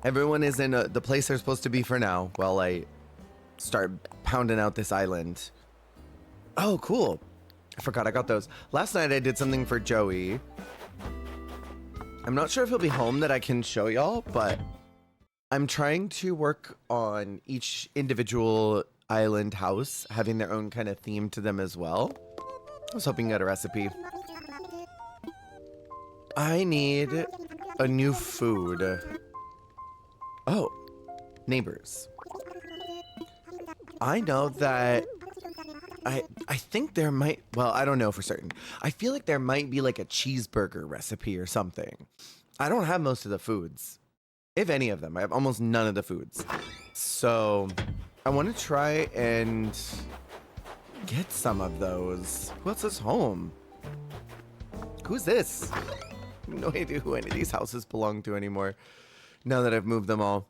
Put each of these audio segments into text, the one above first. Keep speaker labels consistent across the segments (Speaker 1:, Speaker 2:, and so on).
Speaker 1: Everyone is in the place they're supposed to be for now while I start pounding out this island. Oh, cool. I forgot I got those. Last night I did something for Joey. I'm not sure if he'll be home that I can show y'all, but I'm trying to work on each individual island house having their own kind of theme to them as well. I was hoping to get a recipe. I need a new food. Oh, neighbors. I know that I think there might, well, I don't know for certain. I feel like there might be like a cheeseburger recipe or something. I don't have most of the foods, if any of them. I have almost none of the foods. So I want to try and get some of those. Who else is home? Who's this? I have no idea who any of these houses belong to anymore now that I've moved them all.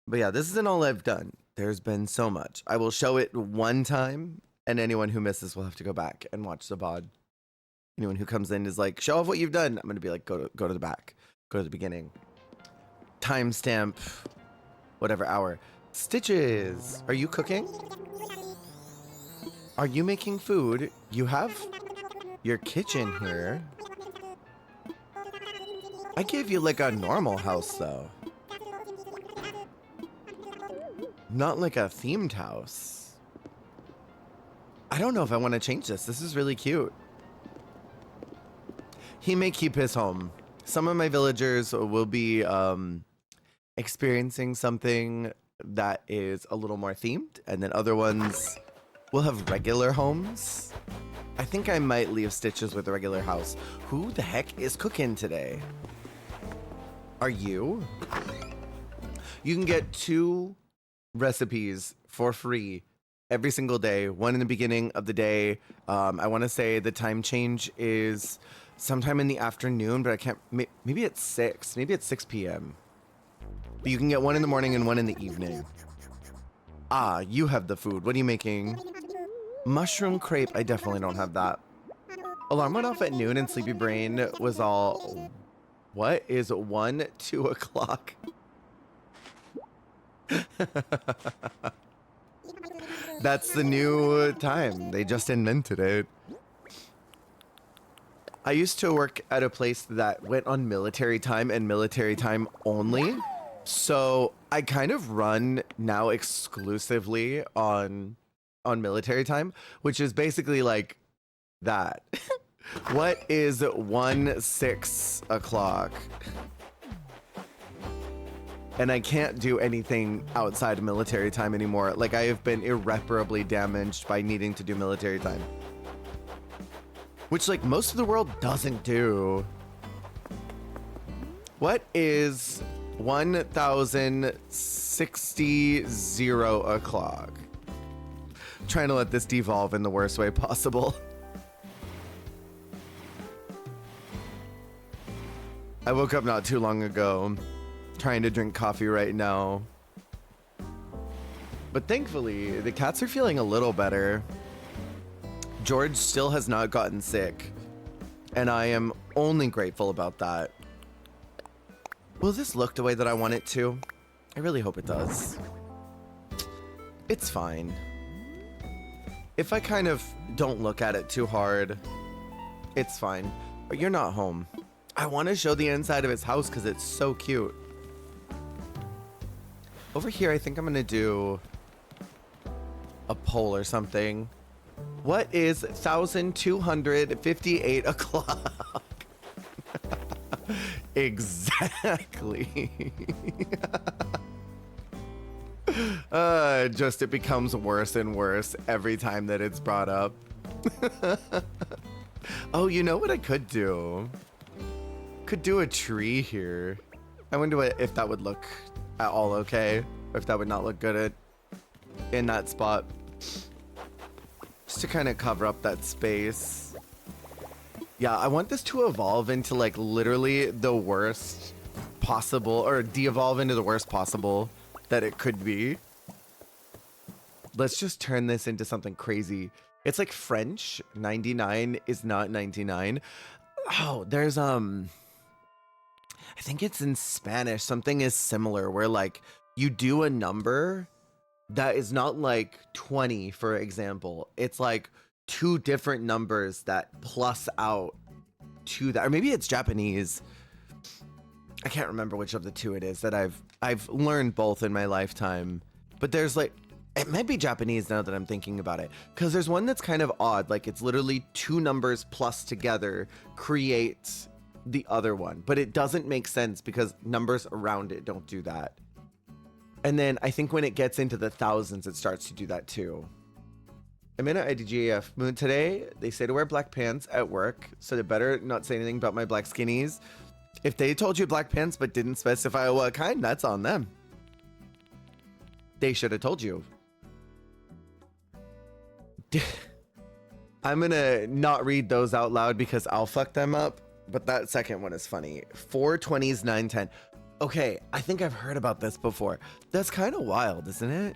Speaker 1: But yeah, this isn't all I've done. There's been so much. I will show it one time, and anyone who misses will have to go back and watch the VOD. Anyone who comes in is like, show off what you've done. I'm going to be like, go to the back. Go to the beginning. Timestamp, whatever hour. Stitches, are you cooking? Are you making food? You have your kitchen here. I gave you like a normal house though. Not like a themed house. I don't know if I want to change this. This is really cute. He may keep his home. Some of my villagers will be experiencing something that is a little more themed, and then other ones will have regular homes. I think I might leave Stitches with a regular house. Who the heck is cooking today? Are you? You can get 2 recipes for free every single day. One in the beginning of the day. I want to say the time change is sometime in the afternoon, but I can't, maybe it's 6. Maybe it's 6 p.m. But you can get one in the morning and one in the evening. Ah, you have the food. What are you making? Mushroom crepe. I definitely don't have that. Alarm went off at noon and Sleepy Brain was all, what is 1, 2 o'clock? That's the new time. They just invented it. I used to work at a place that went on military time and military time only. So I kind of run now exclusively on military time, which is basically like that. What is 1, 6 o'clock? And I can't do anything outside of military time anymore. Like, I have been irreparably damaged by needing to do military time. Which, like, most of the world doesn't do. What is 1060 0 o'clock? Trying to let this devolve in the worst way possible. I woke up not too long ago. Trying to drink coffee right now. But thankfully, the cats are feeling a little better. George still has not gotten sick, and I am only grateful about that. Will this look the way that I want it to? I really hope it does. It's fine. If I kind of don't look at it too hard, it's fine. But you're not home. I want to show the inside of his house because it's so cute. Over here, I think I'm gonna do a poll or something. What is 1258 o'clock? Exactly. Just it becomes worse and worse every time that it's brought up. Oh, you know what I could do? Could do a tree here. I wonder if that would look at all okay, or if that would not look good in that spot. Just to kind of cover up that space. Yeah, I want this to evolve into like literally the worst possible, or de-evolve into the worst possible that it could be. Let's just turn this into something crazy. It's like French. 99 is not 99. Oh, there's I think it's in Spanish. Something is similar where like you do a number that is not like 20, for example. It's like two different numbers that plus out to that. Or maybe it's Japanese. I can't remember which of the two it is that I've learned both in my lifetime. But there's like, it might be Japanese now that I'm thinking about it. Because there's one that's kind of odd. Like it's literally two numbers plus together create the other one. But it doesn't make sense because numbers around it don't do that. And then I think when it gets into the thousands, it starts to do that too. I'm in an IDGAF mood today. They say to wear black pants at work, so they better not say anything about my black skinnies. If they told you black pants but didn't specify what kind, that's on them. They should have told you. I'm gonna not read those out loud because I'll fuck them up, but that second one is funny. 420s 910. Okay, I think I've heard about this before. That's kind of wild, isn't it?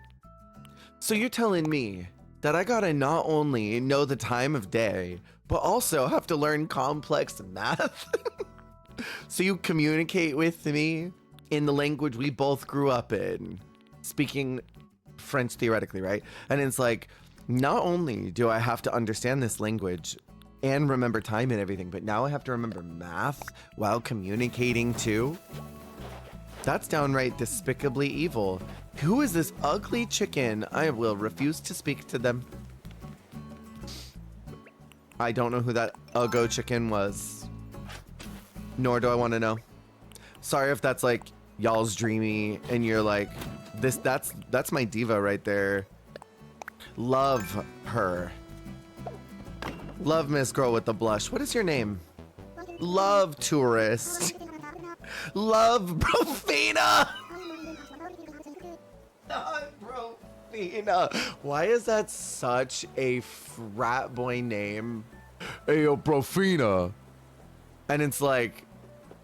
Speaker 1: So you're telling me that I gotta not only know the time of day, but also have to learn complex math? So you communicate with me in the language we both grew up in, speaking French theoretically, right? And it's like, not only do I have to understand this language and remember time and everything, but now I have to remember math while communicating too? That's downright despicably evil. Who is this ugly chicken? I will refuse to speak to them. I don't know who that uggo chicken was. Nor do I want to know. Sorry if that's like y'all's dreamy and you're like, that's my diva right there. Love her. Love Miss Girl with the blush. What is your name? Love Tourist. Love Profina. Not Profina. Why is that such a frat boy name? Hey, yo, Profina. And it's like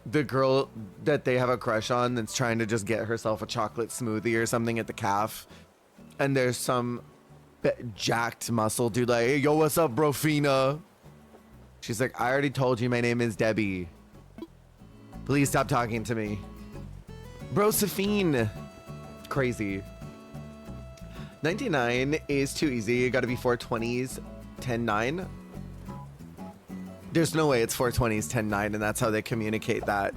Speaker 1: the girl that they have a crush on that's trying to just get herself a chocolate smoothie or something at the calf. And there's some jacked muscle dude like, hey, yo, what's up, Profina? She's like, I already told you my name is Debbie. Please stop talking to me. Brosephine. Crazy. 99 is too easy. You gotta be 420s, 10-9. There's no way it's 420s, 10-9, and that's how they communicate that.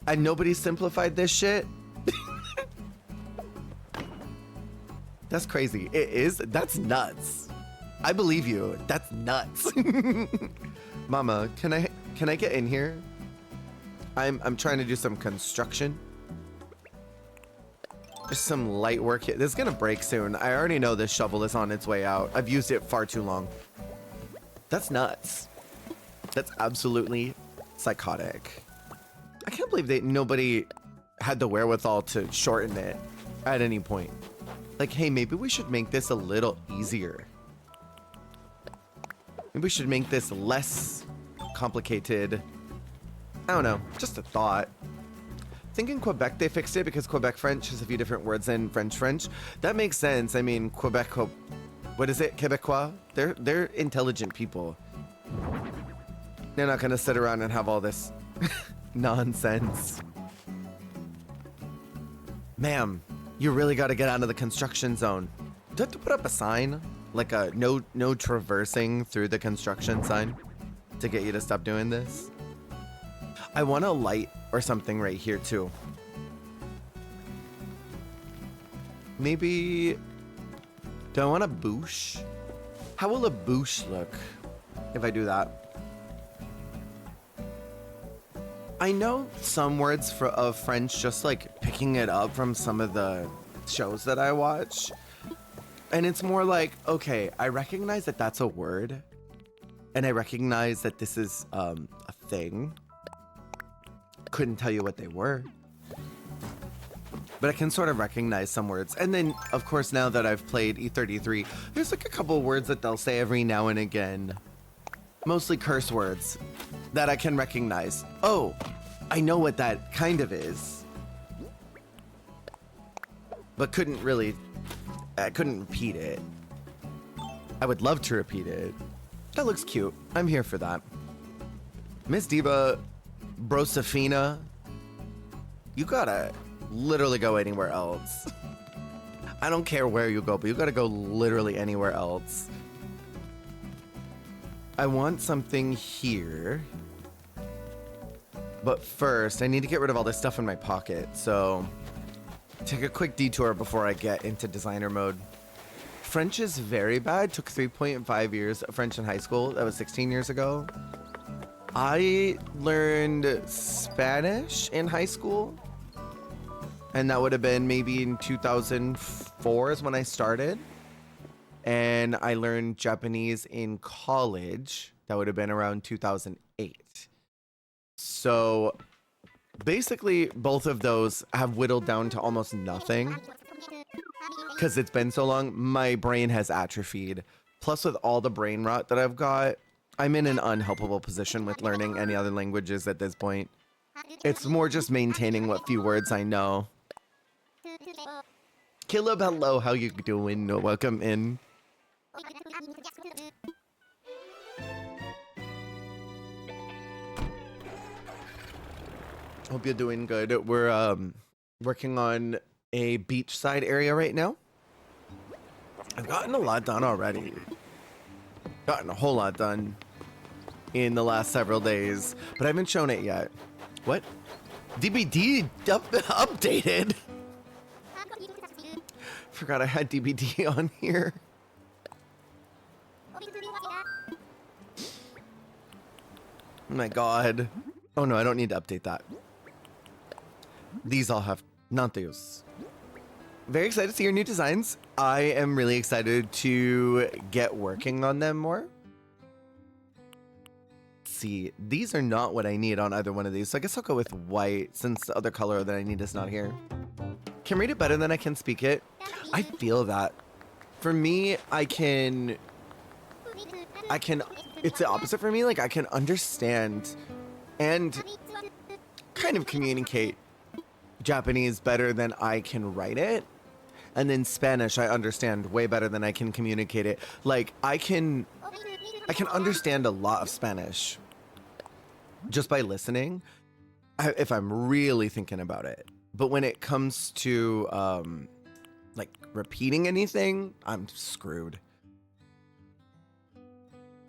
Speaker 1: And nobody simplified this shit? That's crazy. It is? That's nuts. I believe you. That's nuts. Mama, can I get in here? I'm trying to do some construction. There's some light work here. This is gonna break soon. I already know this shovel is on its way out. I've used it far too long. That's nuts. That's absolutely psychotic. I can't believe nobody had the wherewithal to shorten it at any point. Like, hey, maybe we should make this a little easier. Maybe we should make this less complicated. I don't know, just a thought. I think in Quebec they fixed it because Quebec French has a few different words than French. That makes sense. I mean, what is it? Quebecois? They're intelligent people. They're not gonna sit around and have all this nonsense. Ma'am, you really gotta get out of the construction zone. Do I have to put up a sign? Like a no traversing through the construction sign to get you to stop doing this? I want a light or something right here too. Maybe, do I want a boosh? How will a boosh look if I do that? I know some words of French just like picking it up from some of the shows that I watch. And it's more like, okay, I recognize that that's a word. And I recognize that this is a thing. Couldn't tell you what they were. But I can sort of recognize some words. And then, of course, now that I've played E33, there's like a couple words that they'll say every now and again. Mostly curse words that I can recognize. Oh, I know what that kind of is. But I couldn't repeat it. I would love to repeat it. That looks cute. I'm here for that. Miss Diva, Brosafina. You gotta literally go anywhere else. I don't care where you go, but you gotta go literally anywhere else. I want something here. But first, I need to get rid of all this stuff in my pocket. So, take a quick detour before I get into designer mode. French is very bad. Took 3.5 years of French in high school. That was 16 years ago. I learned Spanish in high school. And that would have been maybe in 2004 is when I started. And I learned Japanese in college. That would have been around 2008. So basically, both of those have whittled down to almost nothing. Because it's been so long, my brain has atrophied. Plus, with all the brain rot that I've got, I'm in an unhelpable position with learning any other languages at this point. It's more just maintaining what few words I know. Caleb, hello, how you doing? Welcome in. Hope you're doing good. We're working on a beachside area right now. I've gotten a lot done already. Gotten a whole lot done in the last several days, but I haven't shown it yet. What? DBD updated? Forgot I had DBD on here. Oh my god. Oh no, I don't need to update that. These all have, not those. Very excited to see your new designs. I am really excited to get working on them more. Let's see, these are not what I need on either one of these, so I guess I'll go with white since the other color that I need is not here. Can read it better than I can speak it. I feel that. For me, I can, it's the opposite for me. Like, I can understand and kind of communicate Japanese better than I can write it. And then Spanish, I understand way better than I can communicate it. Like, I can understand a lot of Spanish just by listening, if I'm really thinking about it. But when it comes to, like, repeating anything, I'm screwed.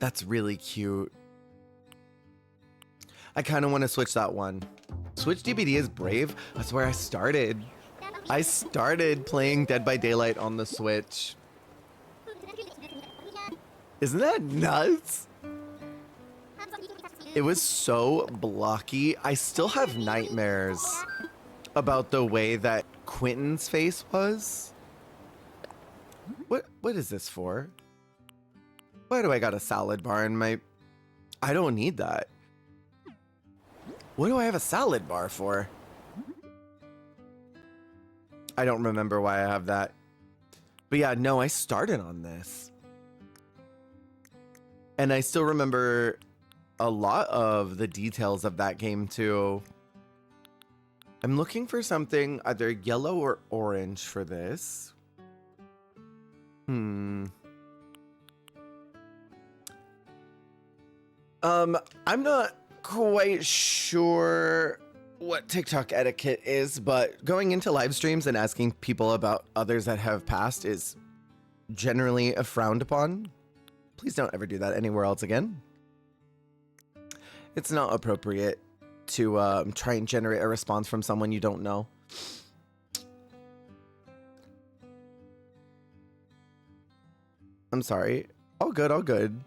Speaker 1: That's really cute. I kind of want to switch that one. Switch DBD is brave. That's where I started. I started playing Dead by Daylight on the Switch. Isn't that nuts? It was so blocky. I still have nightmares about the way that Quentin's face was. What is this for? Why do I got a salad bar in my... I don't need that. What do I have a salad bar for? I don't remember why I have that. But yeah, no, I started on this. And I still remember a lot of the details of that game too. I'm looking for something either yellow or orange for this. I'm not quite sure what TikTok etiquette is, but going into live streams and asking people about others that have passed is generally frowned upon. Please don't ever do that anywhere else again. It's not appropriate to try and generate a response from someone you don't know. I'm sorry. All good, all good.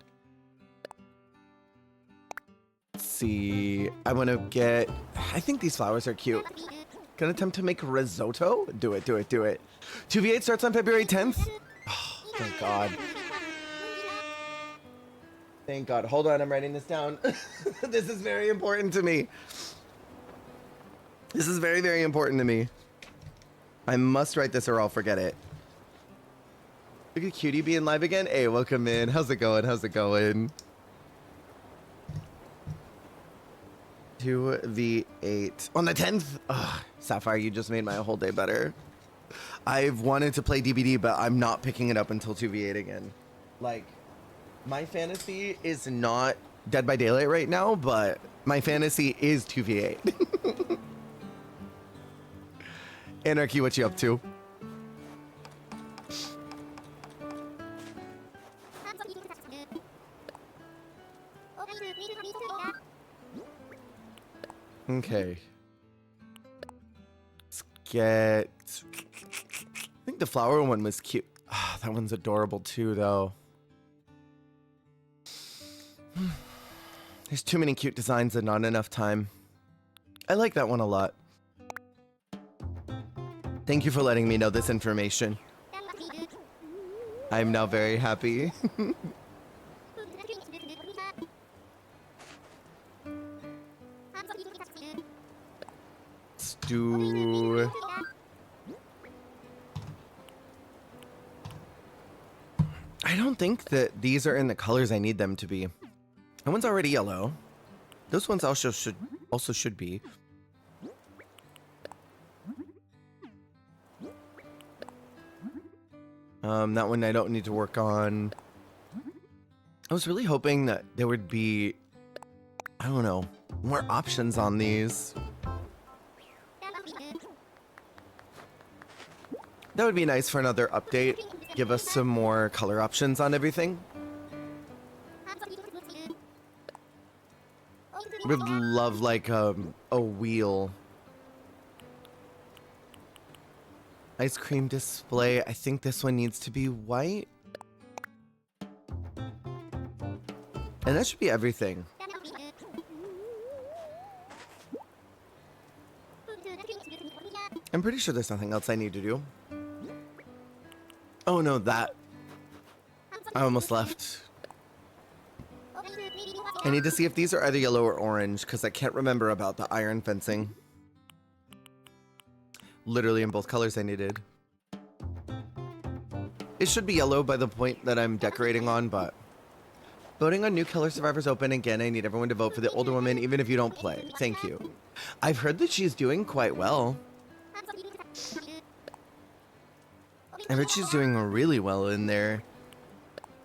Speaker 1: Let's see. I want to get... I think these flowers are cute. Gonna attempt to make risotto? Do it, do it, do it. 2v8 starts on February 10th? Oh, thank God. Thank God. Hold on, I'm writing this down. This is very important to me. This is very, very important to me. I must write this or I'll forget it. Look at Cutie being live again. Hey, welcome in. How's it going? How's it going? 2v8 on the 10th. Ugh, Sapphire, you just made my whole day better. I've wanted to play DBD, but I'm not picking it up until 2v8 again. Like, my fantasy is not Dead by Daylight right now, but my fantasy is 2v8. Anarchy, what you up to? Okay. Let's get... I think the flower one was cute. Ah, that one's adorable too, though. There's too many cute designs and not enough time. I like that one a lot. Thank you for letting me know this information. I'm now very happy. Let's do... I don't think that these are in the colors I need them to be. That one's already yellow. Those ones also should be. That one I don't need to work on. I was really hoping that there would be, I don't know, more options on these. That would be nice for another update. Give us some more color options on everything. Would love like a wheel. Ice cream display. I think this one needs to be white. And that should be everything. I'm pretty sure there's nothing else I need to do. Oh no, that. I almost left. I need to see if these are either yellow or orange because I can't remember about the iron fencing. Literally in both colors I needed. It should be yellow by the point that I'm decorating on, but... Voting on new Killer Survivors open again. I need everyone to vote for the older woman, even if you don't play. Thank you. I've heard that she's doing quite well. I heard she's doing really well in there.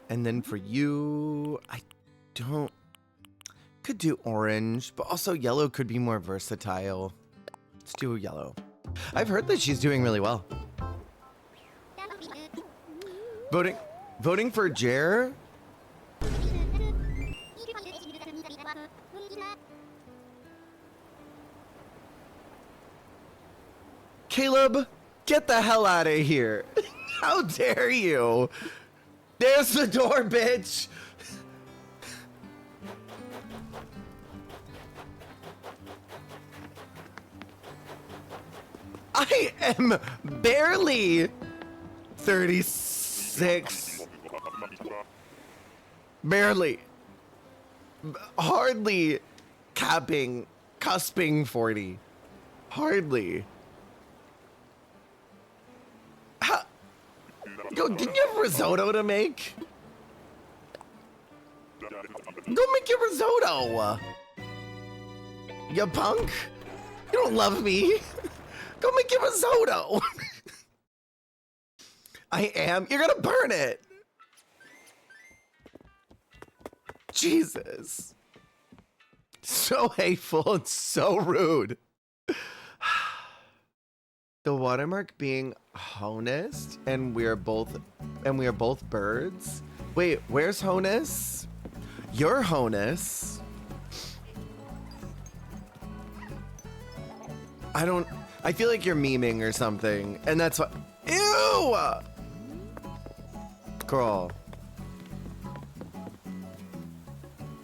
Speaker 1: And then for you, I don't... Could do orange, but also yellow could be more versatile. Let's do yellow. I've heard that she's doing really well. Voting for Jer? Caleb, get the hell out of here. How dare you? There's the door, bitch. I am barely 36. Barely. Hardly cusping 40. Hardly. Yo, didn't you have risotto to make? Go make your risotto. You punk. You don't love me. Go make your risotto. I am. You're gonna burn it. Jesus. So hateful and so rude. The watermark being honest, and we are both birds. Wait, where's Honus? You're Honus. I feel like you're memeing or something, and that's what. Ew! Girl.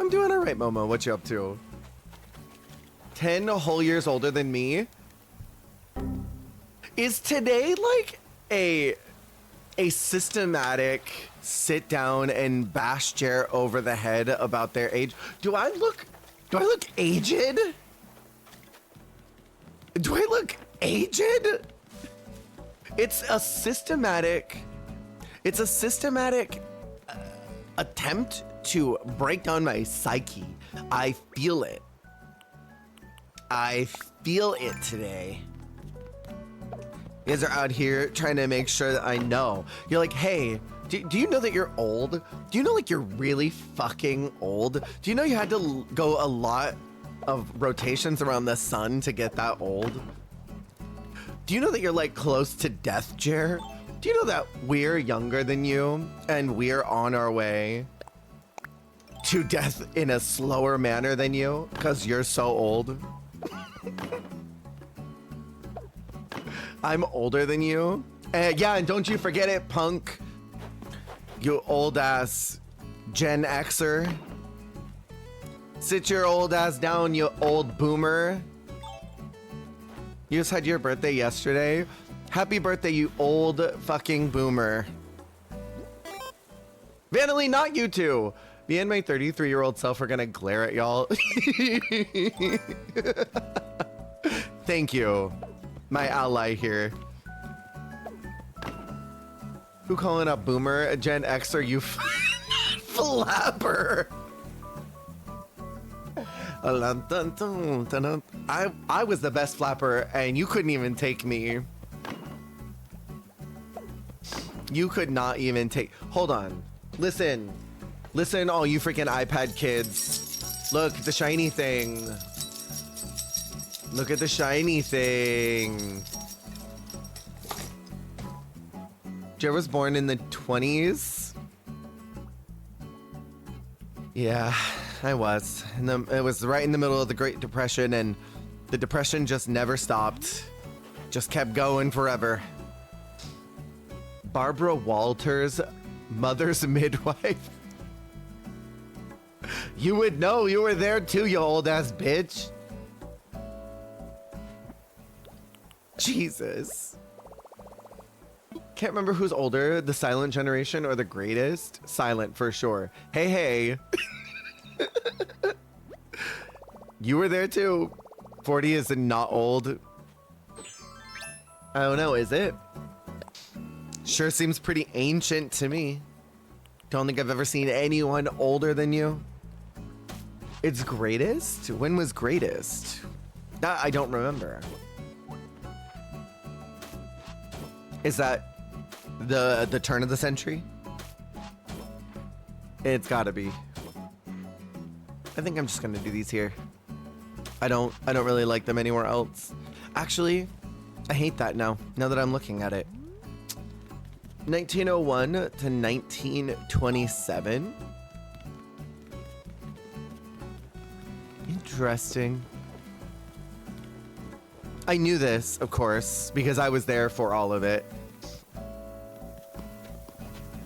Speaker 1: I'm doing alright, Momo. What you up to? 10 whole years older than me? Is today like a systematic sit down and bash Jer over the head about their age? Do I look aged? Do I look aged? It's a systematic attempt to break down my psyche. I feel it. I feel it today. You guys are out here trying to make sure that I know. You're like, hey, Do you know that you're old? Do you know like you're really fucking old? Do you know you had to go a lot of rotations around the sun to get that old? Do you know that you're like close to death, Jer? Do you know that we're younger than you and we're on our way to death in a slower manner than you because you're so old? I'm older than you. Yeah, and don't you forget it, punk. You old ass Gen Xer. Sit your old ass down, you old boomer. You just had your birthday yesterday. Happy birthday, you old fucking boomer. Vanity, not you two. Me and my 33-year-old self are gonna glare at y'all. Thank you, my ally here. Who calling up boomer? A Gen X, or you flapper? I was the best flapper and you couldn't even take me. You could not even take. Hold on. Listen. Listen, all you freaking iPad kids. Look, the shiny thing. Look at the shiny thing. Jer was born in the 20s. Yeah, I was. It was right in the middle of the Great Depression, and the Depression just never stopped. Just kept going forever. Barbara Walters, mother's midwife. You would know, you were there too, you old ass bitch. Jesus. Can't remember who's older, the silent generation or the greatest. Silent for sure. Hey, hey. You were there too. 40 is not old. I don't know, is it? Sure seems pretty ancient to me. Don't think I've ever seen anyone older than you. It's greatest? When was greatest? I don't remember. Is that the turn of the century? It's gotta be. I think I'm just gonna do these here. I don't really like them anywhere else. Actually, I hate that now that I'm looking at it. 1901 to 1927. Interesting. I knew this, of course, because I was there for all of it.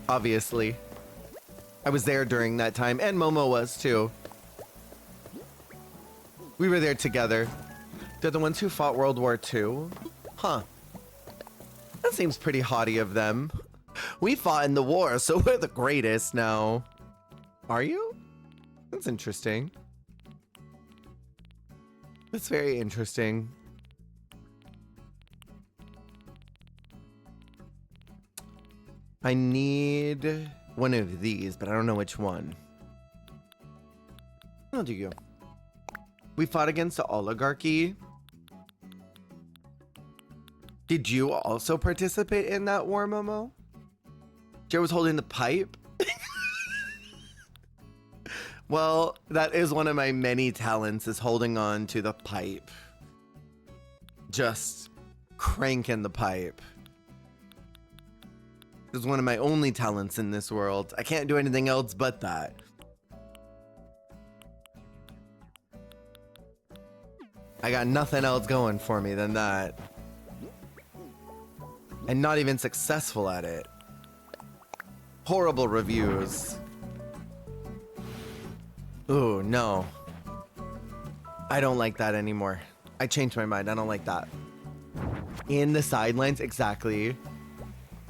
Speaker 1: Obviously. I was there during that time, and Momo was too. We were there together. They're the ones who fought World War II? Huh. That seems pretty haughty of them. We fought in the war, so we're the greatest now. Are you? That's interesting. That's very interesting. I need one of these, but I don't know which one. I'll do you. We fought against the oligarchy. Did you also participate in that war, Momo? Joe was holding the pipe. Well, that is one of my many talents, is holding on to the pipe. Just cranking the pipe. This is one of my only talents in this world. I can't do anything else but that. I got nothing else going for me than that. And not even successful at it. Horrible reviews. Ooh, no. I don't like that anymore. I changed my mind. I don't like that. In the sidelines, exactly.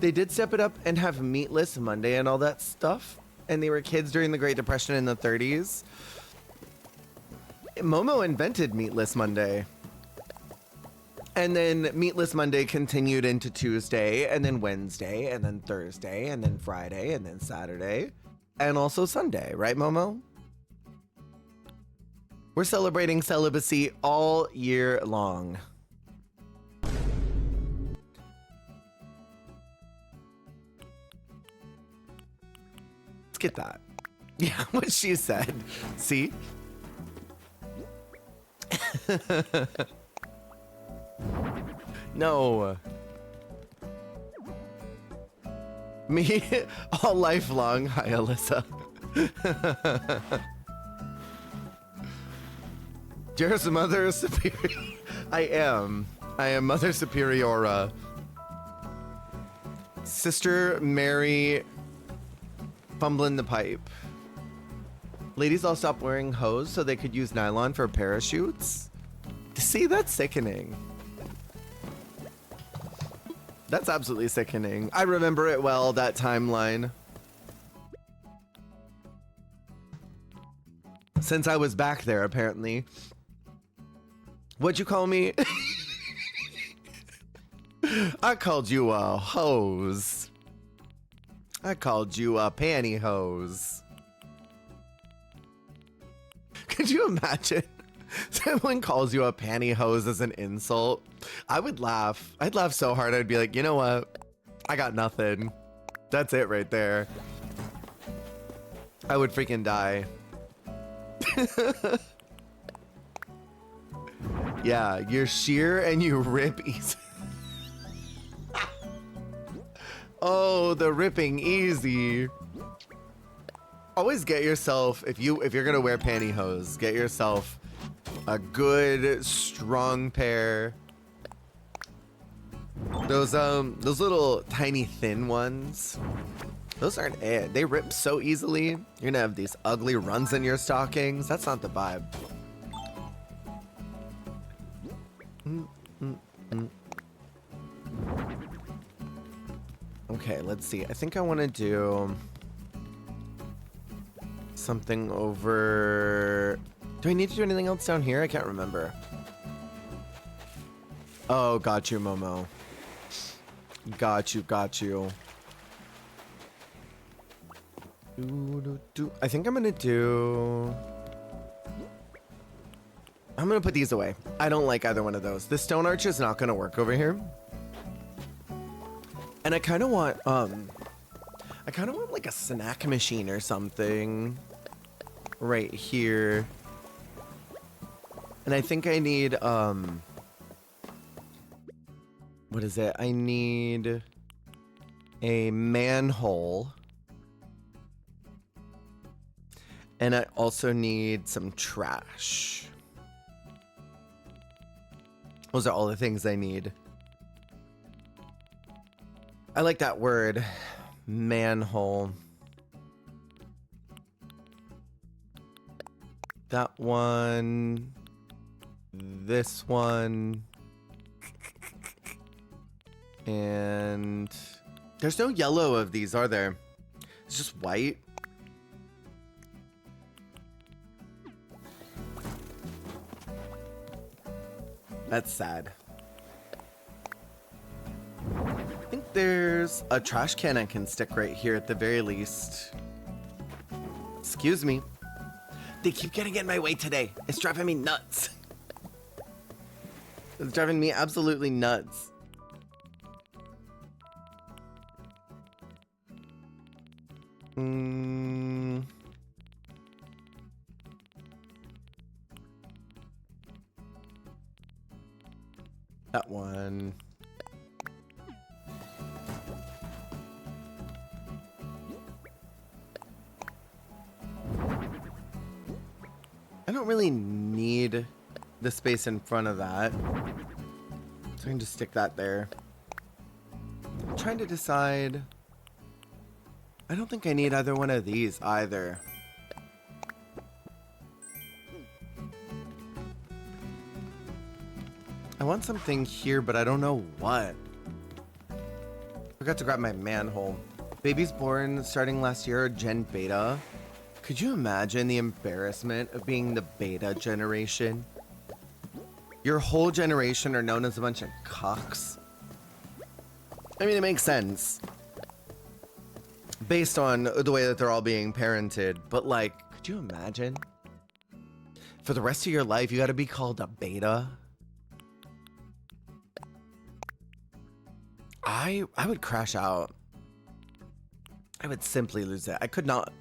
Speaker 1: They did step it up and have Meatless Monday and all that stuff. And they were kids during the Great Depression in the 30s. Momo invented Meatless Monday. And then Meatless Monday continued into Tuesday, and then Wednesday, and then Thursday, and then Friday, and then Saturday, and also Sunday, right, Momo? We're celebrating celibacy all year long. Let's get that. Yeah, what she said. See? No. Me all lifelong. Hi, Alyssa. Jared's Mother Superior. I am Mother Superiora. Sister Mary fumbling the pipe. Ladies all stopped wearing hose so they could use nylon for parachutes. See, that's sickening. That's absolutely sickening. I remember it well, that timeline. Since I was back there, apparently. What'd you call me? I called you a hose. I called you a pantyhose. Could you imagine? Someone calls you a pantyhose as an insult. I would laugh. I'd laugh so hard. I'd be like, you know what? I got nothing. That's it right there. I would freaking die. Yeah, you're sheer and you rip easy. Oh, the ripping easy. Always get yourself, if you're gonna wear pantyhose, get yourself a good strong pair. Those little tiny thin ones, those aren't it. They rip so easily. You're gonna have these ugly runs in your stockings. That's not the vibe. Okay, let's see. I think I want to do something over. Do I need to do anything else down here? I can't remember. Oh, got you, Momo. Got you, got you. I think I'm gonna put these away. I don't like either one of those. The stone arch is not gonna work over here. And I kind of want like a snack machine or something right here. And I think I need, what is it? I need a manhole. And I also need some trash. Those are all the things I need. I like that word, manhole. That one, this one, and there's no yellow of these, are there? It's just white. That's sad. I think there's a trash can I can stick right here at the very least. Excuse me. They keep getting in my way today. It's driving me nuts. It's driving me absolutely nuts. That one. I don't really need the space in front of that, so I can just stick that there. I'm trying to decide. I don't think I need either one of these either. I want something here, but I don't know what. Forgot to grab my manhole. Babies born starting last year are Gen Beta. Could you imagine the embarrassment of being the beta generation? Your whole generation are known as a bunch of cocks. I mean, it makes sense based on the way that they're all being parented, but like, could you imagine? For the rest of your life, you gotta be called a beta? I would crash out. I would simply lose it. I could not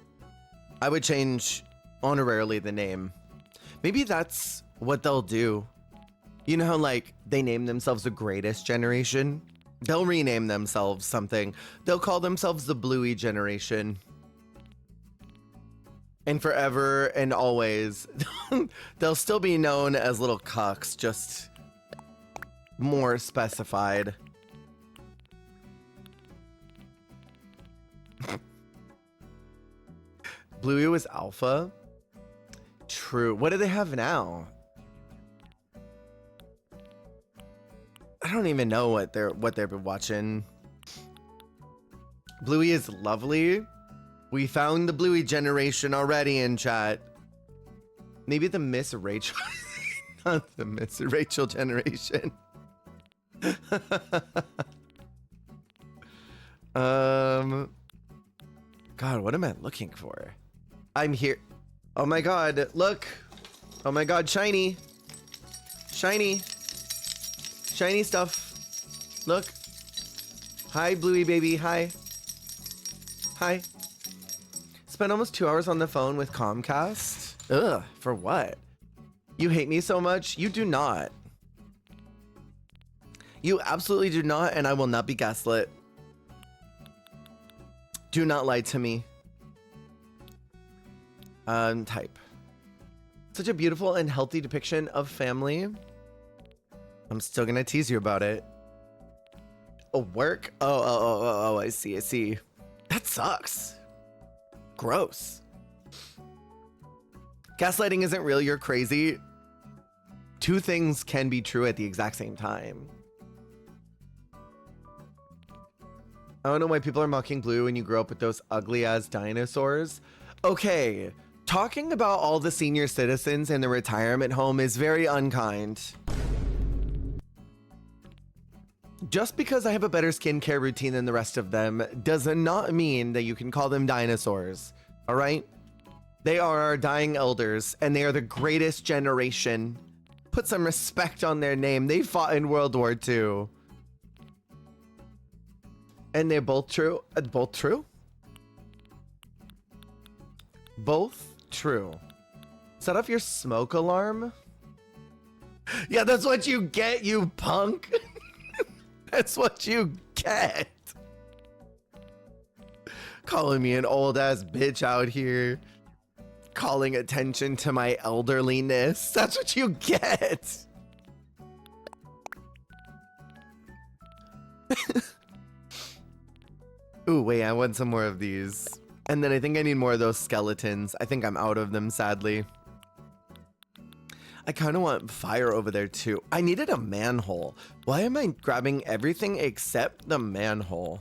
Speaker 1: I would change honorarily the name. Maybe that's what they'll do. You know how like they name themselves the greatest generation? They'll rename themselves something. They'll call themselves the Bluey generation. And forever and always, they'll still be known as little cucks, just more specified. Bluey was alpha. True. What do they have now? I don't even know what they've been watching. Bluey is lovely. We found the Bluey generation already in chat. Maybe the Miss Rachel, not the Miss Rachel generation. God, what am I looking for? I'm here. Oh my God, look. Oh my God, shiny. Shiny. Shiny stuff. Look. Hi, Bluey baby, hi. Hi. Spent almost 2 hours on the phone with Comcast. Ugh, for what? You hate me so much? You do not. You absolutely do not, and I will not be gaslit. Do not lie to me. Type. Such a beautiful and healthy depiction of family. I'm still gonna tease you about it. Oh, work? Oh, I see. That sucks. Gross. Gaslighting isn't real, you're crazy. Two things can be true at the exact same time. I don't know why people are mocking Blue when you grow up with those ugly ass dinosaurs. Okay, talking about all the senior citizens in the retirement home is very unkind. Just because I have a better skincare routine than the rest of them does not mean that you can call them dinosaurs, all right? They are our dying elders, and they are the greatest generation. Put some respect on their name. They fought in World War II. And they're both true. Both true? Both true. Set off your smoke alarm. Yeah, that's what you get, you punk. That's what you get. Calling me an old ass bitch out here. Calling attention to my elderliness. That's what you get. Ooh, wait, I want some more of these. And then I think I need more of those skeletons. I think I'm out of them, sadly. I kind of want fire over there too. I needed a manhole. Why am I grabbing everything except the manhole?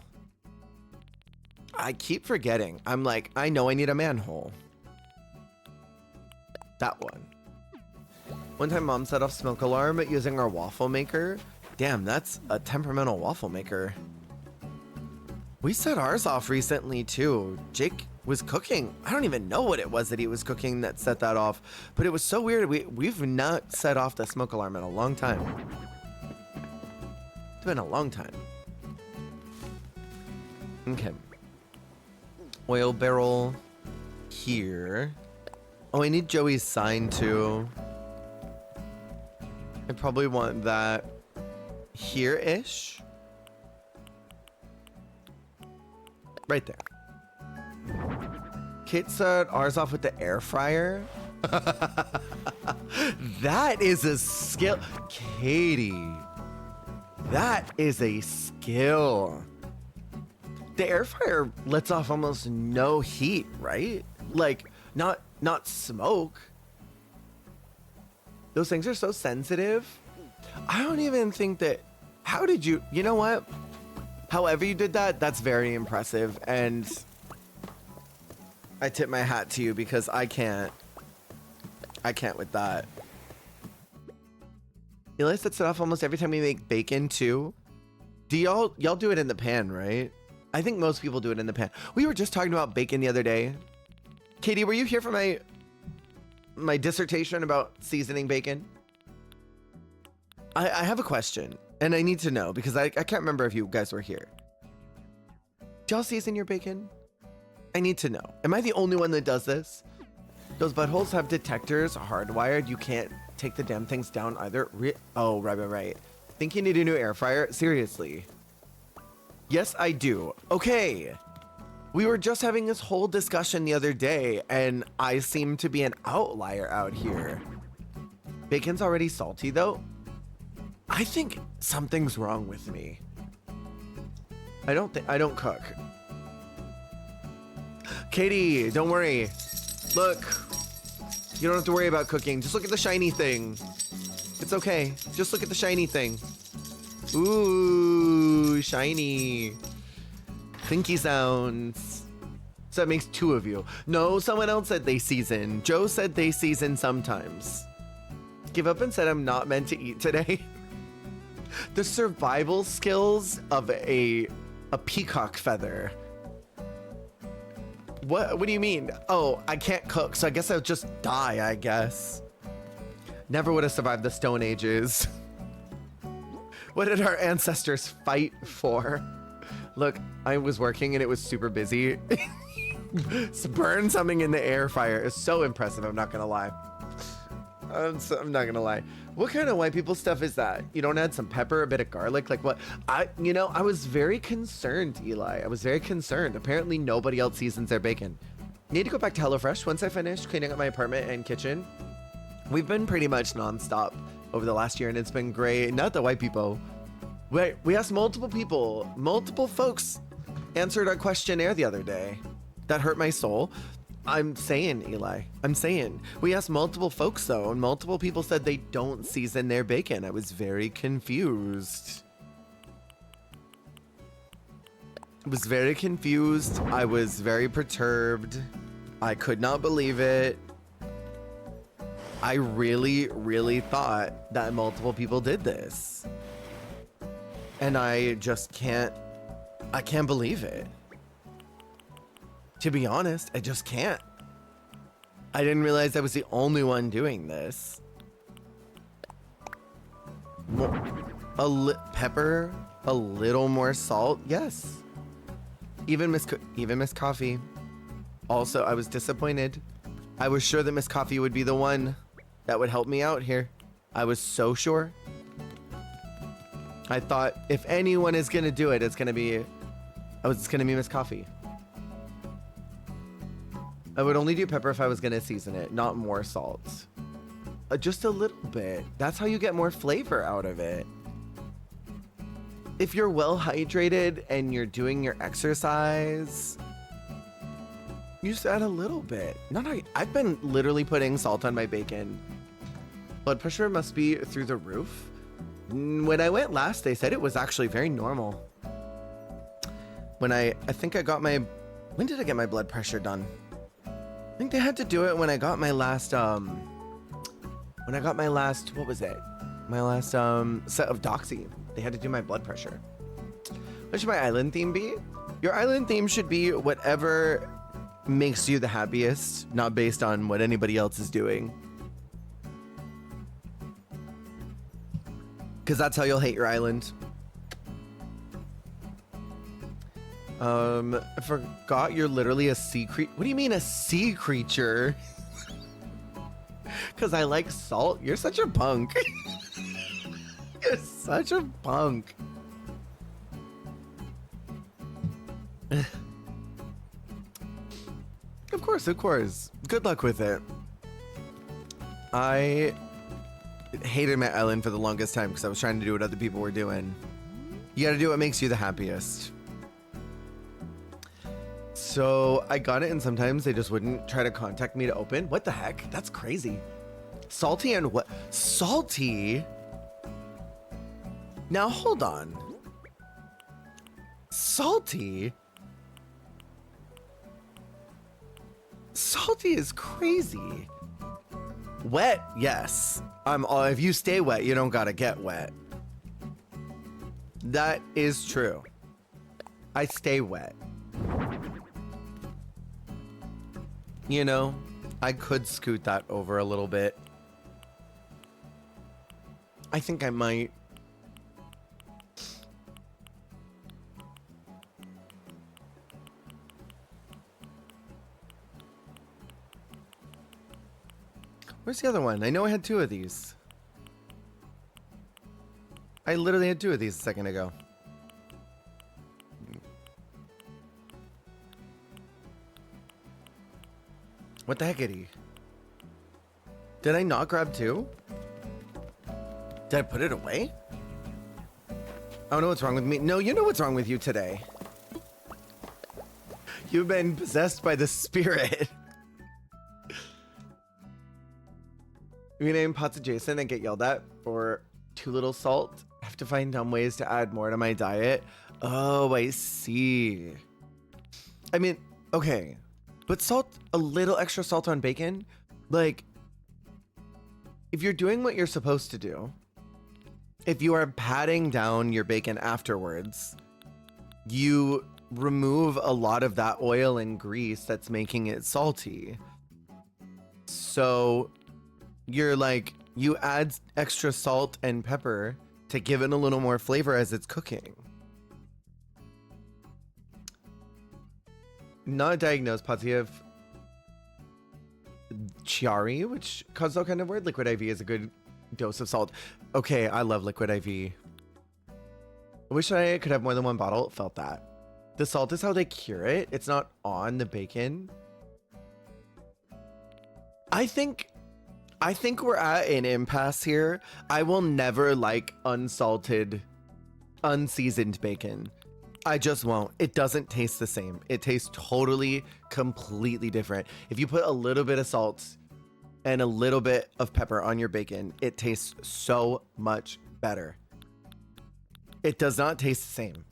Speaker 1: I keep forgetting. I'm like, I know I need a manhole. That one. One time mom set off smoke alarm using our waffle maker. Damn, that's a temperamental waffle maker. We set ours off recently too. Jake was cooking. I don't even know what it was that he was cooking that set that off, but it was so weird. We've not set off the smoke alarm in a long time. It's been a long time. Okay. Oil barrel here. Oh, I need Joey's sign too. I probably want that here-ish. Right there. Kate set ours off with the air fryer. That is a skill. Katie, that is a skill. The air fryer lets off almost no heat, right? Like, not smoke. Those things are so sensitive. I don't even think that, how did you know what? However you did that, that's very impressive, and I tip my hat to you because I can't with that. Eli sets it off almost every time we make bacon too. Do y'all do it in the pan, right? I think most people do it in the pan. We were just talking about bacon the other day. Katie, were you here for my dissertation about seasoning bacon? I have a question, and I need to know because I can't remember if you guys were here. Do y'all season your bacon? I need to know. Am I the only one that does this? Those buttholes have detectors hardwired. You can't take the damn things down either. Oh, right. Think you need a new air fryer? Seriously. Yes, I do. Okay. We were just having this whole discussion the other day, and I seem to be an outlier out here. Bacon's already salty, though. I think something's wrong with me. I don't cook. Katie, don't worry. Look, you don't have to worry about cooking. Just look at the shiny thing. It's okay. Just look at the shiny thing. Ooh, shiny. Clinky sounds. So that makes 2 of you. No, someone else said they season. Joe said they season sometimes. Give up and said I'm not meant to eat today. The survival skills of a peacock feather. What do you mean? Oh, I can't cook, so I guess I'll just die, I guess. Never would have survived the Stone Ages. What did our ancestors fight for? Look, I was working and it was super busy. Burn something in the air fryer is so impressive, I'm not gonna lie. I'm not gonna lie. What kind of white people stuff is that? You don't add some pepper, a bit of garlic? Like what? I was very concerned, Eli. I was very concerned. Apparently nobody else seasons their bacon. Need to go back to HelloFresh once I finish cleaning up my apartment and kitchen. We've been pretty much nonstop over the last year and it's been great. Not the white people. Wait, we asked multiple people, multiple folks answered our questionnaire the other day. That hurt my soul. I'm saying, Eli, we asked multiple folks though, and multiple people said they don't season their bacon. I was very confused. I was very perturbed. I could not believe it. I really, really thought that multiple people did this. And I can't believe it. To be honest, I just can't. I didn't realize I was the only one doing this. Pepper, a little more salt, yes. Even Miss Coffee. Also, I was disappointed. I was sure that Miss Coffee would be the one that would help me out here. I was so sure. I thought if anyone is gonna do it, it's gonna be Miss Coffee. I would only do pepper if I was gonna season it, not more salt. Just a little bit. That's how you get more flavor out of it. If you're well hydrated and you're doing your exercise, you just add a little bit. I've been literally putting salt on my bacon. Blood pressure must be through the roof. When I went last, they said it was actually very normal. When when did I get my blood pressure done? I think they had to do it when I got my last, what was it? My last set of Doxy. They had to do my blood pressure. What should my island theme be? Your island theme should be whatever makes you the happiest, not based on what anybody else is doing. Because that's how you'll hate your island. I forgot you're literally a sea creature. What do you mean a sea creature? Because I like salt? You're such a punk. You're such a punk. Of course. Good luck with it. I hated my island for the longest time because I was trying to do what other people were doing. You gotta do what makes you the happiest. So I got it and sometimes they just wouldn't try to contact me to open. What the heck? That's crazy. Salty and what? Salty? Now hold on. Salty? Salty is crazy. Wet, yes. If you stay wet, you don't gotta get wet. That is true. I stay wet. You know, I could scoot that over a little bit. I think I might. Where's the other one? I know I had 2 of these. I literally had 2 of these a second ago. What the heckity? Did I not grab 2? Did I put it away? I don't know what's wrong with me. No, you know what's wrong with you today. You've been possessed by the spirit. We name pots adjacent and get yelled at for too little salt. I have to find dumb ways to add more to my diet. Oh, I see. I mean, okay. But salt, a little extra salt on bacon, like, if you're doing what you're supposed to do, if you are patting down your bacon afterwards, you remove a lot of that oil and grease that's making it salty. So you're like, you add extra salt and pepper to give it a little more flavor as it's cooking. Not diagnosed, Patsy have Chiari, which causes all kind of word. Liquid IV is a good dose of salt. Okay, I love liquid IV. I wish I could have more than 1 bottle. Felt that. The salt is how they cure it. It's not on the bacon. I think we're at an impasse here. I will never like unsalted, unseasoned bacon. I just won't. It doesn't taste the same. It tastes totally, completely different. If you put a little bit of salt and a little bit of pepper on your bacon, it tastes so much better. It does not taste the same.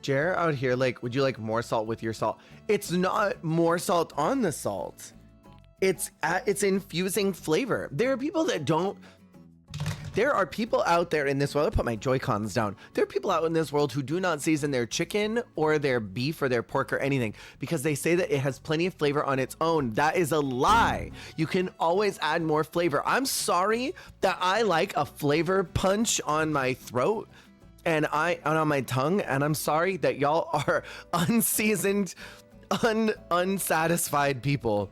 Speaker 1: Jer out here, like, would you like more salt with your salt? It's not more salt on the salt. It's infusing flavor. There are people that don't. There are people out there in this world. I put my Joy-Cons down. There are people out in this world who do not season their chicken or their beef or their pork or anything because they say that it has plenty of flavor on its own. That is a lie. You can always add more flavor. I'm sorry that I like a flavor punch on my throat and on my tongue, and I'm sorry that y'all are unseasoned, unsatisfied people.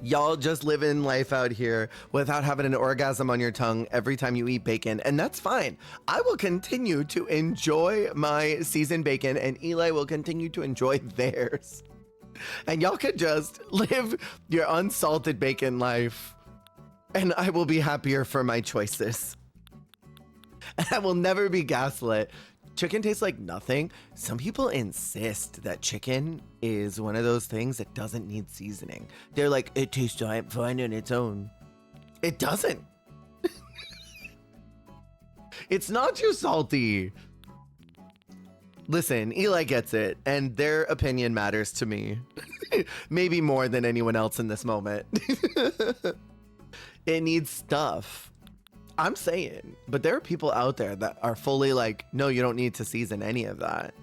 Speaker 1: Y'all just living life out here without having an orgasm on your tongue every time you eat bacon, and that's fine. I will continue to enjoy my seasoned bacon, and Eli will continue to enjoy theirs. And y'all could just live your unsalted bacon life, and I will be happier for my choices. And I will never be gaslit. Chicken tastes like nothing. Some people insist that chicken is one of those things that doesn't need seasoning. They're like, it tastes fine on its own. It doesn't. It's not too salty. Listen, Eli gets it, and their opinion matters to me. Maybe more than anyone else in this moment. It needs stuff. I'm saying, but there are people out there that are fully like, no, you don't need to season any of that.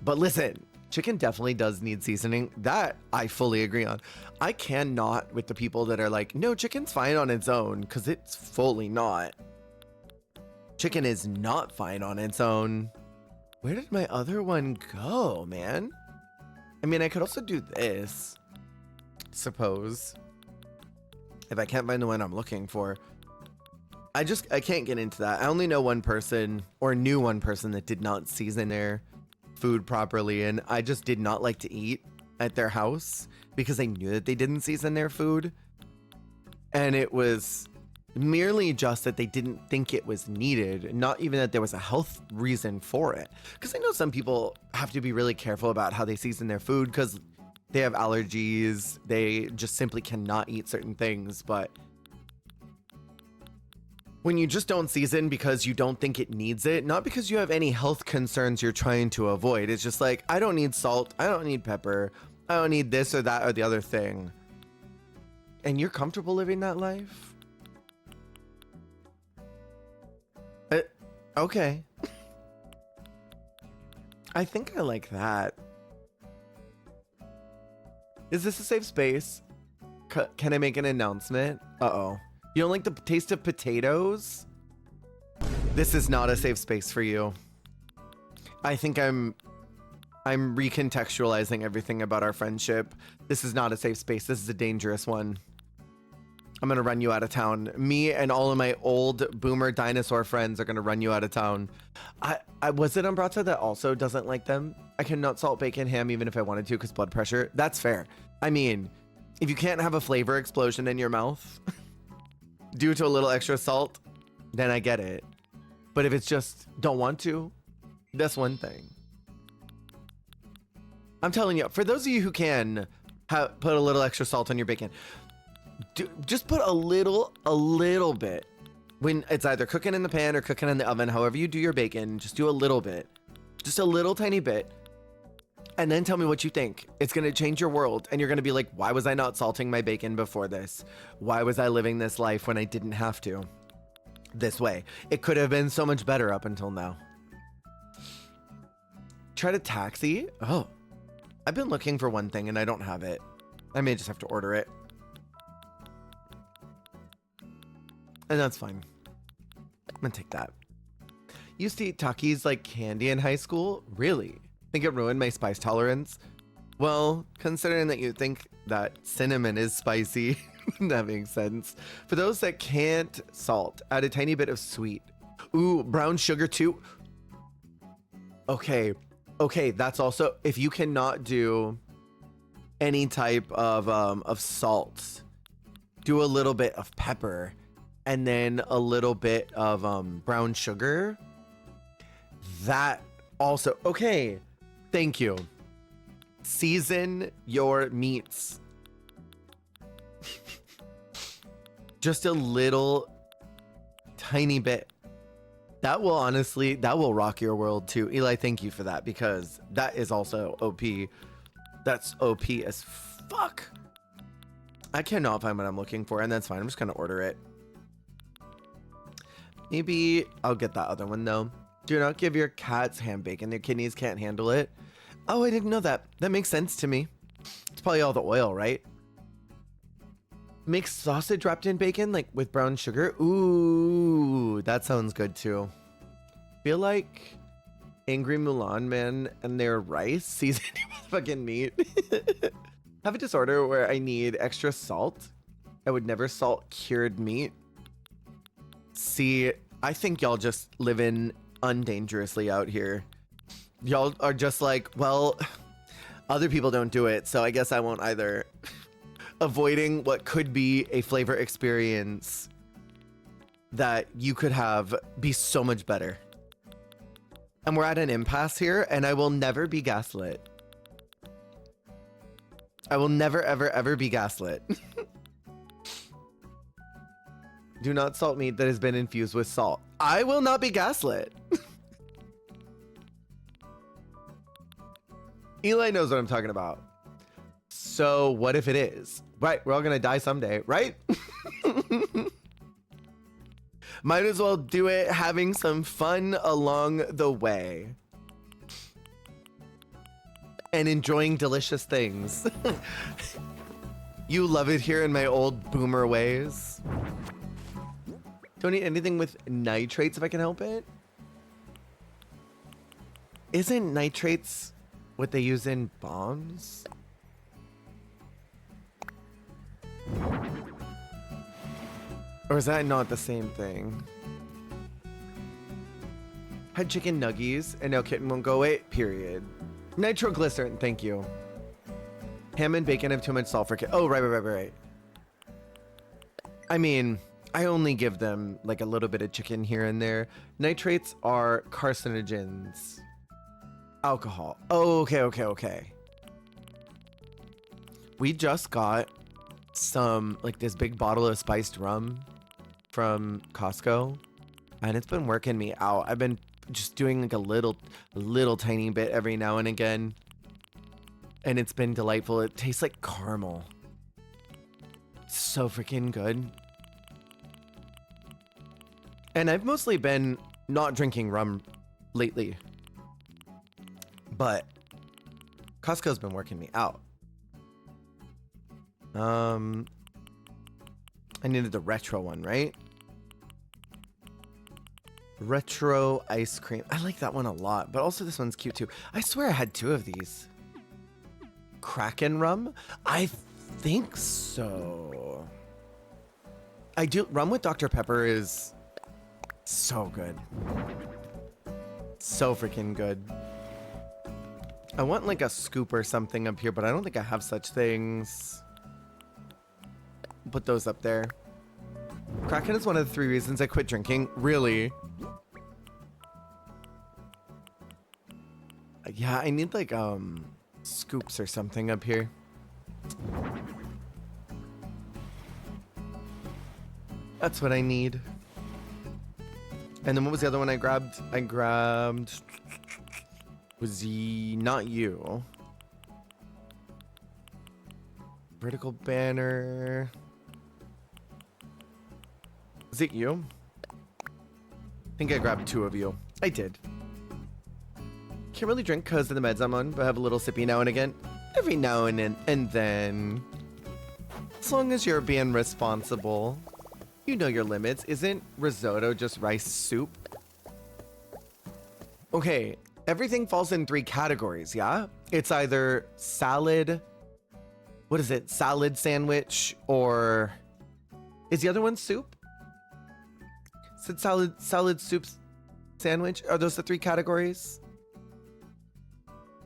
Speaker 1: But listen, chicken definitely does need seasoning. That I fully agree on. I cannot with the people that are like, no, chicken's fine on its own, because it's fully not. Chicken is not fine on its own. Where did my other one go, man? I mean, I could also do this, suppose. If I can't find the one I'm looking for. I can't get into that. I only know one person, or knew one person, that did not season their food properly, and I just did not like to eat at their house because I knew that they didn't season their food. And it was merely just that they didn't think it was needed, not even that there was a health reason for it. Because I know some people have to be really careful about how they season their food because they have allergies. They just simply cannot eat certain things. But when you just don't season because you don't think it needs it, not because you have any health concerns you're trying to avoid. It's just like, I don't need salt. I don't need pepper. I don't need this or that or the other thing. And you're comfortable living that life? Okay. I think I like that. Is this a safe space? Can I make an announcement? Uh-oh. You don't like the taste of potatoes? This is not a safe space for you. I think I'm I'm recontextualizing everything about our friendship. This is not a safe space. This is a dangerous one. I'm gonna run you out of town. Me and all of my old boomer dinosaur friends are gonna run you out of town. I was it Umbrata that also doesn't like them? I cannot salt bacon ham even if I wanted to because blood pressure. That's fair. I mean, if you can't have a flavor explosion in your mouth due to a little extra salt, then I get it. But if it's just don't want to, that's one thing. I'm telling you, for those of you who can put a little extra salt on your bacon, just put a little bit when it's either cooking in the pan or cooking in the oven. However you do your bacon, just do a little bit, just a little tiny bit, and then tell me what you think. It's going to change your world, and you're going to be like, why was I not salting my bacon before this? Why was I living this life when I didn't have to? This way, it could have been so much better up until now. Try to taxi. Oh, I've been looking for one thing and I don't have it. I may just have to order it. And that's fine. I'm gonna take that. Used to eat Takis like candy in high school? Really? Think it ruined my spice tolerance? Well, considering that you think that cinnamon is spicy, that makes sense. For those that can't salt, add a tiny bit of sweet. Ooh, brown sugar too. Okay, that's also, if you cannot do any type of salt, do a little bit of pepper and then a little bit of brown sugar. That also, okay, thank you. Season your meats. Just a little tiny bit. That will honestly, that will rock your world too. Eli, thank you for that because that is also OP. That's OP as fuck. I cannot find what I'm looking for and that's fine. I'm just gonna order it. Maybe I'll get that other one though. Do not give your cats ham bacon. Their kidneys can't handle it. Oh, I didn't know that. That makes sense to me. It's probably all the oil, right? Make sausage wrapped in bacon, like with brown sugar. Ooh, that sounds good too. Feel like Angry Mulan Man and their rice seasoned with fucking meat. Have a disorder where I need extra salt. I would never salt cured meat. See, I think y'all just living undangerously out here. Y'all are just like, well, other people don't do it, so I guess I won't either. Avoiding what could be a flavor experience that you could have be so much better. And we're at an impasse here, and I will never be gaslit. I will never, ever, ever be gaslit. Do not salt meat that has been infused with salt. I will not be gaslit. Eli knows what I'm talking about. So what if it is? Right, we're all gonna die someday, right? Might as well do it having some fun along the way. And enjoying delicious things. You love it here in my old boomer ways. Don't eat anything with nitrates if I can help it. Isn't nitrates what they use in bombs? Or is that not the same thing? Had chicken nuggies and now kitten won't go away, period. Nitroglycerin, thank you. Ham and bacon have too much sulfur. Oh, right. I mean, I only give them like a little bit of chicken here and there. Nitrates are carcinogens. Alcohol. Oh, okay. We just got some, like this big bottle of spiced rum from Costco, and it's been working me out. I've been just doing like a little tiny bit every now and again, and it's been delightful. It tastes like caramel. So freaking good. And I've mostly been not drinking rum lately, but Costco's been working me out. I needed the retro one, right? Retro ice cream. I like that one a lot, but also this one's cute too. I swear I had 2 of these. Kraken rum? I think so. I do. Rum with Dr. Pepper is so good. So freaking good. I want like a scoop or something up here, but I don't think I have such things. Put those up there. Kraken is one of the 3 reasons I quit drinking. Really? Yeah, I need like scoops or something up here. That's what I need. And then what was the other one I grabbed? I grabbed... Was he... Not you. Vertical banner. Is it you? I think I grabbed 2 of you. I did. Can't really drink because of the meds I'm on, but I have a little sippy now and again. Every now and then. As long as you're being responsible. You know your limits. Isn't risotto just rice soup? Okay, everything falls in 3 categories, yeah? It's either salad, what is it? Salad sandwich, or is the other one soup? Is it salad soup sandwich? Are those the 3 categories?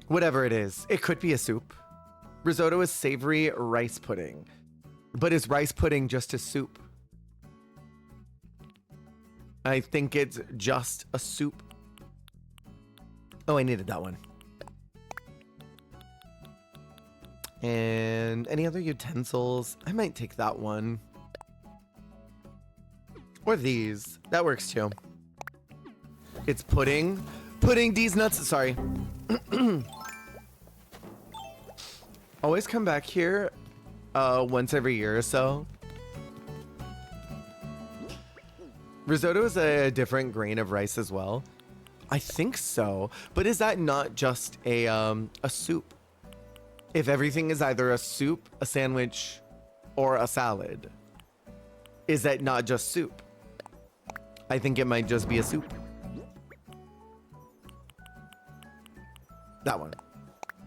Speaker 1: Whatever it is, it could be a soup. Risotto is savory rice pudding. But is rice pudding just a soup? I think it's just a soup. Oh, I needed that one. And any other utensils? I might take that one. Or these. That works too. It's pudding. Pudding these nuts. Sorry. Always come back here once every year or so. Risotto is a different grain of rice as well. I think so. But is that not just a soup? If everything is either a soup, a sandwich, or a salad, is that not just soup? I think it might just be a soup. That one.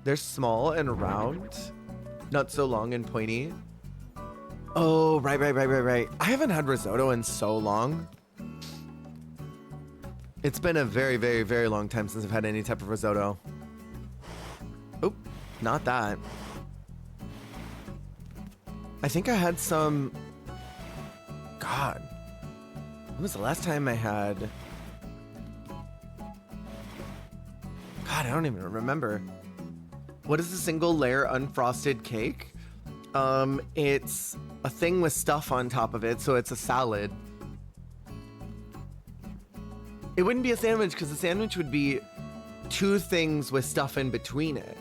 Speaker 1: They're small and round, not so long and pointy. Oh, right. I haven't had risotto in so long. It's been a very, very, very long time since I've had any type of risotto. Oop, not that. I think I had some... God. When was the last time I had... God, I don't even remember. What is a single layer unfrosted cake? It's a thing with stuff on top of it, so it's a salad. It wouldn't be a sandwich because the sandwich would be 2 things with stuff in between it.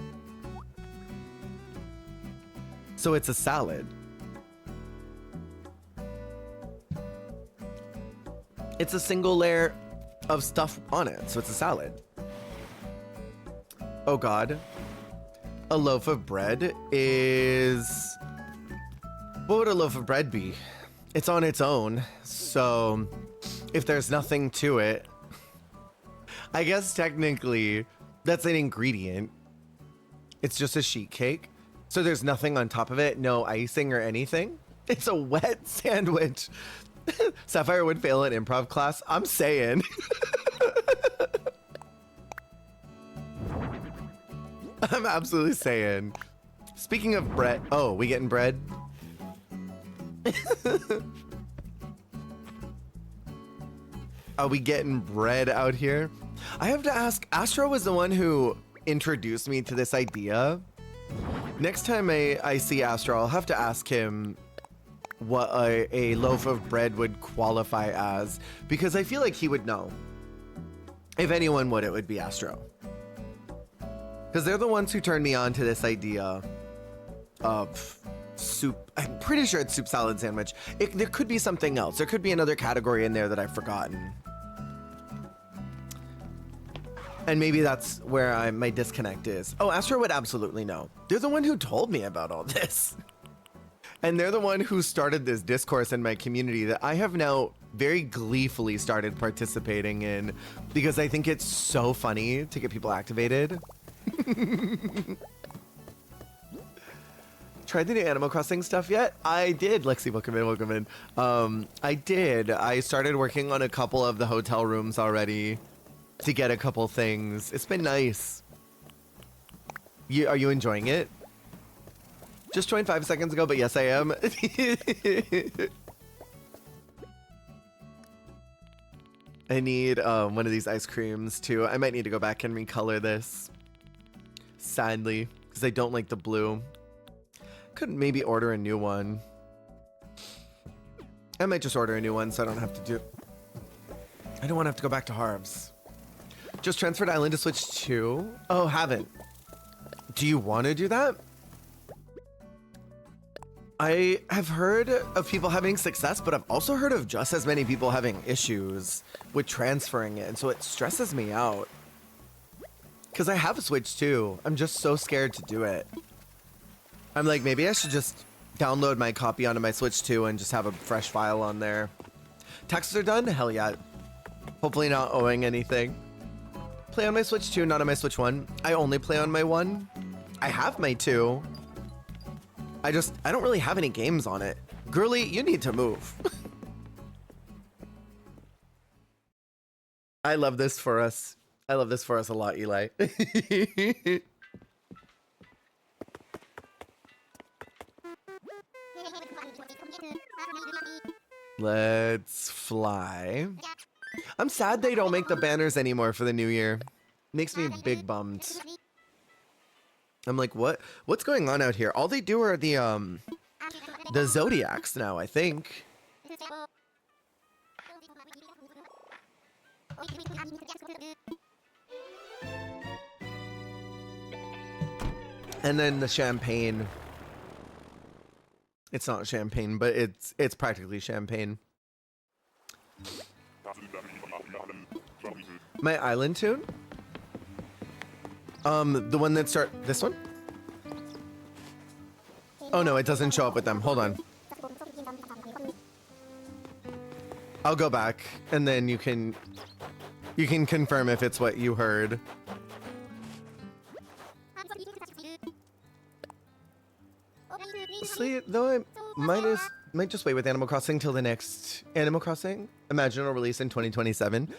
Speaker 1: So it's a salad. It's a single layer of stuff on it, so it's a salad. Oh God. A loaf of bread is... What would a loaf of bread be? It's on its own, so if there's nothing to it, I guess technically that's an ingredient. It's just a sheet cake, so there's nothing on top of it, no icing or anything. It's a wet sandwich. Sapphire would fail at improv class, I'm saying. I'm absolutely saying. Speaking of bread, oh, we getting bread? Are we getting bread out here? I have to ask, Astro was the one who introduced me to this idea. Next time I see Astro, I'll have to ask him what a loaf of bread would qualify as, because I feel like he would know. If anyone would, it would be Astro. Because they're the ones who turned me on to this idea of soup. I'm pretty sure it's soup salad sandwich. There could be something else. There could be another category in there that I've forgotten. And maybe that's where my disconnect is. Oh, Astro would absolutely know. They're the one who told me about all this. And they're the one who started this discourse in my community that I have now very gleefully started participating in because I think it's so funny to get people activated. Tried the new Animal Crossing stuff yet? I did, Lexi, welcome in. I did. I started working on a couple of the hotel rooms already to get a couple things. It's been nice. Are you enjoying it? Just joined 5 seconds ago, but yes, I am. I need one of these ice creams too. I might need to go back and recolor this. Sadly, because I don't like the blue. Could maybe order a new one. I might just order a new one so I don't have to do... I don't want to have to go back to Harv's. Just transferred Island to Switch 2? Oh, haven't. Do you want to do that? I have heard of people having success, but I've also heard of just as many people having issues with transferring it, and so it stresses me out. Because I have a Switch 2. I'm just so scared to do it. I'm like, maybe I should just download my copy onto my Switch 2 and just have a fresh file on there. Taxes are done? Hell yeah. Hopefully not owing anything. Play on my Switch 2, not on my Switch 1. I only play on my 1. I have my 2. I don't really have any games on it. Girly, you need to move. I love this for us. I love this for us a lot, Eli. Let's fly. I'm sad they don't make the banners anymore for the new year. Makes me big bummed. I'm like, what's going on out here? All they do are the Zodiacs now, I think. And then the champagne. It's not champagne, but it's practically champagne. My island tune? The one that this one? Oh no, it doesn't show up with them. Hold on. I'll go back and then you can confirm if it's what you heard. See, though I might just wait with Animal Crossing till the next Animal Crossing. Imagine it'll release in 2027.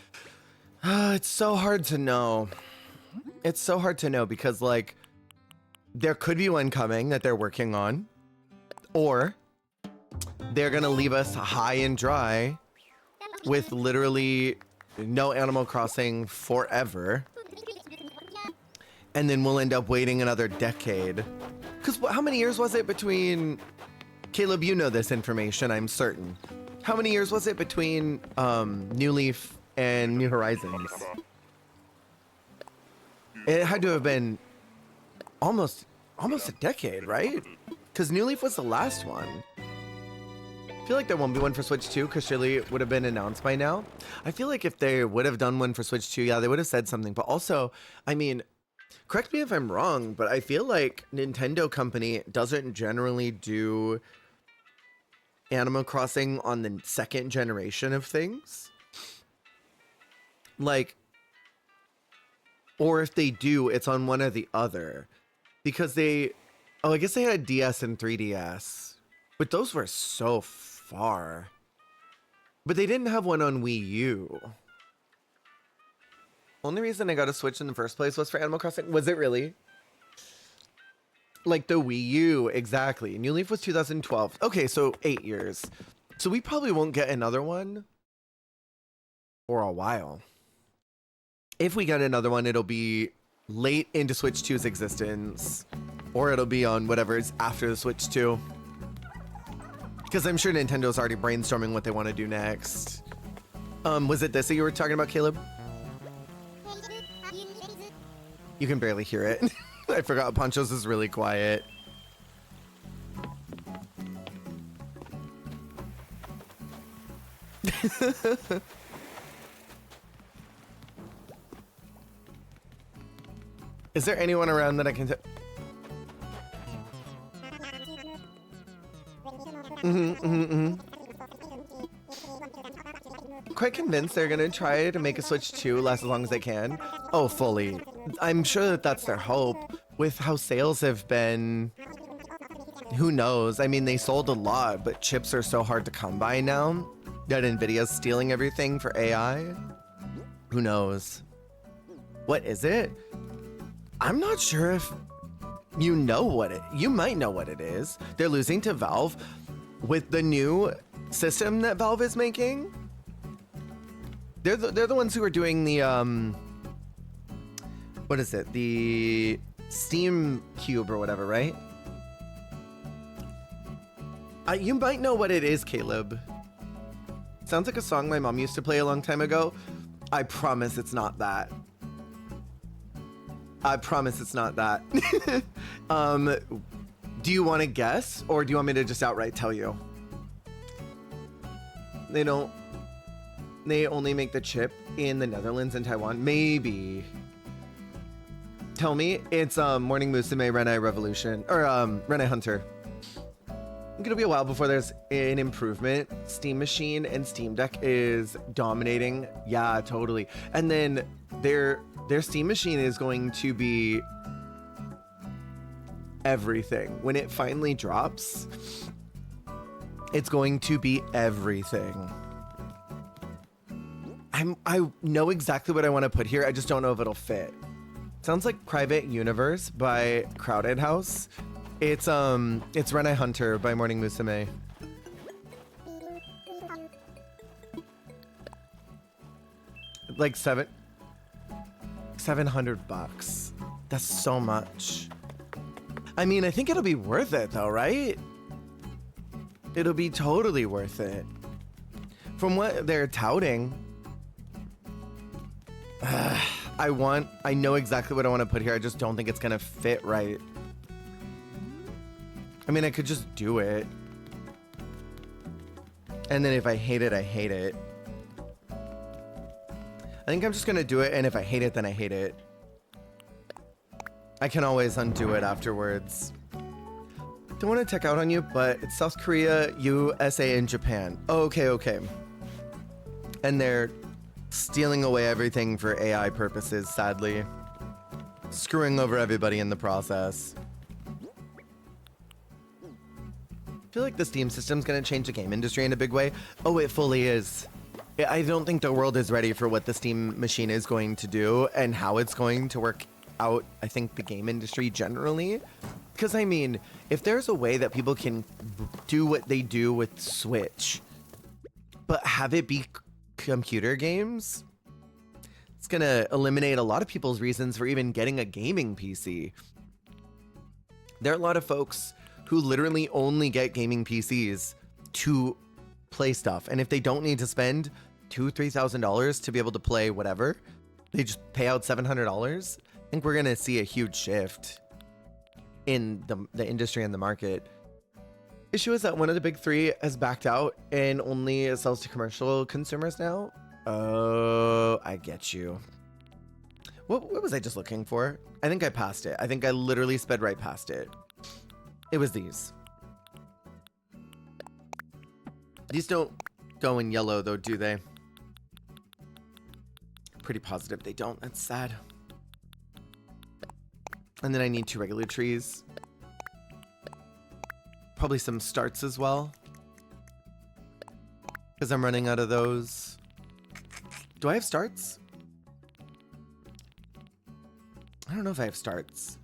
Speaker 1: It's so hard to know. It's so hard to know because, like, there could be one coming that they're working on, or they're gonna leave us high and dry with literally no Animal Crossing forever, and then we'll end up waiting another decade. Because how many years was it between... Caleb, you know this information, I'm certain. How many years was it between New Leaf and New Horizons? It had to have been almost a decade, right? Because New Leaf was the last one. I feel like there won't be one for Switch 2 because surely it would have been announced by now. I feel like if they would have done one for Switch 2, yeah, they would have said something. But also, I mean, correct me if I'm wrong, but I feel like Nintendo Company doesn't generally do Animal Crossing on the second generation of things. Like, or if they do, it's on one or the other. Because I guess they had DS and 3DS. But those were so far. But they didn't have one on Wii U. Only reason I got a Switch in the first place was for Animal Crossing. Was it really? Like the Wii U, exactly. New Leaf was 2012. Okay, so 8 years. So we probably won't get another one for a while. If we get another one, it'll be late into Switch 2's existence, or it'll be on whatever's after the Switch 2. Because I'm sure Nintendo's already brainstorming what they want to do next. Was it this that you were talking about, Caleb? You can barely hear it. I forgot Poncho's is really quiet. Is there anyone around that I can quite convinced they're gonna try to make a Switch 2 last as long as they can. Oh, fully. I'm sure that that's their hope. With how sales have been, who knows? I mean, they sold a lot, but chips are so hard to come by now that Nvidia's stealing everything for AI. Who knows? What is it? I'm not sure if you know what it, you might know what it is. They're losing to Valve with the new system that Valve is making. They're the ones who are doing the, what is it? The Steam Cube or whatever, right? You might know what it is, Caleb. Sounds like a song my mom used to play a long time ago. I promise it's not that. I promise it's not that. Do you want to guess, or do you want me to just outright tell you? They only make the chip in the Netherlands and Taiwan. Maybe. Tell me. It's Morning Musume Renai Revolution, or Renai Hunter. It's gonna be a while before there's an improvement. Steam Machine and Steam Deck is dominating. Yeah, totally. And then their Steam Machine is going to be everything. When it finally drops, it's going to be everything. I know exactly what I want to put here. I just don't know if it'll fit. Sounds like Private Universe by Crowded House. It's Renai Hunter by Morning Musume. Like $700. That's so much. I mean, I think it'll be worth it though, right? It'll be totally worth it. From what they're touting. I know exactly what I want to put here. I just don't think it's gonna fit right. I mean, I could just do it. And then if I hate it, I hate it. I think I'm just gonna do it, and if I hate it, then I hate it. I can always undo it afterwards. Don't want to tech out on you, but it's South Korea, USA, and Japan. Okay. And they're stealing away everything for AI purposes, sadly. Screwing over everybody in the process. I feel like the Steam system's gonna change the game industry in a big way. Oh, it fully is. I don't think the world is ready for what the Steam machine is going to do and how it's going to work out, I think, the game industry generally. Because, I mean, if there's a way that people can do what they do with Switch, but have it be computer games, it's gonna eliminate a lot of people's reasons for even getting a gaming PC. There are a lot of folks who literally only get gaming PCs to play stuff. And if they don't need to spend $2,000-$3,000 to be able to play whatever, they just pay out $700. I think we're going to see a huge shift in the industry and the market. Issue is that one of the big three has backed out and only sells to commercial consumers now. Oh, I get you. What was I just looking for? I think I passed it. I think I literally sped right past it. It was these. These don't go in yellow though, do they? Pretty positive they don't. That's sad. And then I need 2 regular trees. Probably some starts as well, because I'm running out of those. Do I have starts? I don't know if I have starts.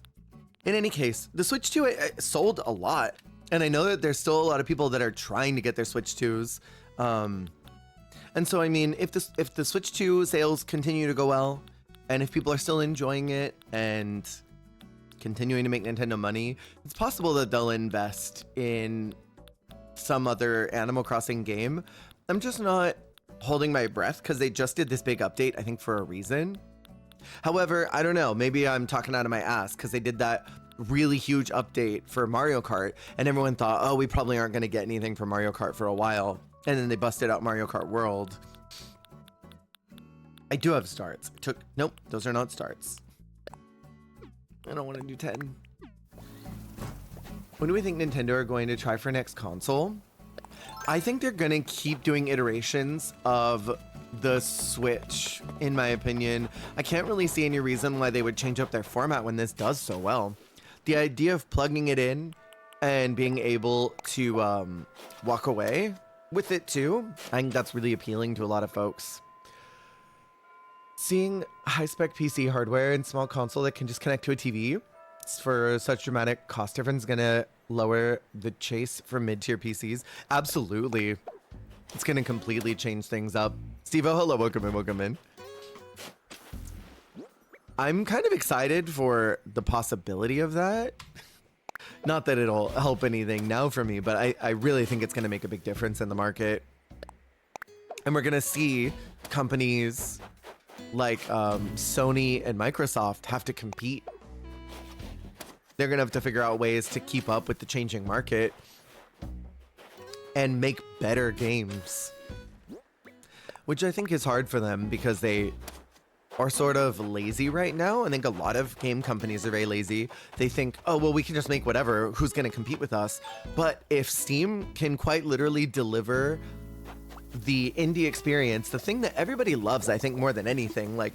Speaker 1: In any case, the Switch 2 sold a lot. And I know that there's still a lot of people that are trying to get their Switch 2s. And so, I mean, if the Switch 2 sales continue to go well, and if people are still enjoying it and continuing to make Nintendo money, it's possible that they'll invest in some other Animal Crossing game. I'm just not holding my breath because they just did this big update, I think, for a reason. However, I don't know, maybe I'm talking out of my ass because they did that really huge update for Mario Kart and everyone thought, oh, we probably aren't going to get anything from Mario Kart for a while. And then they busted out Mario Kart World. I do have starts. Nope, those are not starts. I don't want to do 10. When do we think Nintendo are going to try for next console? I think they're going to keep doing iterations of the Switch, in my opinion. I can't really see any reason why they would change up their format when this does so well. The idea of plugging it in and being able to walk away with it too, I think that's really appealing to a lot of folks. Seeing high-spec PC hardware and small console that can just connect to a TV for such dramatic cost difference gonna lower the chase for mid-tier PCs. Absolutely. It's gonna completely change things up. Steve-O, hello, welcome in. I'm kind of excited for the possibility of that. Not that it'll help anything now for me, but I really think it's gonna make a big difference in the market. And we're gonna see companies like Sony and Microsoft have to compete. They're gonna have to figure out ways to keep up with the changing market and make better games, which I think is hard for them because they are sort of lazy right now. I think a lot of game companies are very lazy. They think, oh, well, we can just make whatever. Who's gonna compete with us? But if Steam can quite literally deliver the indie experience, the thing that everybody loves, I think, more than anything, like,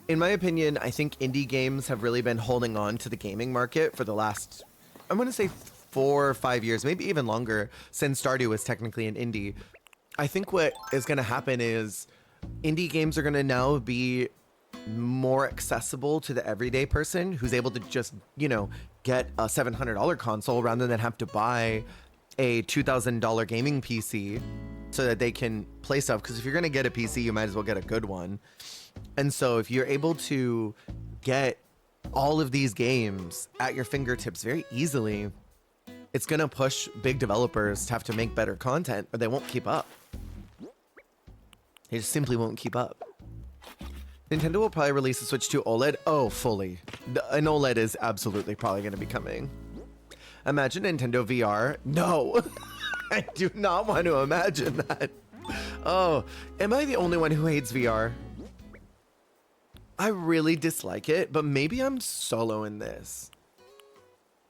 Speaker 1: in my opinion, I think indie games have really been holding on to the gaming market for the last, I'm going to say 4 or 5 years, maybe even longer, since Stardew was technically an indie. I think what is going to happen is indie games are going to now be more accessible to the everyday person who's able to just, you know, get a $700 console rather than have to buy a $2,000 gaming PC so that they can play stuff. Because if you're going to get a PC, you might as well get a good one. And so if you're able to get all of these games at your fingertips very easily, it's going to push big developers to have to make better content, or they won't keep up. They just simply won't keep up. Nintendo will probably release a Switch 2 OLED. Oh, fully. An OLED is absolutely probably going to be coming. Imagine Nintendo VR. No, I do not want to imagine that. Oh, am I the only one who hates VR? I really dislike it, but maybe I'm solo in this.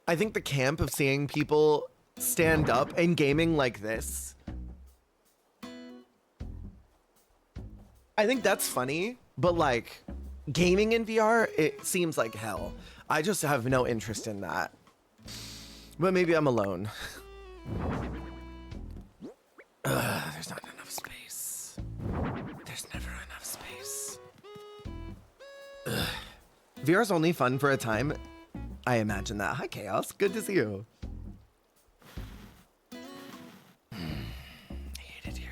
Speaker 1: I think the camp of seeing people stand up and gaming like this, I think that's funny, but like gaming in VR, it seems like hell. I just have no interest in that. But maybe I'm alone. There's not enough space. There's never enough space. VR's only fun for a time. I imagine that. Hi, Chaos. Good to see you. I hate it here.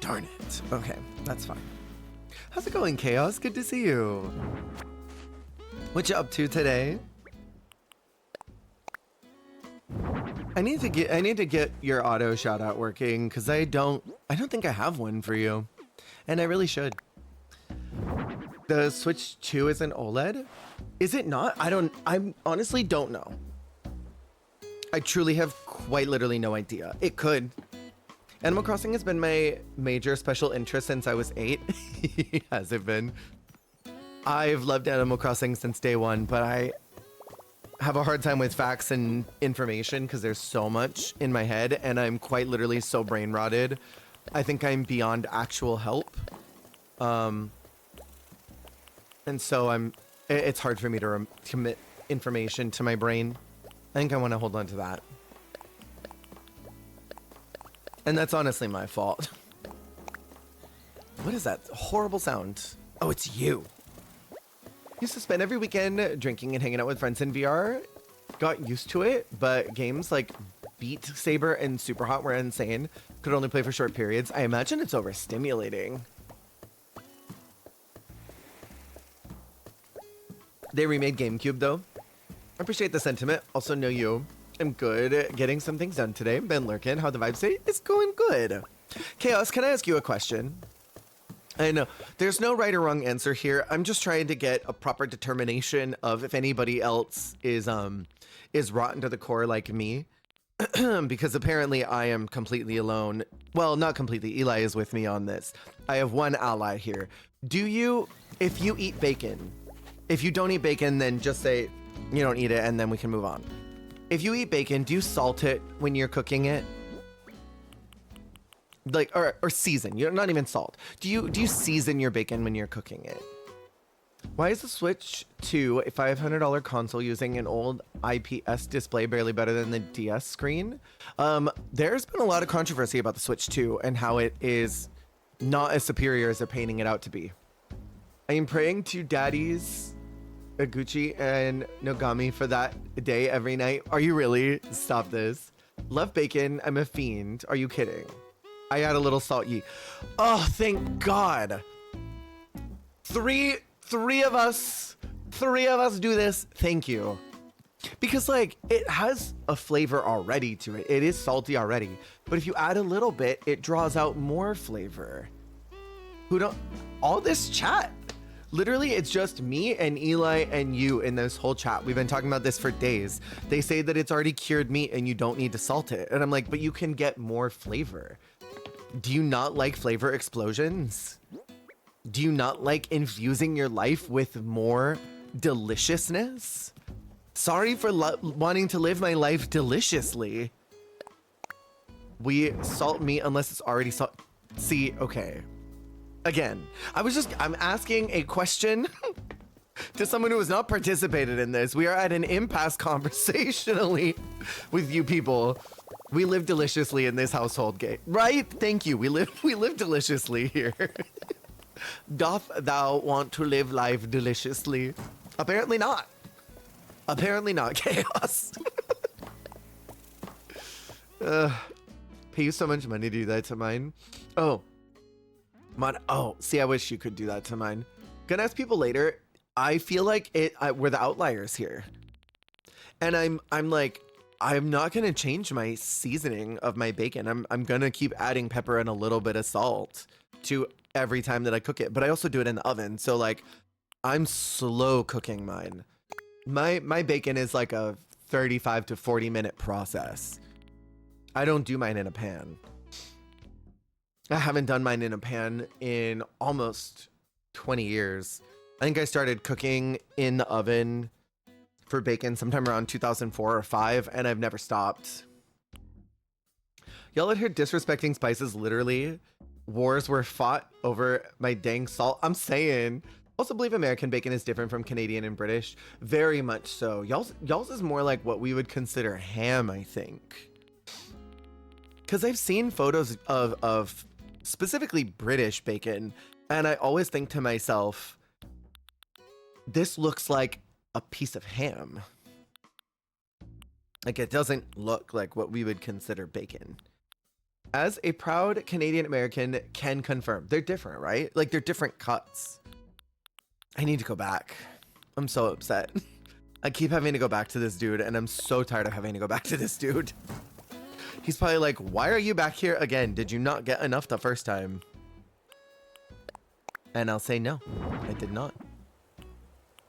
Speaker 1: Darn it. Okay, that's fine. How's it going, Chaos? Good to see you. What you up to today? I need to get your auto shout out working because I don't think I have one for you. And I really should. The Switch 2 is an OLED? Is it not? I honestly don't know. I truly have quite literally no idea. It could. Animal Crossing has been my major special interest since I was 8. Has it been? I've loved Animal Crossing since day one, but I have a hard time with facts and information because there's so much in my head and I'm quite literally so brain rotted. I think I'm beyond actual help. And so it's hard for me to commit information to my brain. I think I want to hold on to that. And that's honestly my fault. What is that horrible sound? Oh, it's you. Used to spend every weekend drinking and hanging out with friends in VR. Got used to it, but games like Beat Saber and Super Hot were insane. Could only play for short periods. I imagine it's overstimulating. They remade GameCube though. I appreciate the sentiment. Also know you. I'm good at getting some things done today. Ben Lurkin, how the vibe say? It's going good. Chaos, can I ask you a question? I know there's no right or wrong answer here. I'm just trying to get a proper determination of if anybody else is rotten to the core like me. Because apparently I am completely alone. Well, not completely. Eli is with me on this. I have one ally here. If you eat bacon, if you don't eat bacon, then just say you don't eat it and then we can move on. If you eat bacon, do you salt it when you're cooking it? Like, or season. You're not even salt. Do you season your bacon when you're cooking it? Why is the Switch 2 a $500 console using an old IPS display barely better than the DS screen? There's been a lot of controversy about the Switch 2 and how it is not as superior as they're painting it out to be. I am praying to daddies Gucci and Nogami for that day every night. Are you really? Stop this. Love bacon. I'm a fiend. Are you kidding? I add a little salt. Oh, thank God. Three of us do this. Thank you. Because like it has a flavor already to it. It is salty already. But if you add a little bit, it draws out more flavor. All this chat. Literally, it's just me and Eli and you in this whole chat. We've been talking about this for days. They say that it's already cured meat and you don't need to salt it. And I'm like, but you can get more flavor. Do you not like flavor explosions? Do you not like infusing your life with more deliciousness? Sorry for wanting to live my life deliciously. We salt meat unless it's already salt. See, okay. Again, I'm asking a question to someone who has not participated in this. We are at an impasse conversationally with you people. We live deliciously in this household, right? Thank you. We live deliciously here. Doth thou want to live life deliciously? Apparently not. Apparently not, Chaos. Pay you so much money to do that to mine. Oh. See, I wish you could do that to mine. Gonna ask people later. I feel like we're the outliers here. And I'm like, I'm not gonna change my seasoning of my bacon. I'm gonna keep adding pepper and a little bit of salt to every time that I cook it. But I also do it in the oven. So like, I'm slow cooking mine. My bacon is like a 35 to 40 minute process. I don't do mine in a pan. I haven't done mine in a pan in almost 20 years. I think I started cooking in the oven for bacon sometime around 2004 or 5, and I've never stopped. Y'all out here disrespecting spices. Literally, wars were fought over my dang salt. I'm saying. Also believe American bacon is different from Canadian and British. Very much so. Y'all's is more like what we would consider ham, I think. Because I've seen photos of specifically British bacon, and I always think to myself, this looks like a piece of ham. Like, it doesn't look like what we would consider bacon. As a proud Canadian American can confirm, they're different, right? Like, they're different cuts. I need to go back. I'm so upset. I keep having to go back to this dude, and I'm so tired of having to go back to this dude. He's probably like, why are you back here again? Did you not get enough the first time? And I'll say, no, I did not.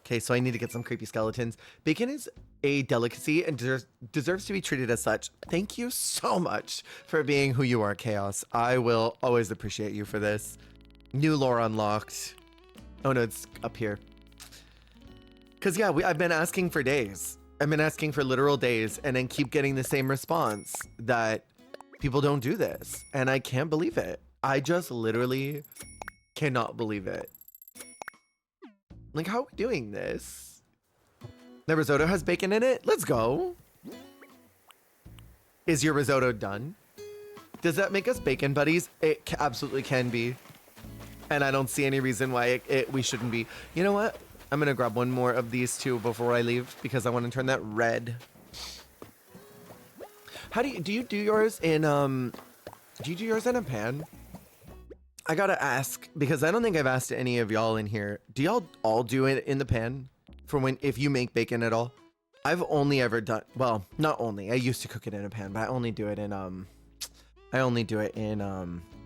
Speaker 1: Okay, so I need to get some creepy skeletons. Bacon is a delicacy and deserves to be treated as such. Thank you so much for being who you are, Chaos. I will always appreciate you for this. New lore unlocked. Oh no, it's up here. Because yeah, I've been asking for days. I've been asking for literal days and then keep getting the same response that people don't do this. And I can't believe it. I just literally cannot believe it. Like, how are we doing this? The risotto has bacon in it? Let's go. Is your risotto done? Does that make us bacon buddies? It absolutely can be. And I don't see any reason why we shouldn't be. You know what? I'm gonna grab one more of these two before I leave because I want to turn that red. How do you do yours in a pan? I gotta ask because I don't think I've asked any of y'all in here. Do y'all all do it in the pan for if you make bacon at all? I've only ever done, well, not only. I used to cook it in a pan, but I only do it in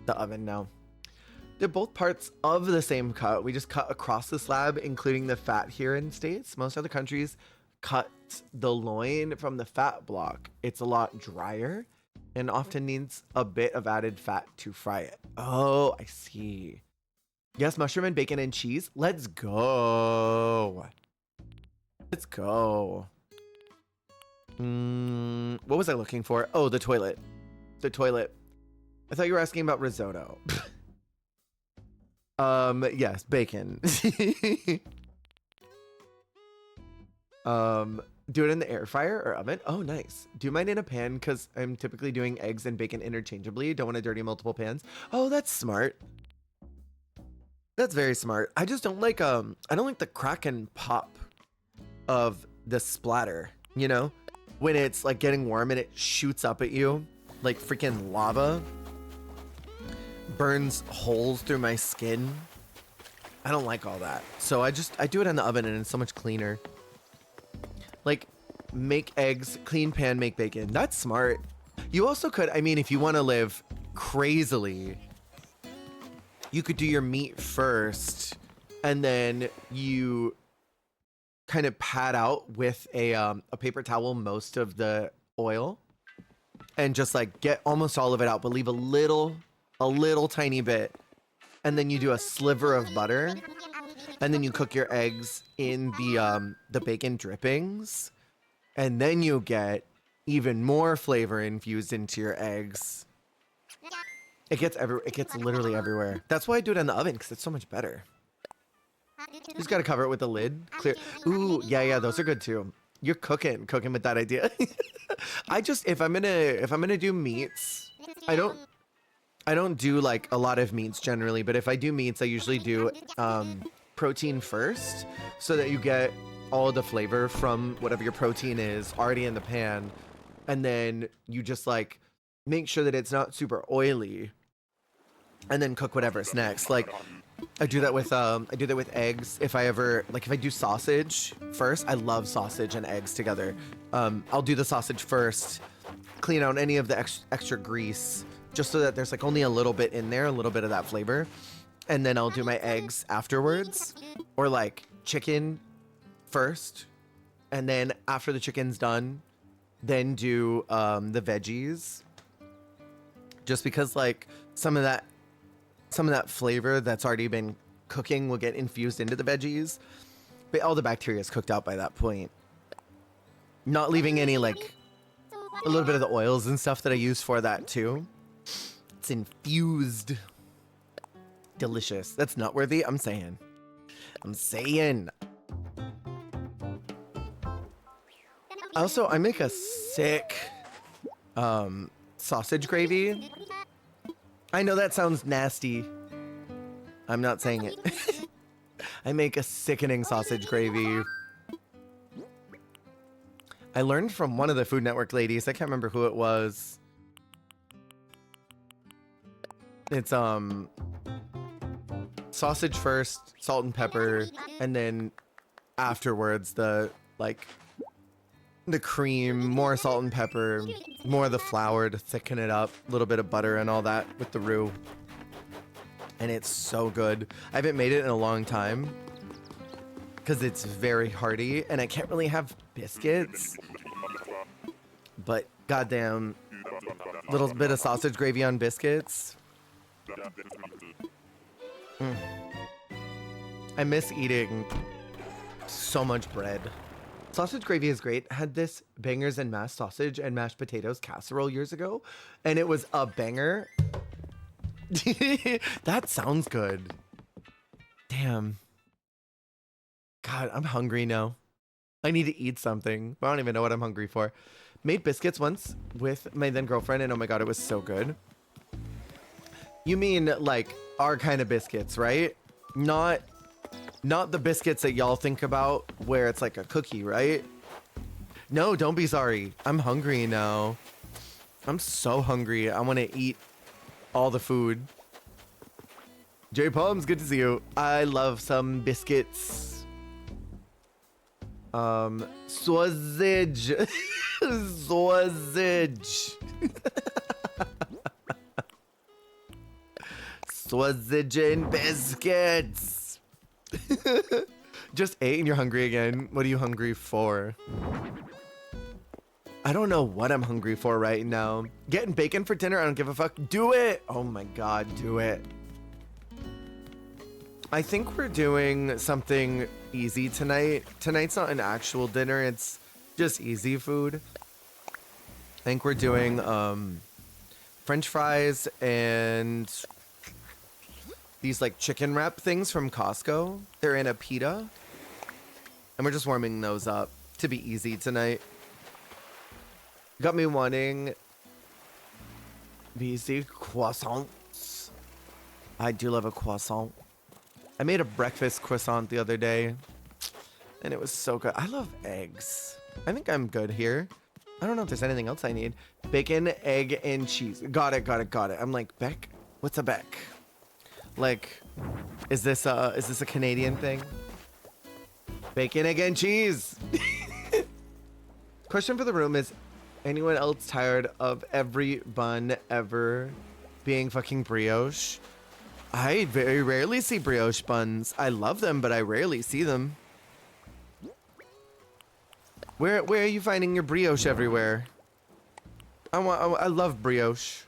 Speaker 1: the oven now. They're both parts of the same cut. We just cut across the slab, including the fat here in States. Most other countries cut the loin from the fat block. It's a lot drier and often needs a bit of added fat to fry it. Oh, I see. Yes, mushroom and bacon and cheese. Let's go. Let's go. What was I looking for? Oh, the toilet. The toilet. I thought you were asking about risotto. Yes, bacon. Do it in the air fryer or oven. Oh, nice. Do mine in a pan because I'm typically doing eggs and bacon interchangeably. Don't want to dirty multiple pans. Oh, that's smart. That's very smart. I just don't like I don't like the crack and pop of the splatter, you know? When it's like getting warm and it shoots up at you like freaking lava. Burns holes through my skin. I don't like all that. So I do it in the oven and it's so much cleaner. Like, make eggs, clean pan, make bacon. That's smart. You also could, I mean, if you want to live crazily, you could do your meat first and then you kind of pat out with a paper towel most of the oil and just like get almost all of it out, but leave a little tiny bit. And then you do a sliver of butter. And then you cook your eggs in the bacon drippings. And then you get even more flavor infused into your eggs. It gets literally everywhere. That's why I do it in the oven, because it's so much better. You just gotta cover it with the lid. Clear. Ooh, yeah, those are good too. You're cooking with that idea. If I'm gonna do meats, I don't do like a lot of meats generally, but if I do meats, I usually do protein first so that you get all the flavor from whatever your protein is already in the pan. And then you just like make sure that it's not super oily and then cook whatever's next. Like I do that with eggs. If I do sausage first, I love sausage and eggs together. I'll do the sausage first, clean out any of the extra grease, just so that there's like only a little bit in there, a little bit of that flavor. And then I'll do my eggs afterwards, or like chicken first. And then after the chicken's done, then do the veggies. Just because like some of that flavor that's already been cooking will get infused into the veggies. But all the bacteria is cooked out by that point. Not leaving any like a little bit of the oils and stuff that I use for that too. It's infused. Delicious. That's nutworthy. I'm saying. Also, I make a sick sausage gravy. I know that sounds nasty. I'm not saying it. I make a sickening sausage gravy. I learned from one of the Food Network ladies. I can't remember who it was. It's sausage first, salt and pepper, and then afterwards the cream, more salt and pepper, more of the flour to thicken it up, a little bit of butter and all that with the roux. And it's so good. I haven't made it in a long time because it's very hearty and I can't really have biscuits. But goddamn, little bit of sausage gravy on biscuits. I miss eating so much bread. Sausage gravy is great. Had this bangers and mashed sausage and mashed potatoes casserole years ago, and it was a banger. That sounds good. Damn. God, I'm hungry now. I need to eat something. I don't even know what I'm hungry for. Made biscuits once with my then girlfriend, and oh my god, it was so good. You mean like our kind of biscuits, right? Not the biscuits that y'all think about where it's like a cookie, right? No, don't be sorry. I'm hungry now. I'm so hungry. I want to eat all the food. J Palms, good to see you. I love some biscuits. Sausage. Sausage. Sausage and biscuits. Just ate and you're hungry again. What are you hungry for? I don't know what I'm hungry for right now. Getting bacon for dinner, I don't give a fuck. Do it! Oh my god, do it. I think we're doing something easy tonight. Tonight's not an actual dinner, it's just easy food. think we're doing French fries and these like chicken wrap things from Costco. They're in a pita. And we're just warming those up to be easy tonight. Got me wanting these croissants. I do love a croissant. I made a breakfast croissant the other day, and it was so good. I love eggs. I think I'm good here. I don't know if there's anything else I need. Bacon, egg, and cheese. Got it. I'm like, Beck? What's a Beck? Like, is this a Canadian thing? Bacon, egg, and cheese. Question for the room is, anyone else tired of every bun ever being fucking brioche? I very rarely see brioche buns. I love them, but I rarely see them. Where are you finding your brioche everywhere? I love brioche.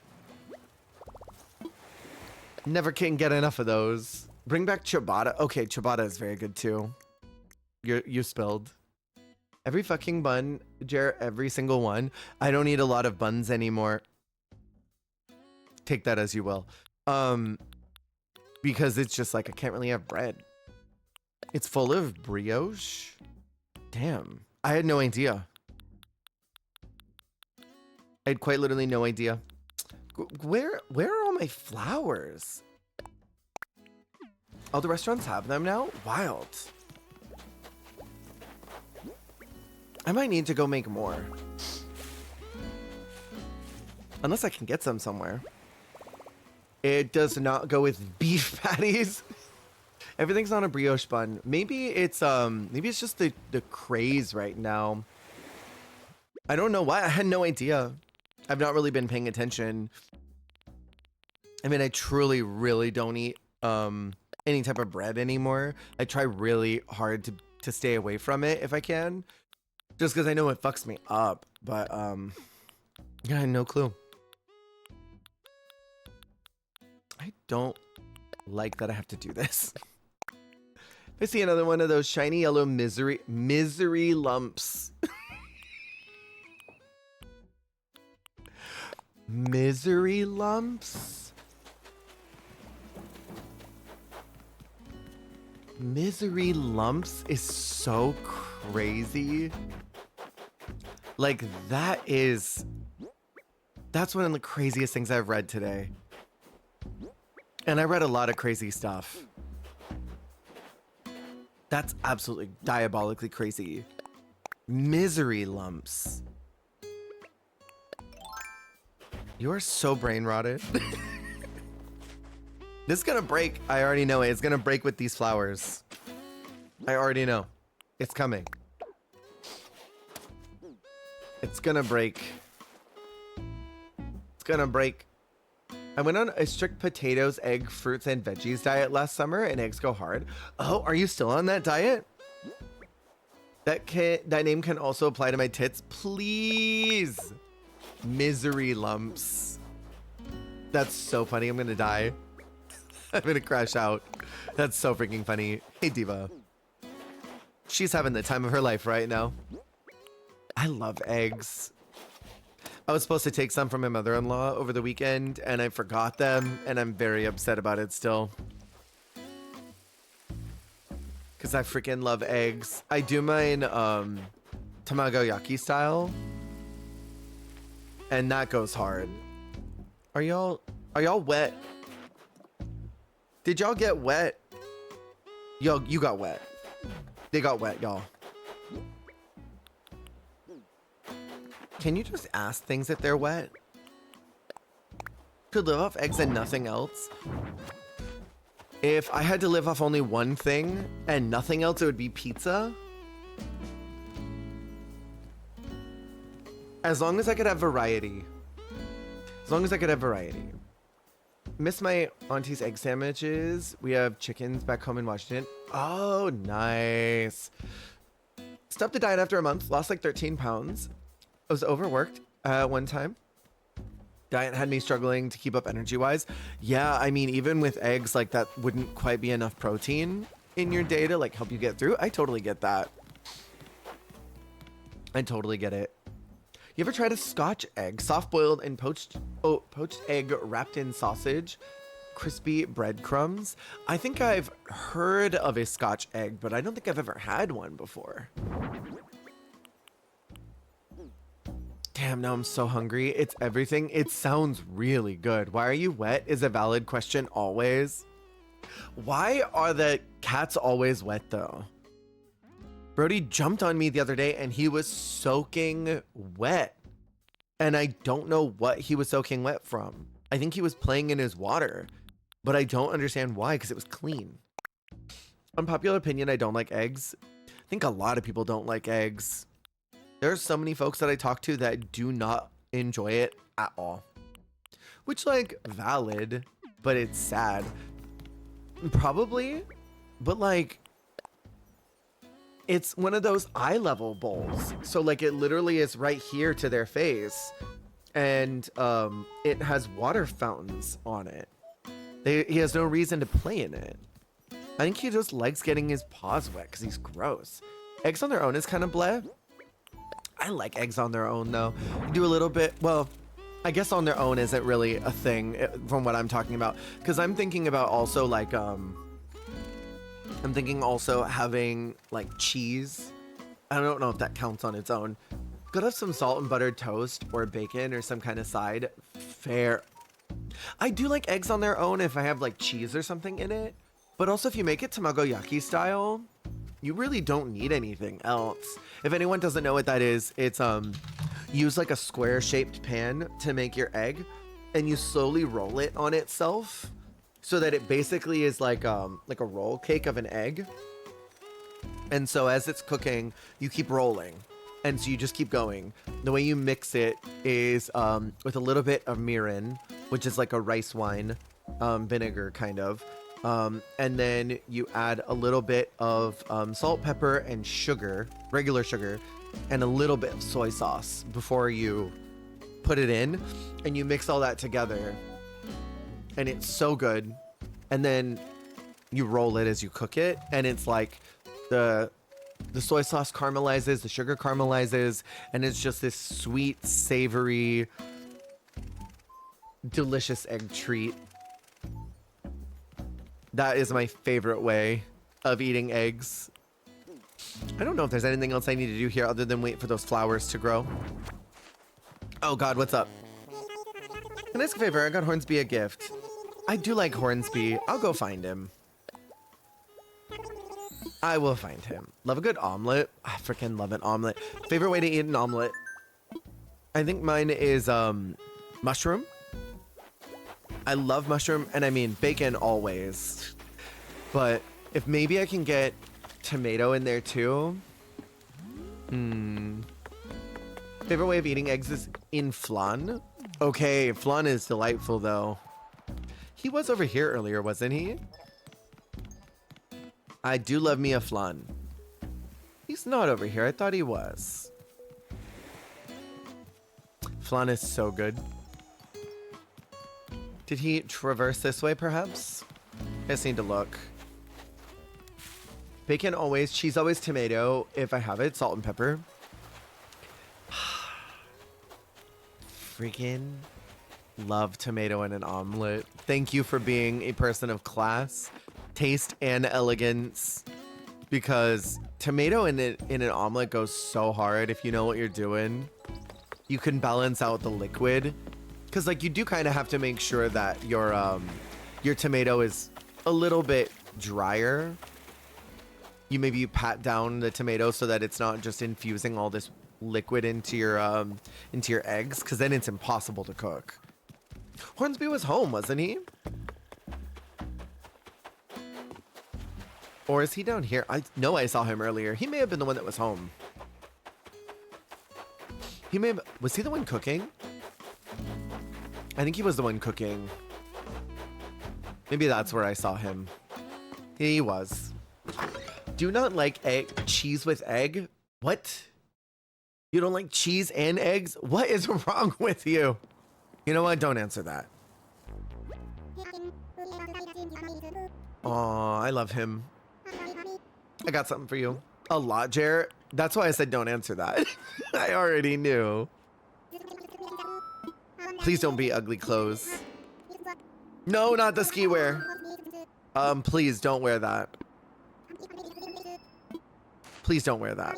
Speaker 1: Never can get enough of those. Bring back ciabatta. Okay, ciabatta is very good too. You spilled. Every fucking bun, Jer, every single one. I don't eat a lot of buns anymore. Take that as you will. Because it's just like I can't really have bread. It's full of brioche. Damn. I had no idea. I had quite literally no idea. Where are all my flowers? All the restaurants have them now? Wild. I might need to go make more. Unless I can get some somewhere. It does not go with beef patties. Everything's on a brioche bun. Maybe it's just the craze right now. I don't know why. I had no idea. I've not really been paying attention. I mean, I truly, really don't eat any type of bread anymore. I try really hard to stay away from it if I can. Just because I know it fucks me up. But yeah, I had no clue. I don't like that I have to do this. I see another one of those shiny yellow misery lumps. Misery lumps? Misery lumps is so crazy. Like, that's one of the craziest things I've read today. And I read a lot of crazy stuff. That's absolutely diabolically crazy. Misery lumps. You are so brain rotted. This is gonna break. I already know it. It's gonna break with these flowers. I already know. It's coming. It's gonna break. It's gonna break. I went on a strict potatoes, egg, fruits, and veggies diet last summer, and eggs go hard. Oh, are you still on that diet? That name can also apply to my tits. Please. Misery lumps. That's so funny. I'm gonna die. I'm gonna crash out. That's so freaking funny. Hey, Diva. She's having the time of her life right now. I love eggs. I was supposed to take some from my mother-in-law over the weekend, and I forgot them, and I'm very upset about it still. Because I freaking love eggs. I do mine tamagoyaki style, and that goes hard. Are y'all wet? Did y'all get wet? Yo, you got wet. They got wet, y'all. Can you just ask things if they're wet? Could live off eggs and nothing else? If I had to live off only one thing and nothing else, it would be pizza. As long as I could have variety. As long as I could have variety. Miss my auntie's egg sandwiches. We have chickens back home in Washington. Oh, nice. Stopped the diet after a month. Lost like 13 pounds. I was overworked one time. Diet had me struggling to keep up energy-wise. Yeah, I mean, even with eggs, like that wouldn't quite be enough protein in your day to like help you get through. I totally get that. I totally get it. You ever tried a Scotch egg, soft-boiled and poached egg wrapped in sausage, crispy breadcrumbs? I think I've heard of a Scotch egg, but I don't think I've ever had one before. Damn, now I'm so hungry. It's everything. It sounds really good. Why are you wet is a valid question always. Why are the cats always wet though? Brody jumped on me the other day and he was soaking wet. And I don't know what he was soaking wet from. I think he was playing in his water, but I don't understand why because it was clean. Unpopular opinion, I don't like eggs. I think a lot of people don't like eggs. There are so many folks that I talk to that do not enjoy it at all. Which, like, valid, but it's sad. Probably, but like, it's one of those eye level bowls. So like it literally is right here to their face. And it has water fountains on it. He has no reason to play in it. I think he just likes getting his paws wet because he's gross. Eggs on their own is kind of bleh. I like eggs on their own though. You do a little bit, well, I guess on their own isn't really a thing from what I'm talking about. Because I'm thinking about also like, I'm thinking also having like cheese. I don't know if that counts on its own. Could have some salt and buttered toast or bacon or some kind of side. Fair. I do like eggs on their own if I have like cheese or something in it. But also if you make it tamagoyaki style, you really don't need anything else. If anyone doesn't know what that is, it's use like a square shaped pan to make your egg and you slowly roll it on itself so that it basically is like a roll cake of an egg. And so as it's cooking, you keep rolling. And so you just keep going. The way you mix it is with a little bit of mirin, which is like a rice wine vinegar kind of. And then you add a little bit of salt, pepper, and sugar, regular sugar, and a little bit of soy sauce before you put it in. And you mix all that together. And it's so good. And then you roll it as you cook it. And it's like the soy sauce caramelizes, the sugar caramelizes, and it's just this sweet, savory, delicious egg treat. That is my favorite way of eating eggs. I don't know if there's anything else I need to do here other than wait for those flowers to grow. Oh God, what's up? Can I ask a favor? I got Hornsby a gift. I do like Hornsby. I'll go find him. I will find him. Love a good omelet. I freaking love an omelet. Favorite way to eat an omelet? I think mine is mushroom. I love mushroom, and I mean bacon always. But if maybe I can get tomato in there too. Favorite way of eating eggs is in flan. Okay, flan is delightful though. He was over here earlier, wasn't he? I do love me a flan. He's not over here. I thought he was. Flan is so good. Did he traverse this way, perhaps? I just need to look. Bacon always, cheese always, tomato. If I have it, salt and pepper. Freaking love tomato in an omelet. Thank you for being a person of class, taste, and elegance. Because tomato in an omelet goes so hard if you know what you're doing. You can balance out the liquid. Because like you do kind of have to make sure that your tomato is a little bit drier. You pat down the tomato so that it's not just infusing all this liquid into your eggs, because then it's impossible to cook. Hornsby was home, wasn't he? Or is he down here? I know I saw him earlier. He may have been the one that was home. Was he the one cooking? I think he was the one cooking. Maybe that's where I saw him. He was. Do not like cheese with egg? What? You don't like cheese and eggs? What is wrong with you? You know what? Don't answer that. Aw, I love him. I got something for you. A lot, Jarrett. That's why I said don't answer that. I already knew. Please don't be ugly clothes. No, not the ski wear. Please don't wear that. Please don't wear that.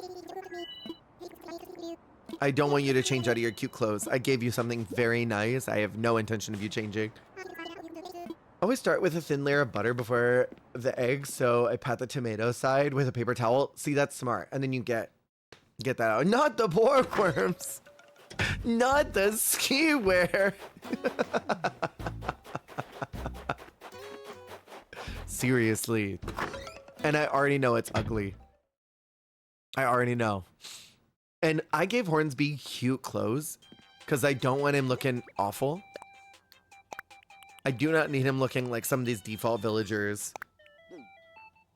Speaker 1: I don't want you to change out of your cute clothes. I gave you something very nice. I have no intention of you changing. Always start with a thin layer of butter before the eggs, so I pat the tomato side with a paper towel. See, that's smart. And then you get that out. Not the pork worms. Not the ski wear. Seriously. And I already know it's ugly. I already know. And I gave Hornsby cute clothes because I don't want him looking awful. I do not need him looking like some of these default villagers.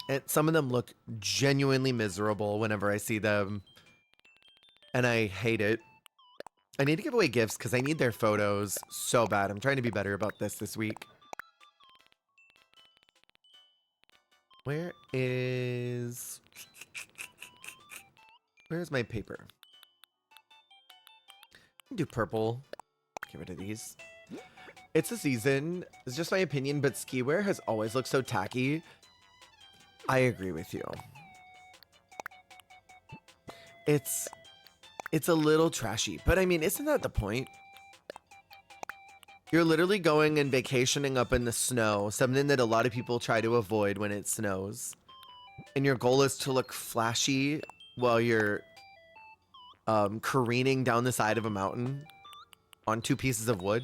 Speaker 1: And some of them look genuinely miserable whenever I see them. And I hate it. I need to give away gifts because I need their photos so bad. I'm trying to be better about this week. Where's my paper? Do purple. Get rid of these. It's a season. It's just my opinion, but ski wear has always looked so tacky. I agree with you. It's a little trashy, but I mean, isn't that the point? You're literally going and vacationing up in the snow, something that a lot of people try to avoid when it snows. And your goal is to look flashy while you're careening down the side of a mountain on 2 pieces of wood.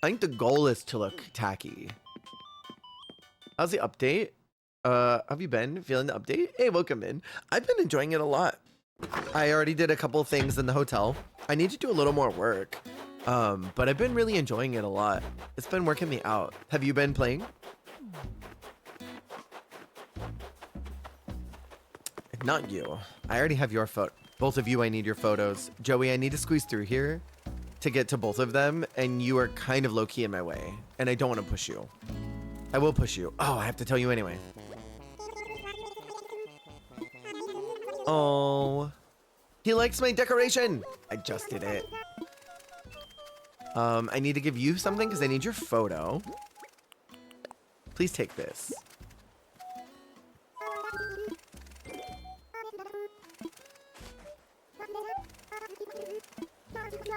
Speaker 1: I think the goal is to look tacky. How's the update? Have you been feeling the update? Hey, welcome in. I've been enjoying it a lot. I already did a couple of things in the hotel. I need to do a little more work. But I've been really enjoying it a lot. It's been working me out. Have you been playing? Not you. I already have your photo. Both of you, I need your photos. Joey, I need to squeeze through here to get to both of them, and you are kind of low-key in my way, and I don't want to push you. I will push you. Oh, I have to tell you anyway. Oh, he likes my decoration. I just did it. I need to give you something because I need your photo. Please take this.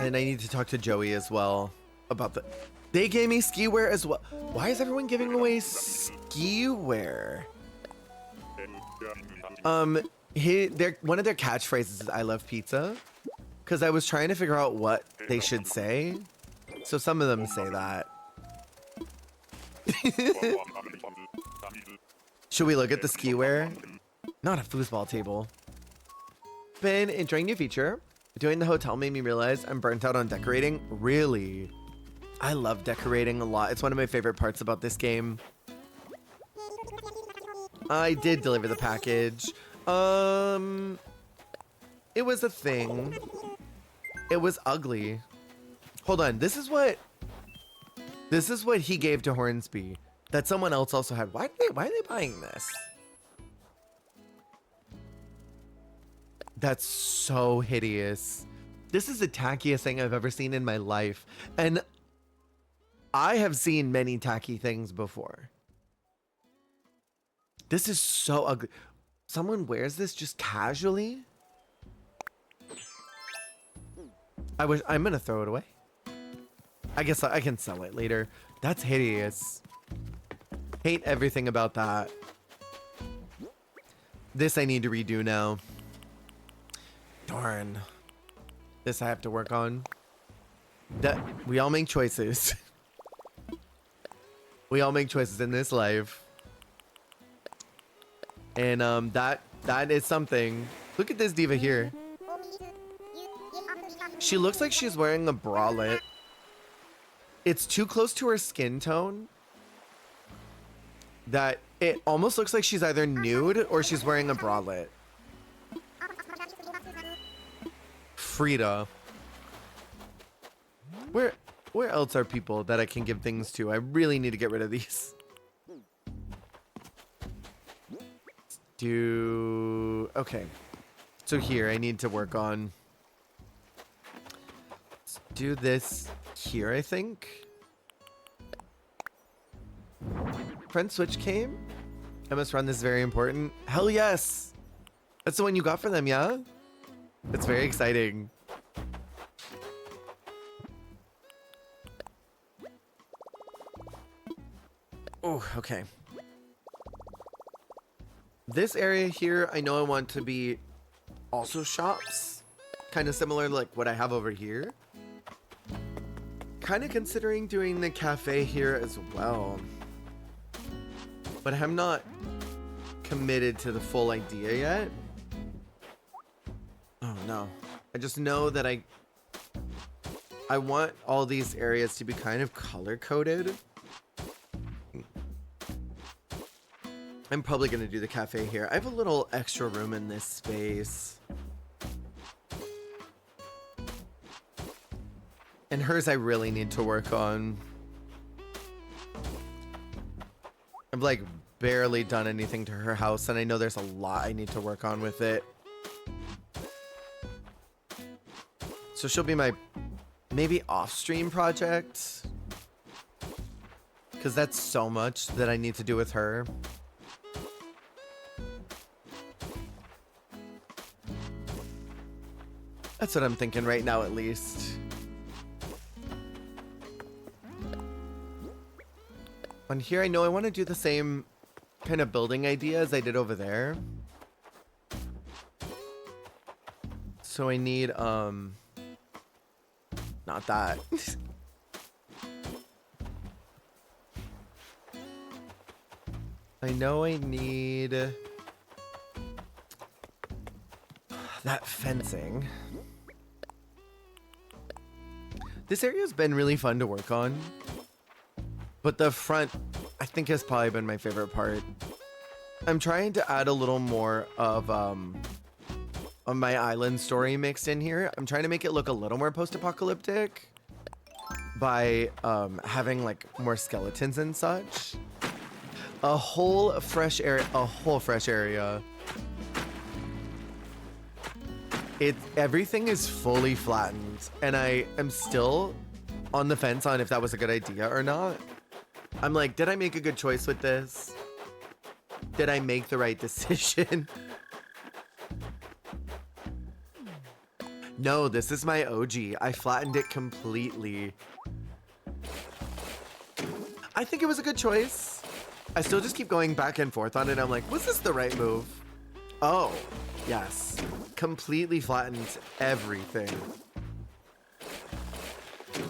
Speaker 1: And I need to talk to Joey as well about the... They gave me ski wear as well. Why is everyone giving away ski wear? One of their catchphrases is "I love pizza," because I was trying to figure out what they should say. So some of them say that. Should we look at the ski wear? Not a foosball table. Been enjoying new feature. Doing the hotel made me realize I'm burnt out on decorating. Really? I love decorating a lot. It's one of my favorite parts about this game. I did deliver the package. It was a thing. It was ugly. Hold on. This is what he gave to Hornsby that someone else also had. Why are they buying this? That's so hideous. This is the tackiest thing I've ever seen in my life. And I have seen many tacky things before. This is so ugly. Someone wears this just casually? I'm gonna throw it away. I guess I can sell it later. That's hideous. Hate everything about that. This I need to redo now. Darn. This I have to work on. That we all make choices. We all make choices in this life. And that is something. Look at this diva here. She looks like she's wearing a bralette. It's too close to her skin tone that it almost looks like she's either nude or she's wearing a bralette. Frida. Where else are people that I can give things to? I really need to get rid of these. Okay. So here I need to work on do this here, I think. Friend Switch came. I must run this, very important. Hell yes! That's the one you got for them, yeah? It's very exciting. Oh, okay. This area here, I know I want to be also shops. Kind of similar to like what I have over here. Kind of considering doing the cafe here as well. But I'm not committed to the full idea yet. Oh no. I just know that I want all these areas to be kind of color coded. I'm probably going to do the cafe here. I have a little extra room in this space. And hers I really need to work on. I've like barely done anything to her house, and I know there's a lot I need to work on with it. So she'll be my maybe off-stream project. Because that's so much that I need to do with her. That's what I'm thinking right now, at least. On here, I know I want to do the same kind of building idea as I did over there. So I need, not that. I know I need that fencing. This area's been really fun to work on. But the front, I think, has probably been my favorite part. I'm trying to add a little more of my island story mixed in here. I'm trying to make it look a little more post-apocalyptic by having like more skeletons and such. A whole fresh area. Everything is fully flattened, and I am still on the fence on if that was a good idea or not. I'm like, did I make a good choice with this? Did I make the right decision? No, this is my OG. I flattened it completely. I think it was a good choice. I still just keep going back and forth on it. I'm like, was this the right move? Oh, yes. Completely flattened everything.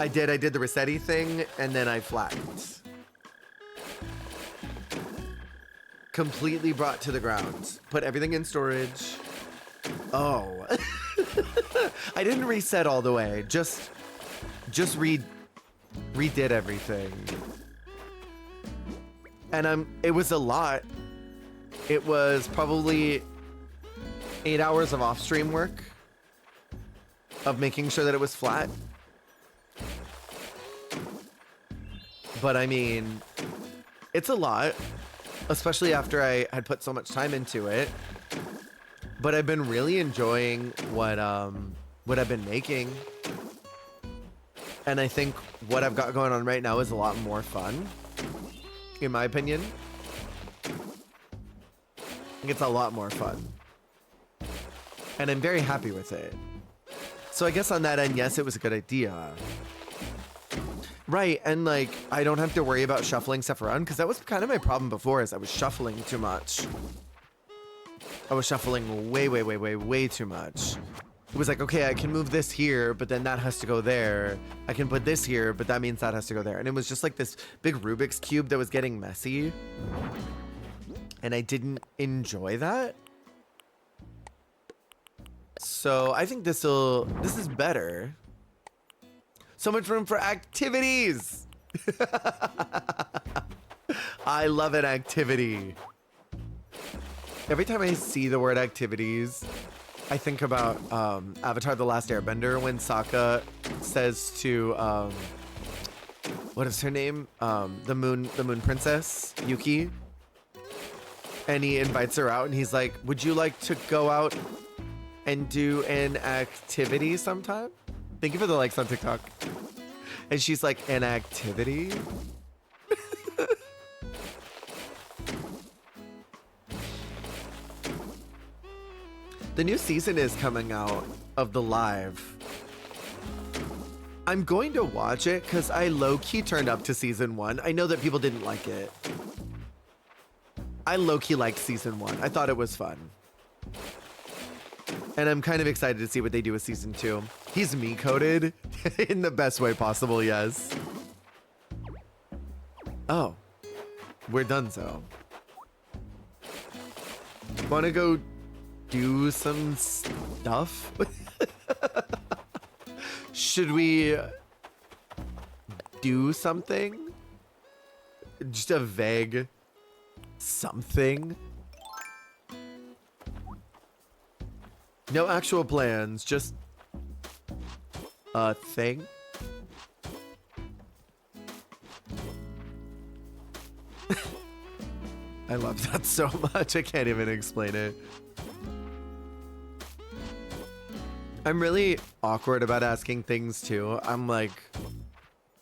Speaker 1: I did the Rossetti thing, and then I flattened. Completely brought to the ground. Put everything in storage. Oh. I didn't reset all the way. Just redid everything. And it was a lot. It was probably 8 hours of off-stream work of making sure that it was flat. But I mean, it's a lot, especially after I had put so much time into it. But I've been really enjoying what I've been making. And I think what I've got going on right now is a lot more fun, in my opinion. I think it's a lot more fun. And I'm very happy with it. So I guess on that end, yes, it was a good idea. Right, and like, I don't have to worry about shuffling stuff around, because that was kind of my problem before, is I was shuffling too much. I was shuffling way too much. It was like, okay, I can move this here, but then that has to go there. I can put this here, but that means that has to go there. And it was just like this big Rubik's Cube that was getting messy. And I didn't enjoy that. So I think this is better. So much room for activities. I love an activity. Every time I see the word activities, I think about Avatar: The Last Airbender when Sokka says to what is her name? The moon princess, Yuki. And he invites her out and he's like, "Would you like to go out and do an activity sometime?" Thank you for the likes on TikTok. And she's like, an activity? The new season is coming out of the live. I'm going to watch it because I low-key turned up to season 1. I know that people didn't like it. I low-key liked season 1. I thought it was fun. And I'm kind of excited to see what they do with season 2. He's me-coded in the best way possible, yes. Oh, we're done so. Wanna go do some stuff? Should we do something? Just a vague something? No actual plans, just a thing? I love that so much, I can't even explain it. I'm really awkward about asking things too. I'm like,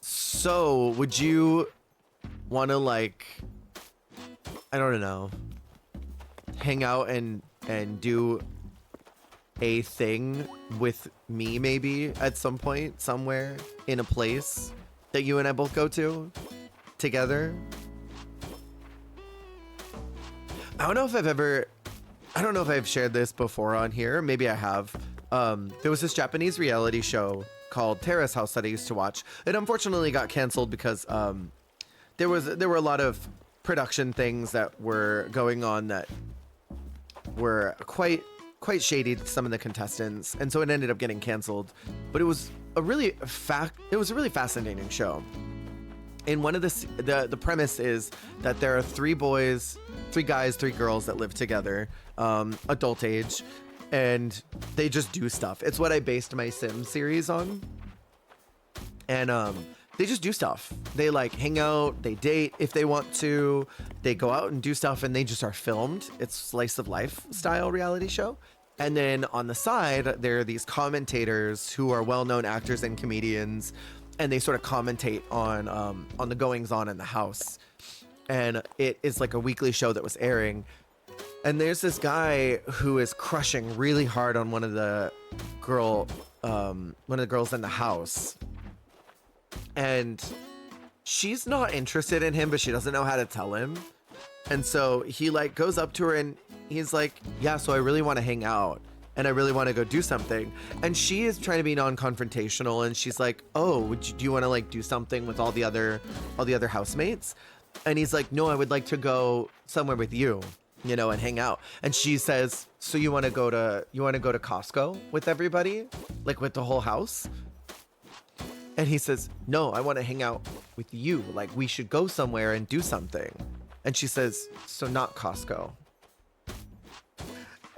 Speaker 1: so would you want to like, I don't know, hang out and do a thing with me maybe at some point, somewhere in a place that you and I both go to together? I don't know if I've shared this before on here. Maybe I have. There was this Japanese reality show called Terrace House that I used to watch. It unfortunately got canceled because there were a lot of production things that were going on that were quite shady to some of the contestants, and so it ended up getting canceled. But it was a really fascinating show. And one of the premise is that there are 3 guys, 3 girls that live together, adult age, and they just do stuff. It's what I based my Sim series on. And they just do stuff. They like hang out, they date if they want to, they go out and do stuff, and they just are filmed. It's slice of life style reality show. And then on the side, there are these commentators who are well-known actors and comedians, and they sort of commentate on the goings on in the house. And it is like a weekly show that was airing. And there's this guy who is crushing really hard on one of the girls in the house. And she's not interested in him, but she doesn't know how to tell him. And so he like goes up to her and he's like, yeah, so I really want to hang out and I really want to go do something. And she is trying to be non-confrontational, and she's like, oh, do you want to like do something with all the other housemates? And he's like, no, I would like to go somewhere with you, you know, and hang out. And she says, so you want to go to Costco with everybody, like with the whole house? And he says, no, I want to hang out with you. Like, we should go somewhere and do something. And she says, so not Costco.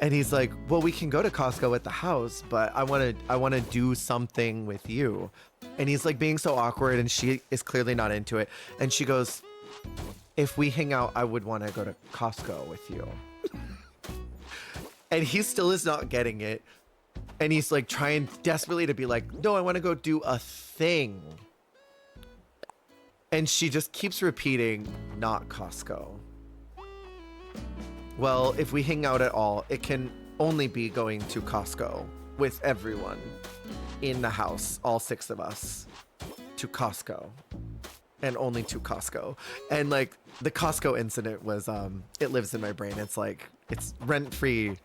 Speaker 1: And he's like, well, we can go to Costco at the house, but I want to do something with you. And he's like being so awkward, and she is clearly not into it. And she goes, if we hang out, I would want to go to Costco with you. And he still is not getting it. And he's like trying desperately to be like, no, I want to go do a thing. And she just keeps repeating, not Costco. Well, if we hang out at all, it can only be going to Costco with everyone in the house, all 6 of us, to Costco. And only to Costco. And like the Costco incident was, it lives in my brain. It's like, it's rent-free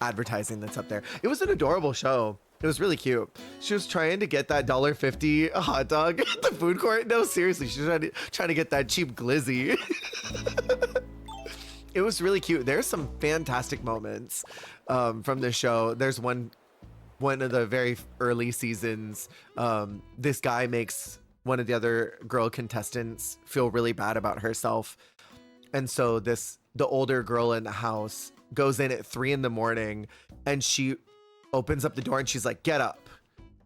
Speaker 1: advertising that's up there. It was an adorable show. It was really cute. She was trying to get that $1.50 hot dog at the food court. No, seriously, she was trying to get that cheap glizzy. It was really cute. There's some fantastic moments from the show. There's one of the very early seasons. This guy makes one of the other girl contestants feel really bad about herself. And so the older girl in the house goes in at 3 a.m. and she opens up the door and she's like, get up.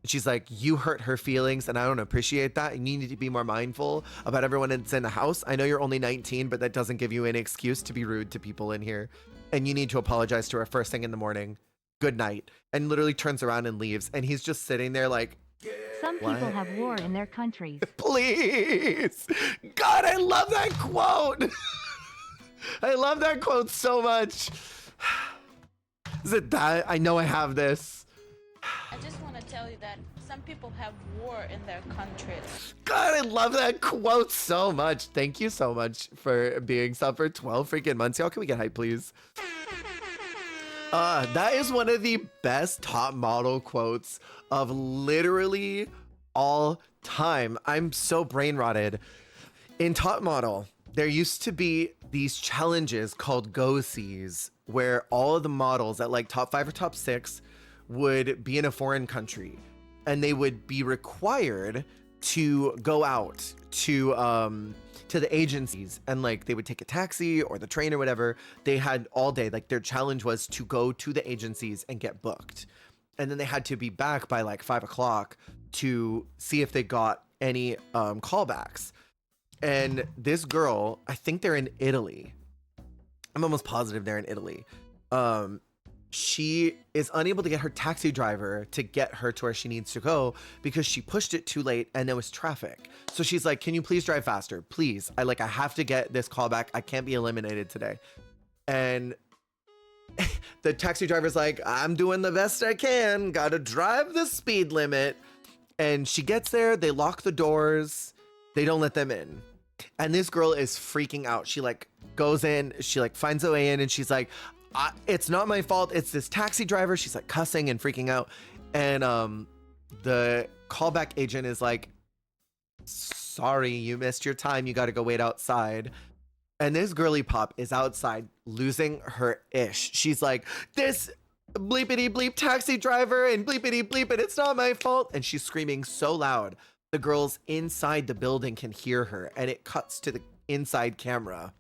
Speaker 1: She's like, you hurt her feelings and I don't appreciate that. And you need to be more mindful about everyone that's in the house. I know you're only 19, but that doesn't give you any excuse to be rude to people in here. And you need to apologize to her first thing in the morning. Good night. And literally turns around and leaves. And he's just sitting there like
Speaker 2: Some people
Speaker 1: What?
Speaker 2: have war in their countries.
Speaker 1: Please. God, I love that quote. I love that quote so much. Is it that? I know I have this.
Speaker 3: I just want to tell you that some people have war in their countries.
Speaker 1: God, I love that quote so much. Thank you so much for being sub for 12 freaking months. Y'all, can we get hype, please? That is one of the best top model quotes of literally all time. I'm so brain rotted. In top model, there used to be these challenges called go-sees where all of the models at like top 5 or top 6 would be in a foreign country and they would be required to go out to the agencies, and like they would take a taxi or the train or whatever. They had all day, like their challenge was to go to the agencies and get booked, and then they had to be back by like 5 o'clock to see if they got any callbacks. And this girl, I think they're in Italy, I'm almost positive they're in Italy. She is unable to get her taxi driver to get her to where she needs to go because she pushed it too late and there was traffic. So she's like, can you please drive faster? Please. I have to get this call back. I can't be eliminated today. And the taxi driver's like, I'm doing the best I can. Gotta drive the speed limit. And she gets there. They lock the doors. They don't let them in. And this girl is freaking out. She like goes in, she like finds a way in, and she's like, it's not my fault. It's this taxi driver. She's like cussing and freaking out. And the callback agent is like, sorry, you missed your time. You got to go wait outside. And this girly pop is outside losing her ish. She's like, this bleepity bleep taxi driver and bleepity bleep, and it's not my fault. And she's screaming so loud. The girls inside the building can hear her, and it cuts to the inside camera.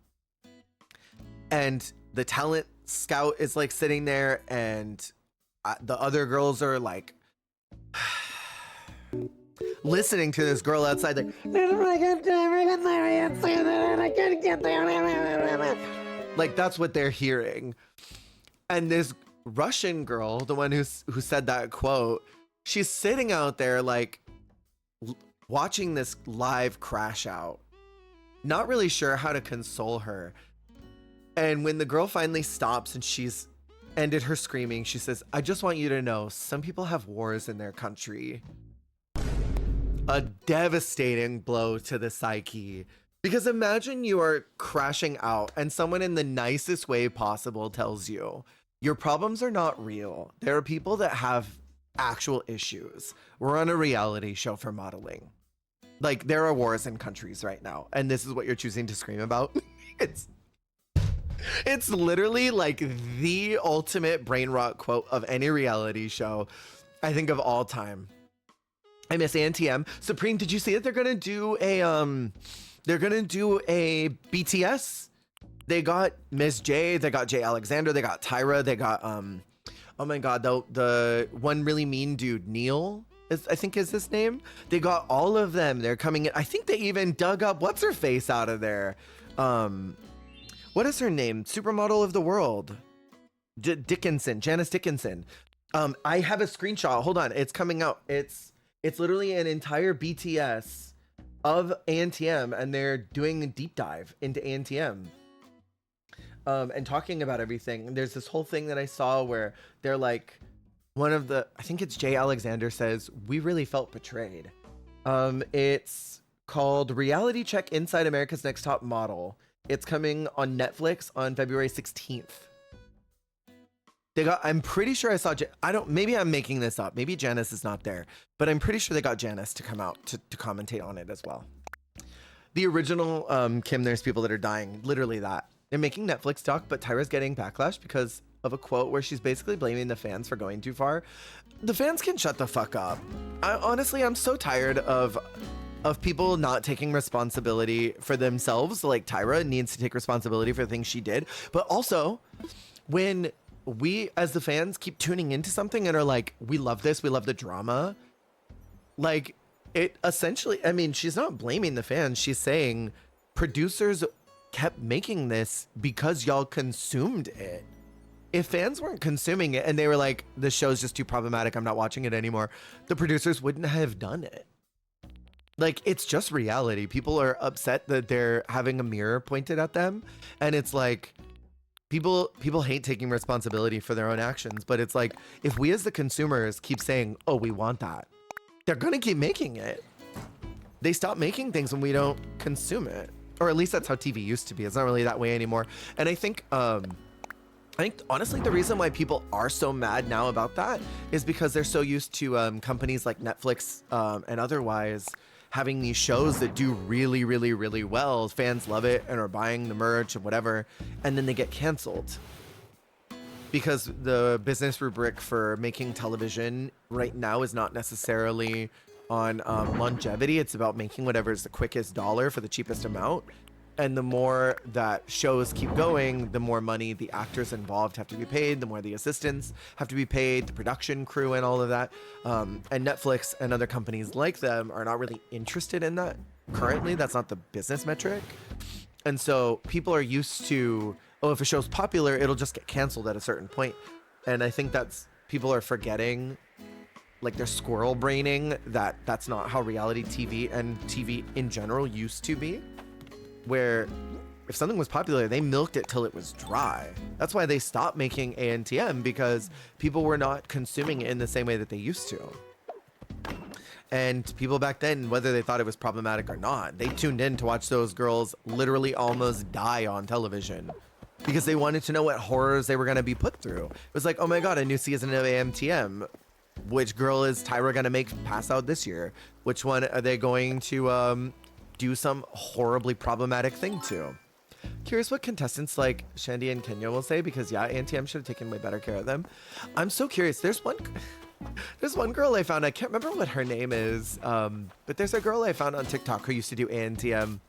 Speaker 1: And the talent scout is like sitting there, and the other girls are like listening to this girl outside, like, like that's what they're hearing. And this Russian girl, the one who said that quote, she's sitting out there like watching this live crash out, not really sure how to console her. And when the girl finally stops and she's ended her screaming, she says, I just want you to know, some people have wars in their country. A devastating blow to the psyche. Because imagine you are crashing out and someone in the nicest way possible tells you, your problems are not real. There are people that have actual issues. We're on a reality show for modeling. Like, there are wars in countries right now, and this is what you're choosing to scream about. It's literally like the ultimate brain rot quote of any reality show, I think, of all time. I miss ANTM. Supreme, did you see that they're gonna do a BTS? They got Miss J, they got Jay Alexander, they got Tyra, they got oh my god, the one really mean dude, Neil, I think is his name. They got all of them. They're coming in. I think they even dug up what's her face out of there. What is her name? Supermodel of the world. Dickinson, Janice Dickinson. I have a screenshot. Hold on, it's coming out. It's literally an entire BTS of ANTM, and they're doing a deep dive into ANTM. And talking about everything. There's this whole thing that I saw where they're like, I think it's Jay Alexander says, we really felt betrayed. It's called Reality Check Inside America's Next Top Model. It's coming on Netflix on February 16th. I'm pretty sure I saw, maybe I'm making this up. Maybe Janice is not there, but I'm pretty sure they got Janice to come out to commentate on it as well. The original Kim, there's people that are dying. Literally that. They're making Netflix doc, but Tyra's getting backlash because of a quote where she's basically blaming the fans for going too far. The fans can shut the fuck up. Honestly, I'm so tired of people not taking responsibility for themselves. Like, Tyra needs to take responsibility for the things she did. But also, when we as the fans keep tuning into something and are like, we love this, we love the drama, like, it essentially, I mean, she's not blaming the fans. She's saying producers kept making this because y'all consumed it. if fans weren't consuming it and they were like, the show's just too problematic, I'm not watching it anymore, the producers wouldn't have done it. Like, it's just reality. People are upset that they're having a mirror pointed at them. And it's like, people hate taking responsibility for their own actions. But it's like, if we as the consumers keep saying, oh, we want that, they're going to keep making it. They stop making things when we don't consume it. Or at least that's how TV used to be. It's not really that way anymore. And I think honestly, the reason why people are so mad now about that is because they're so used to companies like Netflix and otherwise having these shows that do really, really, really well. Fans love it and are buying the merch and whatever, and then they get canceled. Because the business rubric for making television right now is not necessarily on longevity. It's about making whatever is the quickest dollar for the cheapest amount. And the more that shows keep going, the more money the actors involved have to be paid, the more the assistants have to be paid, the production crew and all of that. And Netflix and other companies like them are not really interested in that currently. That's not the business metric. And so people are used to, oh, if a show's popular, it'll just get canceled at a certain point. And I think people are forgetting, like they're squirrel braining that's not how reality TV and TV in general used to be. Where if something was popular, they milked it till it was dry. That's why they stopped making ANTM, because people were not consuming it in the same way that they used to. And people back then, whether they thought it was problematic or not, they tuned in to watch those girls literally almost die on television because they wanted to know what horrors they were going to be put through. It was like, oh my God, a new season of ANTM. Which girl is Tyra going to make pass out this year? Which one are they going to do some horribly problematic thing to? Curious what contestants like Shandy and Kenya will say, because yeah, ANTM should have taken way better care of them. I'm so curious. There's one girl I found, I can't remember what her name is, but there's a girl I found on TikTok who used to do ANTM,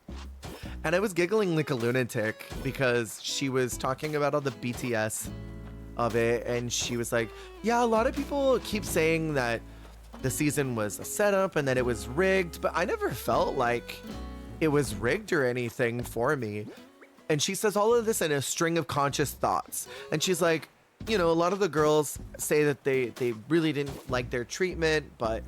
Speaker 1: and I was giggling like a lunatic because she was talking about all the BTS of it, and she was like, yeah, a lot of people keep saying that the season was a setup and that it was rigged, but I never felt like it was rigged or anything for me. And she says all of this in a string of conscious thoughts. And she's like, you know, a lot of the girls say that they really didn't like their treatment, but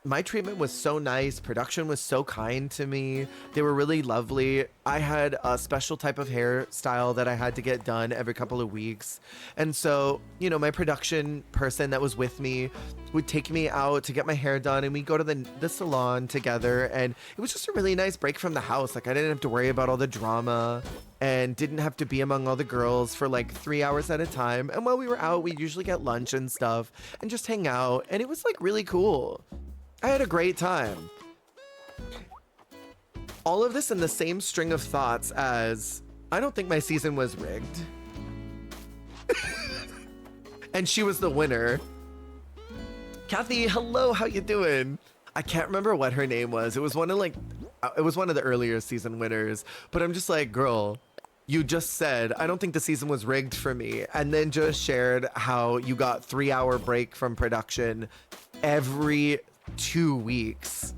Speaker 1: my treatment was so nice. Production was so kind to me. They were really lovely. I had a special type of hairstyle that I had to get done every couple of weeks. And so, you know, my production person that was with me would take me out to get my hair done, and we'd go to the salon together. And it was just a really nice break from the house. Like, I didn't have to worry about all the drama and didn't have to be among all the girls for like 3 hours at a time. And while we were out, we'd usually get lunch and stuff and just hang out. And it was like really cool. I had a great time. All of this in the same string of thoughts as, I don't think my season was rigged. And she was the winner. Kathy, hello, how you doing? I can't remember what her name was. It was one of the earlier season winners, but I'm just like, girl, you just said, I don't think the season was rigged for me, and then just shared how you got 3-hour break from production every 2 weeks,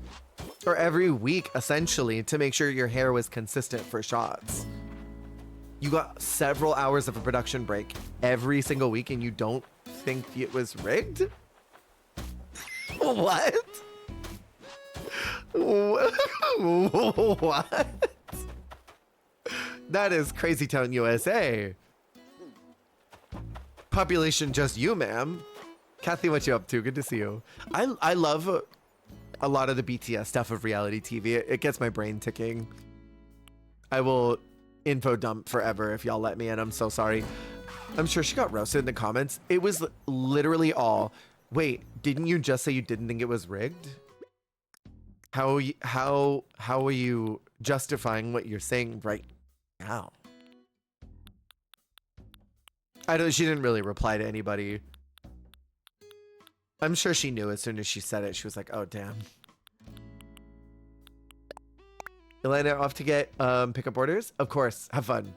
Speaker 1: or every week essentially, to make sure your hair was consistent for shots. You got several hours of a production break every single week, and you don't think it was rigged? What? What? That is Crazy Town, USA. Population just you, ma'am. Kathy, what you up to? Good to see you. I love a lot of the BTS stuff of reality TV. It gets my brain ticking. I will info dump forever if y'all let me, and I'm so sorry. I'm sure she got roasted in the comments. It was literally all, wait, didn't you just say you didn't think it was rigged? How are you justifying what you're saying right now? She didn't really reply to anybody. I'm sure she knew as soon as she said it. She was like, oh, damn. Elena, off to get pickup orders? Of course. Have fun.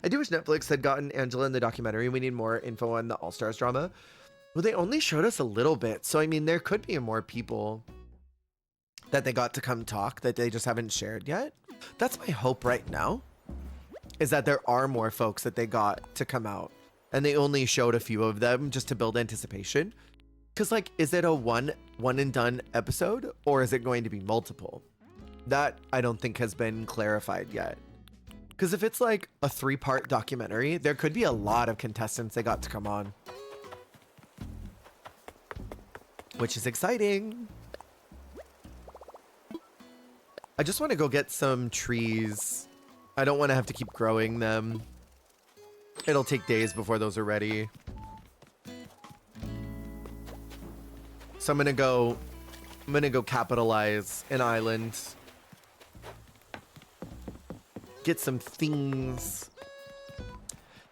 Speaker 1: I do wish Netflix had gotten Angela in the documentary. We need more info on the All-Stars drama. Well, they only showed us a little bit. So, I mean, there could be more people that they got to come talk that they just haven't shared yet. That's my hope right now, is that there are more folks that they got to come out and they only showed a few of them just to build anticipation. Because, like, is it a one and done episode, or is it going to be multiple? That I don't think has been clarified yet. Because if it's like a 3-part documentary, there could be a lot of contestants that got to come on, which is exciting. I just want to go get some trees. I don't want to have to keep growing them. It'll take days before those are ready. So I'm gonna go capitalize an island. Get some things.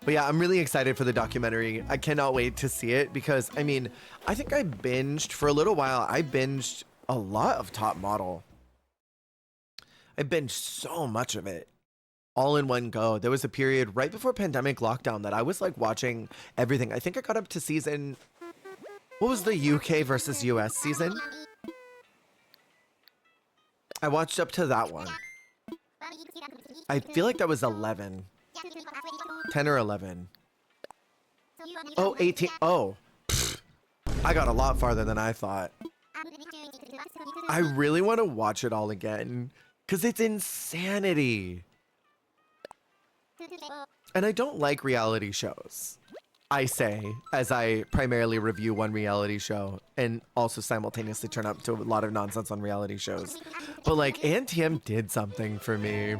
Speaker 1: But yeah, I'm really excited for the documentary. I cannot wait to see it because, I mean, I think I binged for a little while. I binged a lot of Top Model. I binged so much of it all in one go. There was a period right before pandemic lockdown that I was like watching everything. I think I got up to season, what was the UK versus US season? I watched up to that one. I feel like that was 11. 10 or 11. Oh, 18. Oh. Pfft. I got a lot farther than I thought. I really want to watch it all again because it's insanity. And I don't like reality shows. I say, as I primarily review one reality show and also simultaneously turn up to a lot of nonsense on reality shows. But like, ANTM did something for me.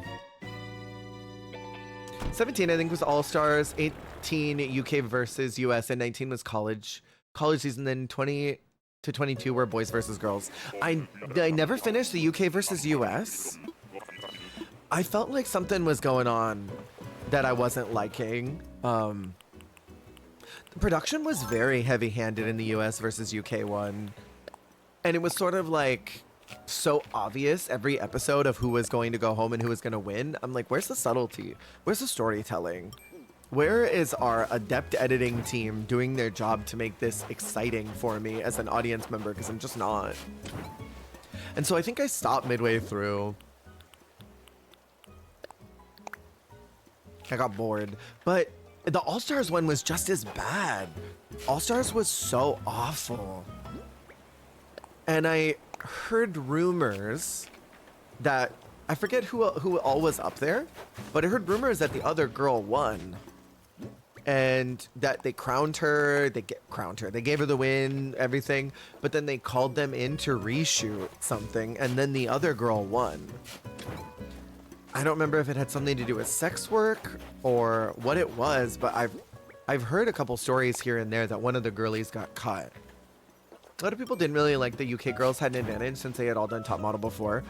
Speaker 1: 17, I think, was All-Stars. 18, UK versus US. And 19 was college season. Then 20 to 22 were boys versus girls. I never finished the UK versus US. I felt like something was going on that I wasn't liking. The production was very heavy-handed in the US versus UK one. And it was sort of like so obvious every episode of who was going to go home and who was going to win. I'm like, where's the subtlety? Where's the storytelling? Where is our adept editing team doing their job to make this exciting for me as an audience member? Because I'm just not. And so I think I stopped midway through. I got bored. But the All-Stars one was just as bad. All-Stars was so awful. And I heard rumors that, I forget who all was up there, but I heard rumors that the other girl won. And that they crowned her, they gave her the win, everything, but then they called them in to reshoot something, and then the other girl won. I don't remember if it had something to do with sex work or what it was, but I've heard a couple stories here and there that one of the girlies got cut. A lot of people didn't really like the UK girls had an advantage since they had all done Top Model before.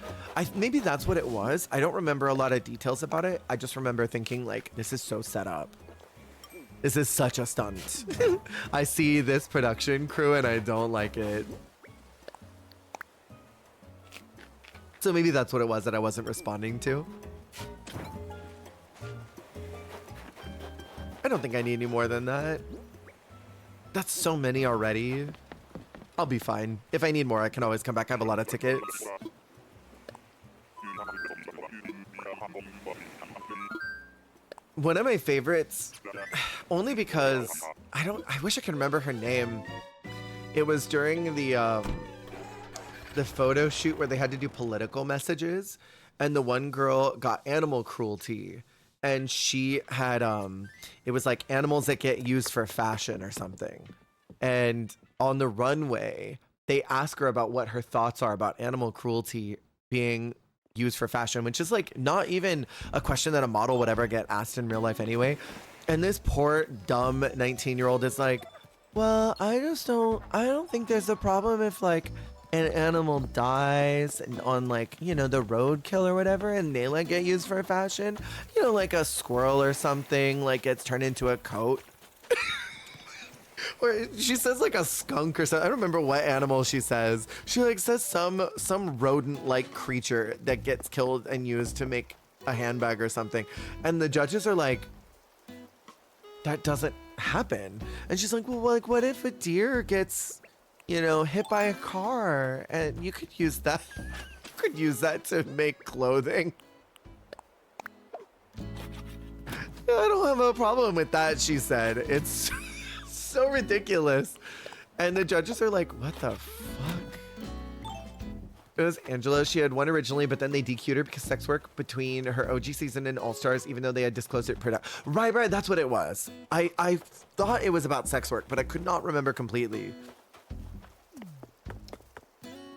Speaker 1: Maybe that's what it was. I don't remember a lot of details about it. I just remember thinking, like, this is so set up. This is such a stunt. I see this production crew and I don't like it. So maybe that's what it was that I wasn't responding to. I don't think I need any more than that. That's so many already. I'll be fine. If I need more, I can always come back. I have a lot of tickets. One of my favorites, only because I wish I could remember her name. It was during the photo shoot where they had to do political messages, and the one girl got animal cruelty, and she had it was like animals that get used for fashion or something. And on the runway, they ask her about what her thoughts are about animal cruelty being used for fashion, which is like not even a question that a model would ever get asked in real life anyway. And this poor dumb 19-year-old is like, well, I don't think there's a problem if like an animal dies and on like, you know, the roadkill or whatever, and they like get used for fashion, you know, like a squirrel or something like gets turned into a coat. Or she says like a skunk or something. I don't remember what animal she says. She like says some rodent-like creature that gets killed and used to make a handbag or something. And the judges are like, that doesn't happen. And she's like, well, like what if a deer gets, you know, hit by a car and you could use that. You could use that to make clothing. I don't have a problem with that, she said. It's so ridiculous. And the judges are like, what the fuck? It was Angela. She had won originally, but then they DQ'd her because sex work between her OG season and All Stars, even though they had disclosed it. Right, that's what it was. I thought it was about sex work, but I could not remember completely.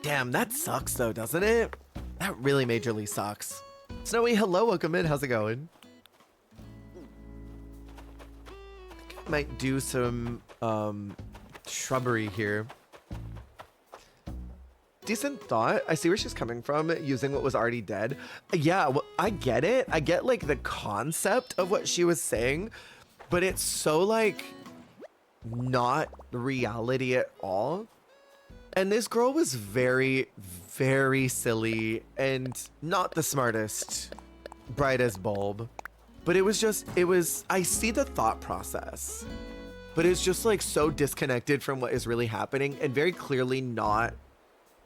Speaker 1: Damn, that sucks though, doesn't it? That really majorly sucks. Snowy, hello, welcome in. How's it going? I think I might do some shrubbery here. Decent thought. I see where she's coming from, using what was already dead. Yeah, well, I get it. I get like the concept of what she was saying, but it's so like not reality at all. And this girl was very, very silly and not the smartest, brightest bulb. But it was just, I see the thought process, but it's just like so disconnected from what is really happening and very clearly not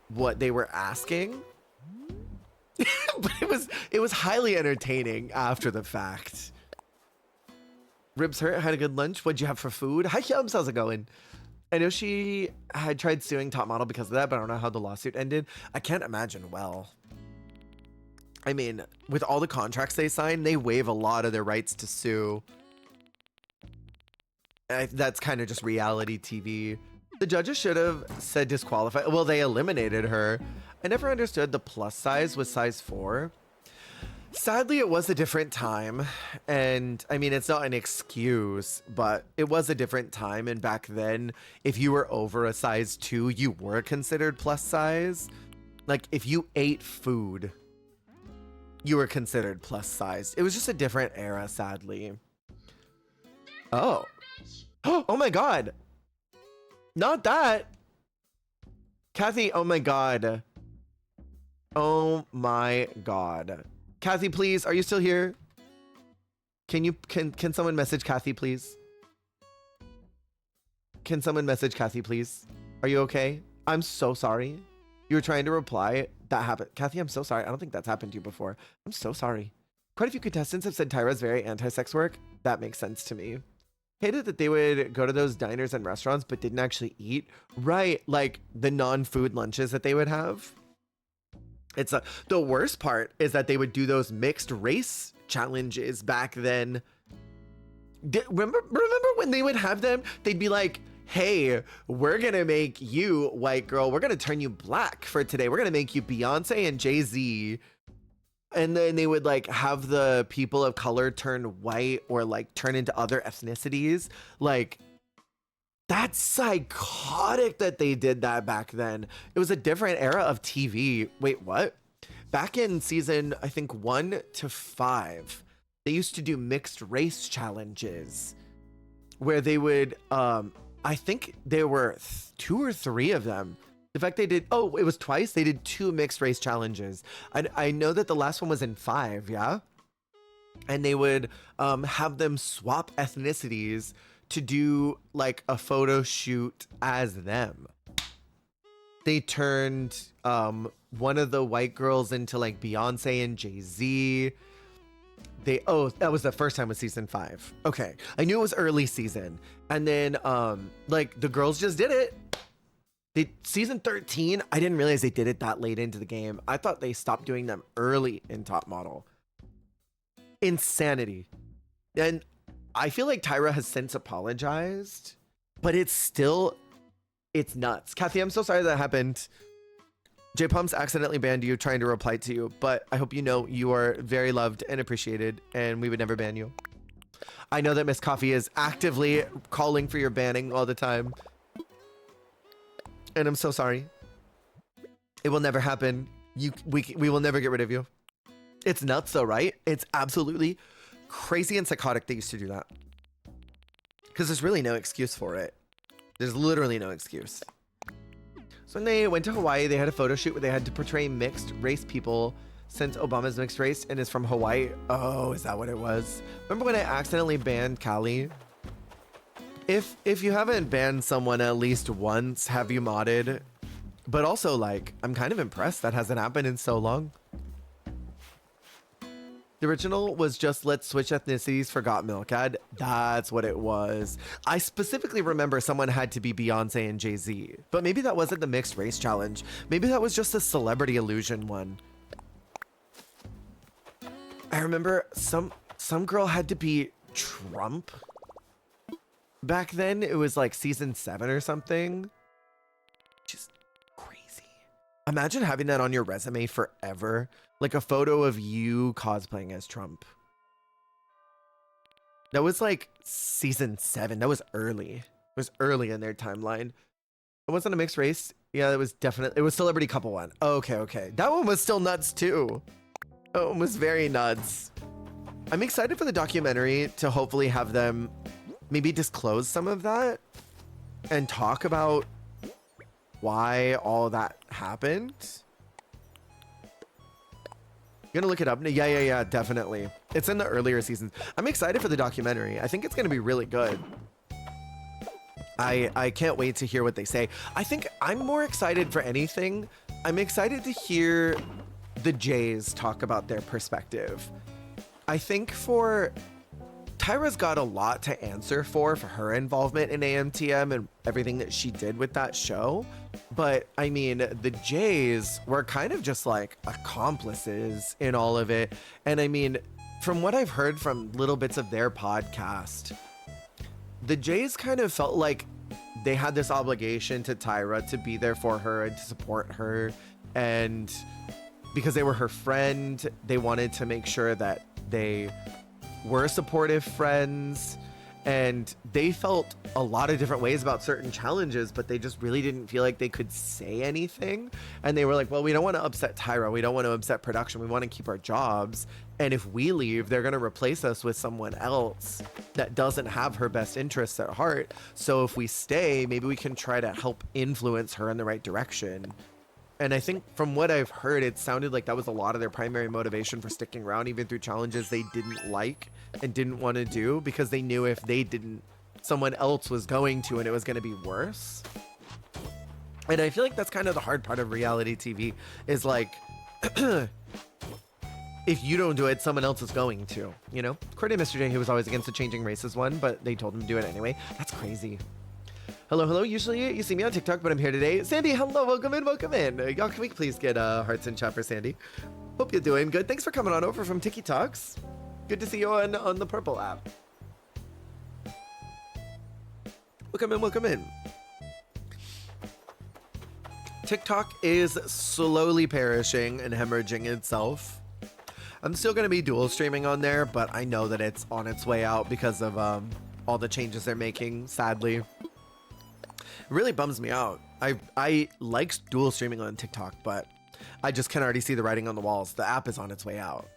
Speaker 1: what they were asking. But it was highly entertaining after the fact. Ribs hurt, had a good lunch. What'd you have for food? Hi Yums, how's it going? I know she had tried suing Top Model because of that, but I don't know how the lawsuit ended. I can't imagine well. I mean, with all the contracts they sign, they waive a lot of their rights to sue. That's kind of just reality TV. The judges should have said disqualified. Well, they eliminated her. I never understood the plus size was size 4. Sadly, it was a different time. And I mean, it's not an excuse, but it was a different time. And back then, if you were over a size 2, you were considered plus size. Like if you ate food, you were considered plus size. It was just a different era, sadly. Oh. Oh my God. Not that. Kathy, oh my God. Oh my God. Kathy, please, are you still here? Can someone message Kathy, please? Can someone message Kathy, please? Are you okay? I'm so sorry. You were trying to reply. That happened. Kathy, I'm so sorry. I don't think that's happened to you before. I'm so sorry. Quite a few contestants have said Tyra's very anti-sex work. That makes sense to me. Hated that they would go to those diners and restaurants but didn't actually eat. Right, like the non-food lunches that they would have. It's the worst part is that they would do those mixed race challenges back then. Remember when they would have them? They'd be like, hey, we're gonna make you, white girl, we're gonna turn you black for today. We're gonna make you Beyonce and Jay-Z. And then they would like have the people of color turn white or like turn into other ethnicities. Like, that's psychotic that they did that back then. It was a different era of TV. Wait, what? Back in season, I think 1 to 5, they used to do mixed race challenges where they would, I think there were 2 or 3 of them. In fact, they did, oh, it was twice. They did 2 mixed race challenges. I know that the last one was in 5, yeah? And they would have them swap ethnicities to do like a photo shoot as them. They turned one of the white girls into like Beyonce and Jay-Z. Oh, that was the first time with season 5. Okay, I knew it was early season. And then like the girls just did it. Season 13, I didn't realize they did it that late into the game. I thought they stopped doing them early in Top Model. Insanity. And I feel like Tyra has since apologized, but it's nuts. Kathy, I'm so sorry that happened. J Pumps accidentally banned you trying to reply to you, but I hope you know you are very loved and appreciated, and we would never ban you. I know that Miss Coffee is actively calling for your banning all the time. And I'm so sorry. It will never happen. We will never get rid of you. It's nuts though, right? It's absolutely crazy and psychotic they used to do that. Because there's really no excuse for it. There's literally no excuse. So when they went to Hawaii, they had a photo shoot where they had to portray mixed race people since Obama's mixed race and is from Hawaii. Oh, is that what it was? Remember when I accidentally banned Callie? If you haven't banned someone at least once, have you modded? But also, like, I'm kind of impressed that hasn't happened in so long. The original was just let's switch ethnicities for Got Milk Ad. That's what it was. I specifically remember someone had to be Beyonce and Jay-Z, but maybe that wasn't the mixed race challenge. Maybe that was just a celebrity illusion one. I remember some girl had to be Trump. Back then, it was like season 7 or something. Just crazy. Imagine having that on your resume forever. Like a photo of you cosplaying as Trump. That was like season 7. That was early. It was early in their timeline. It wasn't a mixed race. Yeah, it was definitely, it was Celebrity Couple one. Okay. That one was still nuts too. That one was very nuts. I'm excited for the documentary to hopefully have them maybe disclose some of that and talk about why all that happened. You're gonna look it up? Yeah, definitely. It's in the earlier seasons. I'm excited for the documentary. I think it's gonna be really good. I can't wait to hear what they say. I think I'm more excited for anything. I'm excited to hear the Jays talk about their perspective. I think for Tyra's got a lot to answer for her involvement in AMTM and everything that she did with that show. But I mean, the Jays were kind of just like accomplices in all of it. And I mean, from what I've heard from little bits of their podcast, the Jays kind of felt like they had this obligation to Tyra to be there for her and to support her. And because they were her friend, they wanted to make sure that they were supportive friends, and they felt a lot of different ways about certain challenges, but they just really didn't feel like they could say anything. And they were like, well, we don't want to upset Tyra. We don't want to upset production. We want to keep our jobs. And if we leave, they're going to replace us with someone else that doesn't have her best interests at heart. So if we stay, maybe we can try to help influence her in the right direction. And I think from what I've heard, it sounded like that was a lot of their primary motivation for sticking around, even through challenges they didn't like and didn't want to do, because they knew if they didn't, someone else was going to, and it was going to be worse. And I feel like that's kind of the hard part of reality TV is like, if you don't do it, someone else is going to, you know? According to Mr. J, he was always against the changing races one, but they told him to do it anyway. That's crazy. Hello. Usually you see me on TikTok, but I'm here today. Sandy, hello. Welcome in. Y'all, can we please get hearts in chat for Sandy? Hope you're doing good. Thanks for coming on over from Tiki Talks. Good to see you on the Purple app. Welcome in. TikTok is slowly perishing and hemorrhaging itself. I'm still going to be dual streaming on there, but I know that it's on its way out because of all the changes they're making, sadly. It really bums me out. I like dual streaming on TikTok, but I just can already see the writing on the walls. The app is on its way out.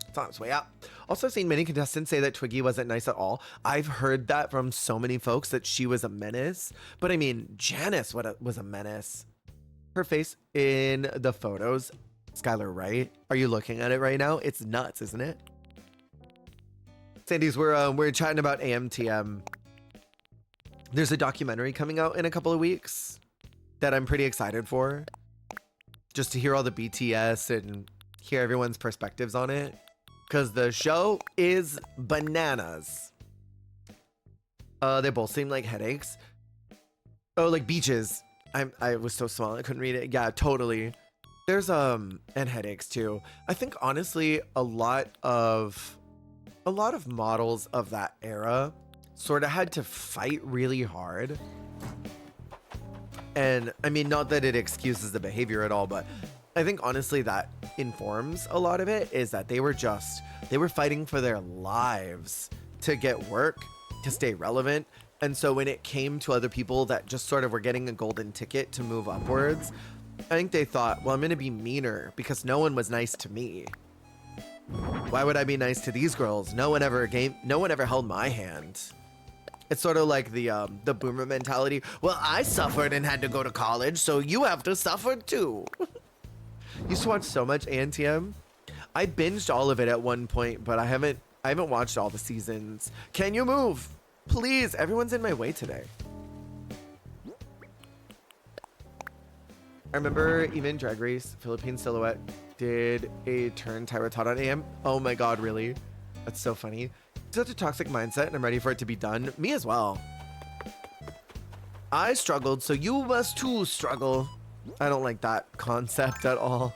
Speaker 1: It's on its way out. Also seen many contestants say that Twiggy wasn't nice at all. I've heard that from so many folks that she was a menace. But I mean, Janice was a menace. Her face in the photos, Skylar, right? Are you looking at it right now? It's nuts, isn't it? Sandy's, we're chatting about AMTM. There's a documentary coming out in a couple of weeks that I'm pretty excited for. Just to hear all the BTS and hear everyone's perspectives on it. Because the show is bananas. They both seem like headaches. Oh, like beaches. I was so small I couldn't read it. Yeah, totally. There's and headaches too. I think honestly a lot of models of that era sort of had to fight really hard. And I mean, not that it excuses the behavior at all, but I think honestly that informs a lot of it, is that they were fighting for their lives to get work, to stay relevant. And so when it came to other people that just sort of were getting a golden ticket to move upwards, I think they thought, well, I'm going to be meaner because no one was nice to me. Why would I be nice to these girls? No one ever held my hand. It's sort of like the boomer mentality. Well, I suffered and had to go to college, so you have to suffer too. Used to watch so much ANTM. I binged all of it at one point, but I haven't watched all the seasons. Can you move? Please, everyone's in my way today. I remember even Drag Race, Philippine Silhouette, did a turn Tyrotod on AM. Oh my god, really? That's so funny. Such a toxic mindset, and I'm ready for it to be done. Me as well. I struggled, so you must too struggle. I don't like that concept at all.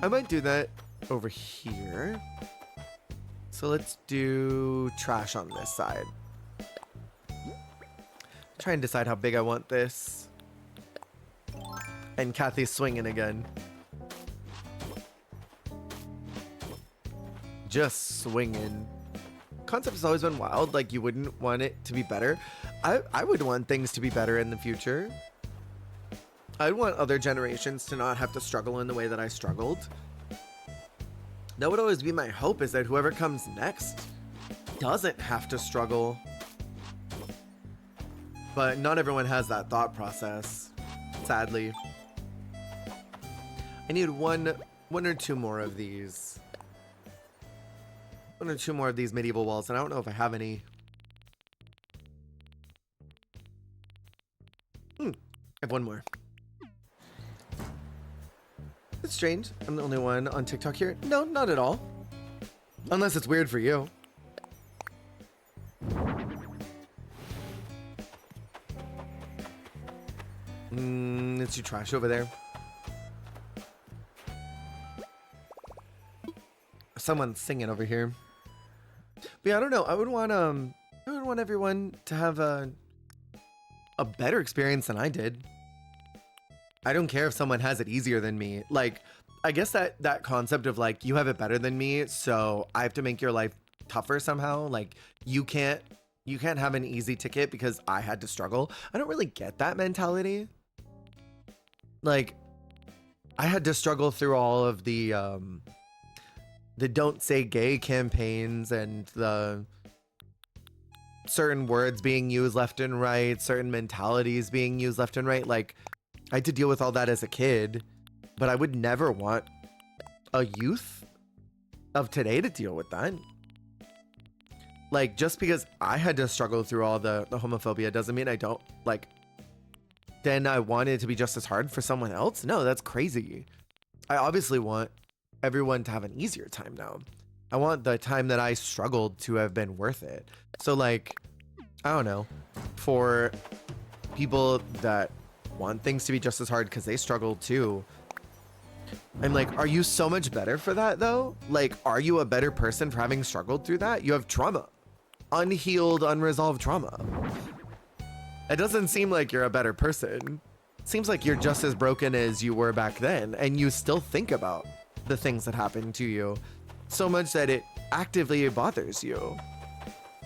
Speaker 1: I might do that over here. So let's do trash on this side. Try and decide how big I want this. And Kathy's swinging again. Just swinging. Concept has always been wild. Like, you wouldn't want it to be better. I would want things to be better in the future. I'd want other generations to not have to struggle in the way that I struggled. That would always be my hope, is that whoever comes next doesn't have to struggle. But not everyone has that thought process, sadly. I need one or two more of these. One or two more of these medieval walls, and I don't know if I have any. I have one more. It's strange. I'm the only one on TikTok here. No, not at all. Unless it's weird for you. It's your trash over there. Someone's singing over here. But yeah, I don't know. I would want everyone to have a better experience than I did. I don't care if someone has it easier than me. Like, I guess that concept of like, you have it better than me, so I have to make your life tougher somehow. Like, you can't have an easy ticket because I had to struggle. I don't really get that mentality. Like, I had to struggle through all of the don't say gay campaigns and the certain words being used left and right, certain mentalities being used left and right. Like, I had to deal with all that as a kid, but I would never want a youth of today to deal with that. Like, just because I had to struggle through all the homophobia doesn't mean I don't, like, then I want it to be just as hard for someone else. No, that's crazy. I obviously want everyone to have an easier time now. I want the time that I struggled to have been worth it. So, like, I don't know, for people that want things to be just as hard because they struggled too, I'm like, are you so much better for that though? Like, are you a better person for having struggled through that? You have trauma, unhealed, unresolved trauma. It doesn't seem like you're a better person. It seems like you're just as broken as you were back then, and you still think about the things that happened to you so much that it actively bothers you.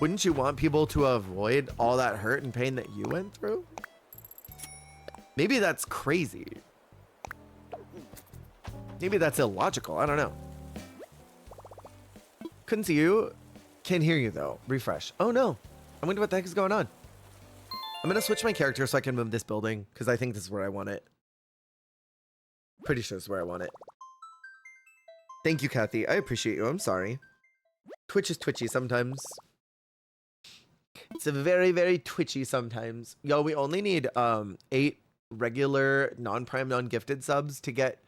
Speaker 1: Wouldn't you want people to avoid all that hurt and pain that you went through? Maybe that's crazy. Maybe that's illogical. I don't know. Couldn't see you. Can't hear you though. Refresh. Oh no. I wonder what the heck is going on. I'm gonna switch my character so I can move this building because I think this is where I want it. Pretty sure this is where I want it. Thank you, Kathy. I appreciate you. I'm sorry. Twitch is twitchy sometimes. It's a very, very twitchy sometimes. Yo, we only need 8 regular non-prime, non-gifted subs to get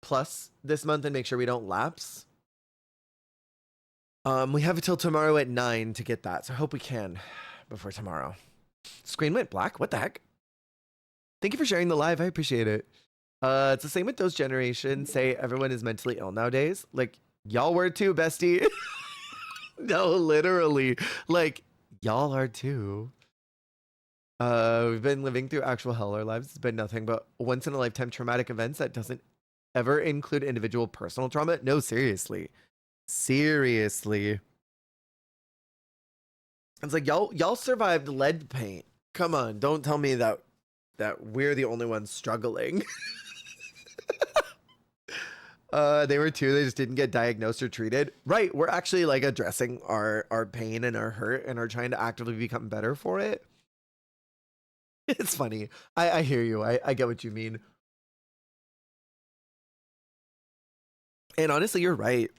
Speaker 1: plus this month and make sure we don't lapse. We have until tomorrow at 9 to get that, so I hope we can before tomorrow. Screen went black. What the heck? Thank you for sharing the live. I appreciate it. It's the same with those generations. Say everyone is mentally ill nowadays. Like, y'all were too, bestie. No, literally. Like, y'all are too. We've been living through actual hell our lives. It's been nothing but once in a lifetime traumatic events that doesn't ever include individual personal trauma. No, seriously. Seriously. It's like y'all survived lead paint. Come on, don't tell me that we're the only ones struggling. They were too, they just didn't get diagnosed or treated. Right, we're actually like addressing our pain and our hurt and are trying to actively become better for it. It's funny. I hear you. I get what you mean. And honestly, you're right.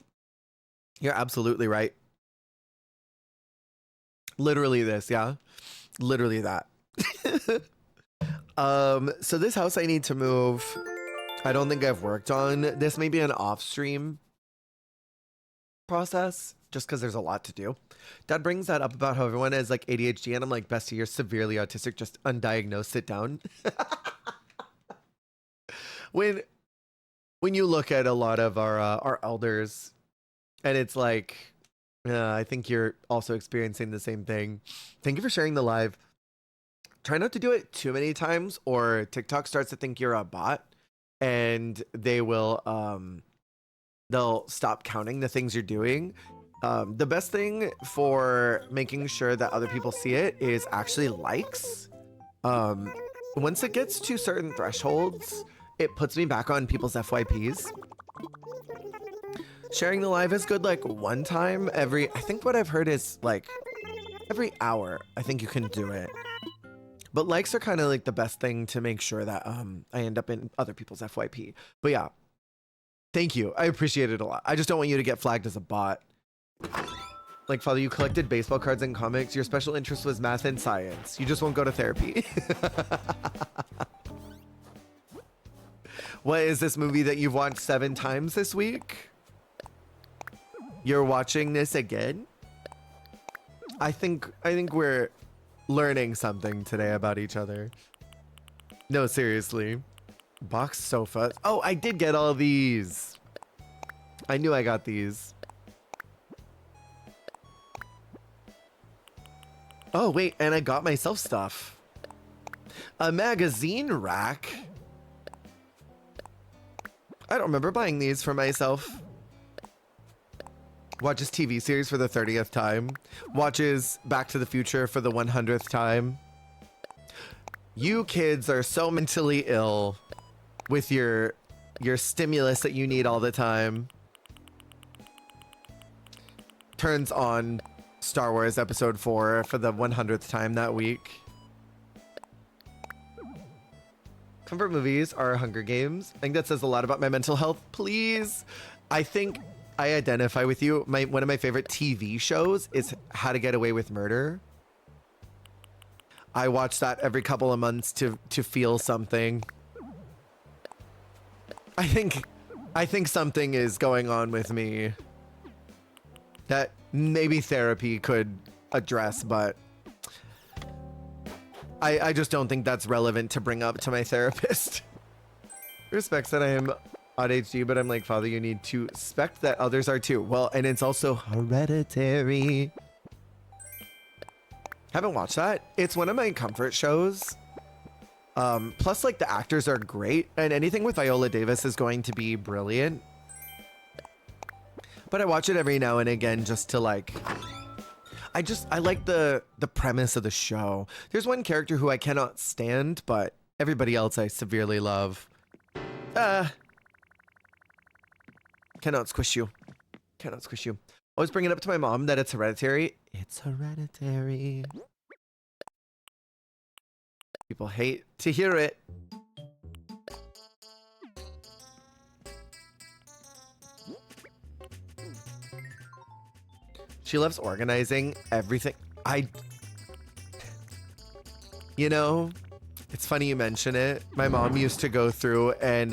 Speaker 1: You're absolutely right. Literally this, yeah. Literally that. So this house I need to move I don't think I've worked on this. Maybe an off-stream process, just because there's a lot to do. Dad brings that up about how everyone has like ADHD, and I'm like, Bestie, you're severely autistic, just undiagnosed, sit down. when you look at a lot of our elders, and it's like, I think you're also experiencing the same thing. Thank you for sharing the live. Try not to do it too many times, or TikTok starts to think you're a bot, and they'll stop counting the things you're doing. The best thing for making sure that other people see it is actually likes. Once it gets to certain thresholds, it puts me back on people's FYPs. Sharing the live is good like one time I think what I've heard is like every hour, I think you can do it. But likes are kind of like the best thing to make sure that I end up in other people's FYP. But yeah, thank you. I appreciate it a lot. I just don't want you to get flagged as a bot. Like, Father, you collected baseball cards and comics. Your special interest was math and science. You just won't go to therapy. What is this movie that you've watched 7 times this week? You're watching this again? I think we're learning something today about each other. No, seriously. Box sofa. Oh, I did get all these. I knew I got these. Oh, wait, and I got myself stuff. A magazine rack. I don't remember buying these for myself. Watches TV series for the 30th time. Watches Back to the Future for the 100th time. You kids are so mentally ill with your stimulus that you need all the time. Turns on Star Wars Episode 4 for the 100th time that week. Comfort movies are Hunger Games. I think that says a lot about my mental health. Please. I think I identify with you. One of my favorite TV shows is How to Get Away with Murder. I watch that every couple of months to feel something. I think something is going on with me that maybe therapy could address, but I just don't think that's relevant to bring up to my therapist. Respects that I am ADHD, but I'm like, Father, you need to respect that others are too. Well, and it's also hereditary. Haven't watched that. It's one of my comfort shows. Plus, like, the actors are great, and anything with Viola Davis is going to be brilliant. But I watch it every now and again just to like, I like the premise of the show. There's one character who I cannot stand, but everybody else I severely love. Cannot squish you. Cannot squish you. Always bring it up to my mom that it's hereditary. It's hereditary. People hate to hear it. She loves organizing everything. You know, it's funny you mention it. My mom used to go through and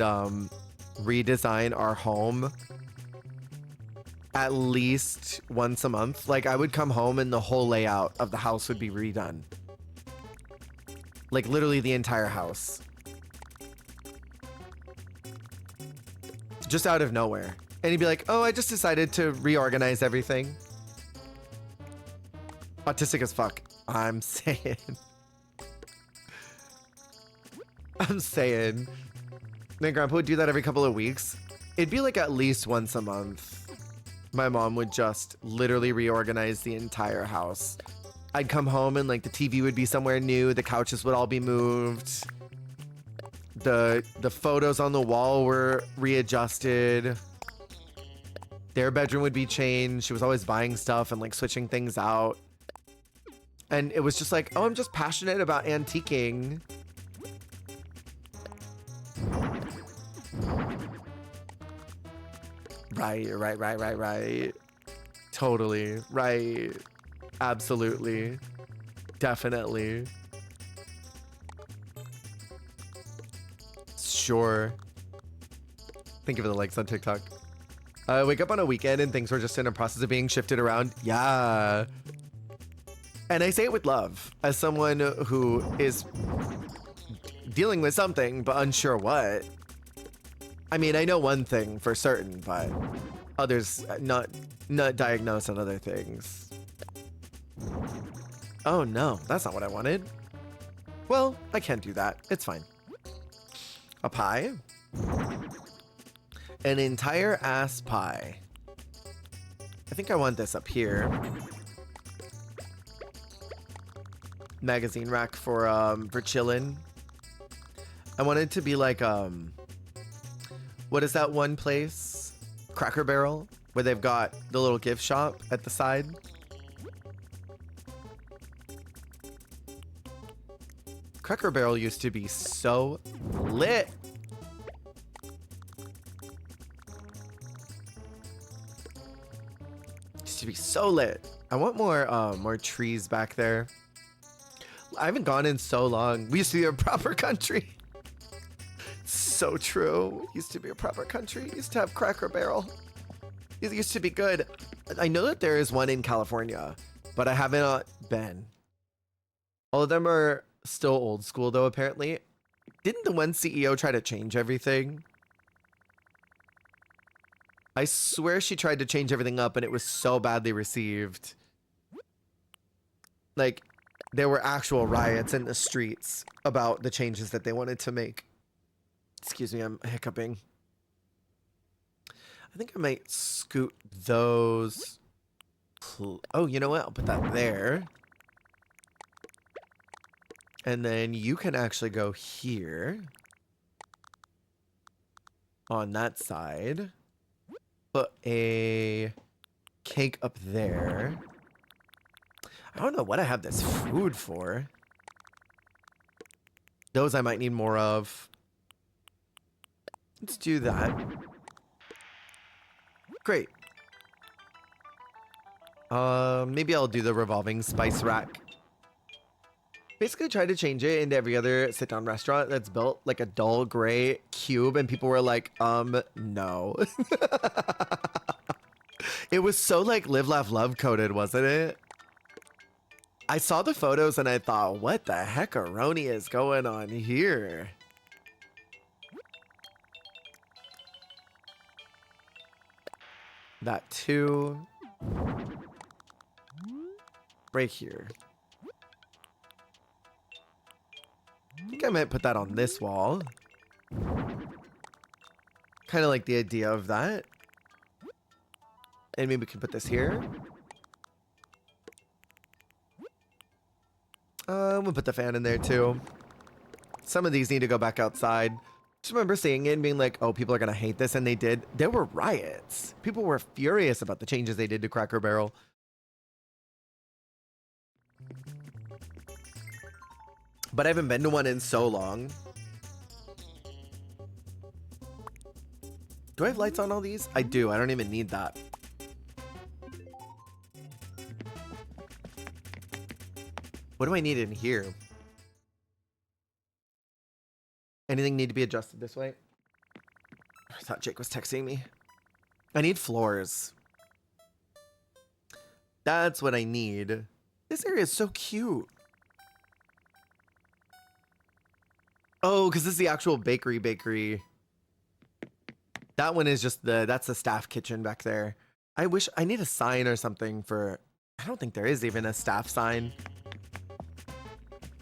Speaker 1: redesign our home at least once a month. Like, I would come home and the whole layout of the house would be redone. Like, literally the entire house. Just out of nowhere. And he'd be like, oh, I just decided to reorganize everything. Autistic as fuck. I'm saying. I'm saying. My grandpa would do that every couple of weeks. It'd be like at least once a month. My mom would just literally reorganize the entire house. I'd come home and like the TV would be somewhere new. The couches would all be moved. The photos on the wall were readjusted. Their bedroom would be changed. She was always buying stuff and like switching things out. And it was just like, oh, I'm just passionate about antiquing. Right. Totally. Right. Absolutely. Definitely. Sure. Thank you for the likes on TikTok. I wake up on a weekend and things were just in a process of being shifted around. Yeah. And I say it with love, as someone who is dealing with something but unsure what. I mean, I know one thing for certain, but others not diagnosed on other things. Oh no, that's not what I wanted. Well, I can't do that. It's fine. A pie? An entire ass pie. I think I want this up here. Magazine rack for chillin'. I want it to be like what is that one place? Cracker Barrel, where they've got the little gift shop at the side. Cracker Barrel used to be so lit. Used to be so lit. I want more trees back there. I haven't gone in so long. We used to be a proper country. So true. Used to be a proper country. Used to have Cracker Barrel. It used to be good. I know that there is one in California, but I haven't been. All of them are still old school though, apparently. Didn't the one CEO try to change everything? I swear she tried to change everything up and it was so badly received. Like, there were actual riots in the streets about the changes that they wanted to make. Excuse me, I'm hiccuping. I think I might scoot those. Oh, you know what? I'll put that there. And then you can actually go here. On that side. Put a cake up there. I don't know what I have this food for. Those I might need more of. Let's do that. Great. Maybe I'll do the revolving spice rack. Basically try to change it into every other sit-down restaurant that's built like a dull gray cube, and people were like, no. It was so like live, laugh, love coded, wasn't it? I saw the photos and I thought, what the heckaroni is going on here? That too. Right here. I think I might put that on this wall. Kind of like the idea of that. And maybe we can put this here. We'll put the fan in there too. Some of these need to go back outside. Just remember seeing it and being like, oh, people are gonna hate this, and they did. There were riots. People were furious about the changes they did to Cracker Barrel. But I haven't been to one in so long. Do I have lights on all these? I do. I don't even need that. What do I need in here? Anything need to be adjusted this way? I thought Jake was texting me. I need floors. That's what I need. This area is so cute. Oh, because this is the actual bakery. That one is just that's the staff kitchen back there. I wish I need a sign or something for, I don't think there is even a staff sign.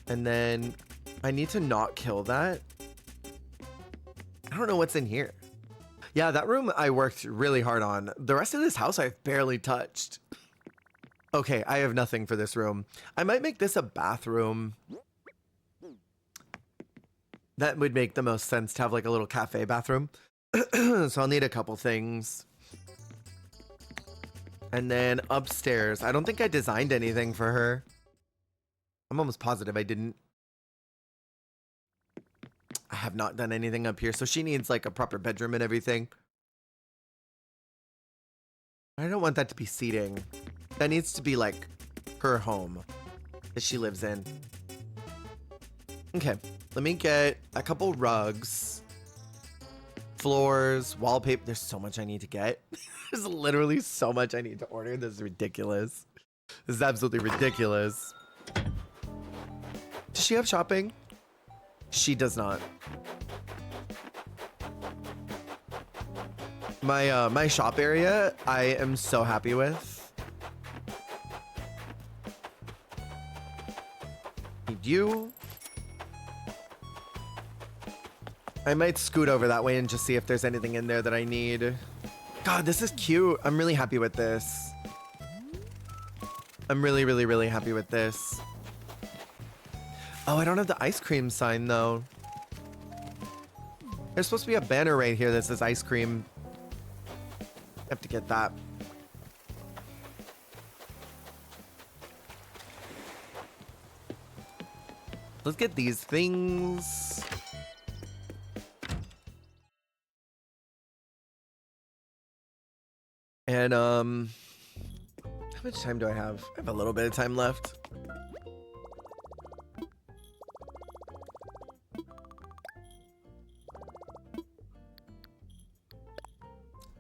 Speaker 1: And then I need to not kill that. I don't know what's in here. Yeah, that room I worked really hard on. The rest of this house I've barely touched. Okay, I have nothing for this room. I might make this a bathroom. That would make the most sense to have like a little cafe bathroom. So I'll need a couple things. And then upstairs, I don't think I designed anything for her. I'm almost positive I didn't. I have not done anything up here. So she needs like a proper bedroom and everything. I don't want that to be seating. That needs to be like her home that she lives in. Okay, let me get a couple rugs. floors, wallpaper. There's so much I need to get. There's literally so much I need to order. This is ridiculous. This is absolutely ridiculous. Does she have shopping? She does not. My shop area, I am so happy with. Need you. I might scoot over that way and just see if there's anything in there that I need. God, this is cute. I'm really happy with this. I'm really, really, really happy with this. Oh, I don't have the ice cream sign though. There's supposed to be a banner right here that says ice cream. I have to get that. Let's get these things. And how much time do I have? I have a little bit of time left.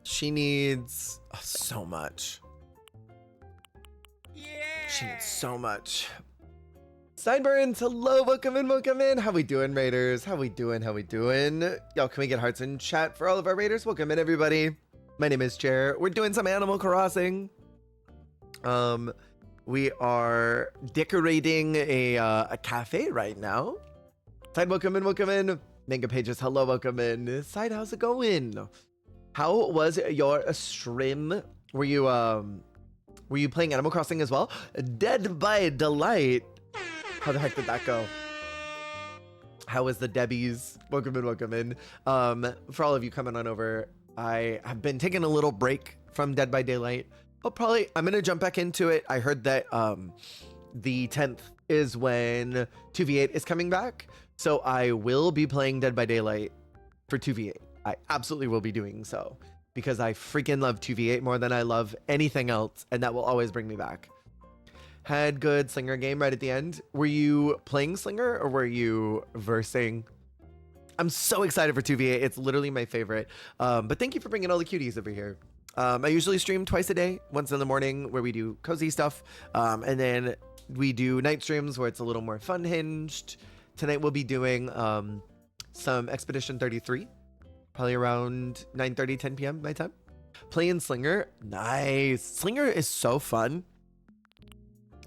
Speaker 1: She needs so much. Yeah. She needs so much. Sideburns, hello, welcome in. How we doing, Raiders? How we doing? Y'all, can we get hearts in chat for all of our Raiders? Welcome in, everybody. My name is Jer. We're doing some Animal Crossing. We are decorating a cafe right now. Side, welcome in. Manga Pages, hello, welcome in. Side, how's it going? How was your stream? Were you playing Animal Crossing as well? Dead by Delight. How the heck did that go? How was the Debbies? Welcome in. For all of you coming on over, I have been taking a little break from Dead by Daylight. I'm gonna jump back into it. I heard that the 10th is when 2v8 is coming back. So I will be playing Dead by Daylight for 2v8. I absolutely will be doing so because I freaking love 2v8 more than I love anything else, and that will always bring me back. Had good Slinger game right at the end. Were you playing Slinger or were you versing? I'm so excited for 2v8. It's literally my favorite. But thank you for bringing all the cuties over here. I usually stream twice a day, once in the morning where we do cozy stuff. And then we do night streams where it's a little more fun hinged. Tonight we'll be doing some Expedition 33, probably around 9:30, 10 p.m. my time. Playing Slinger, nice. Slinger is so fun.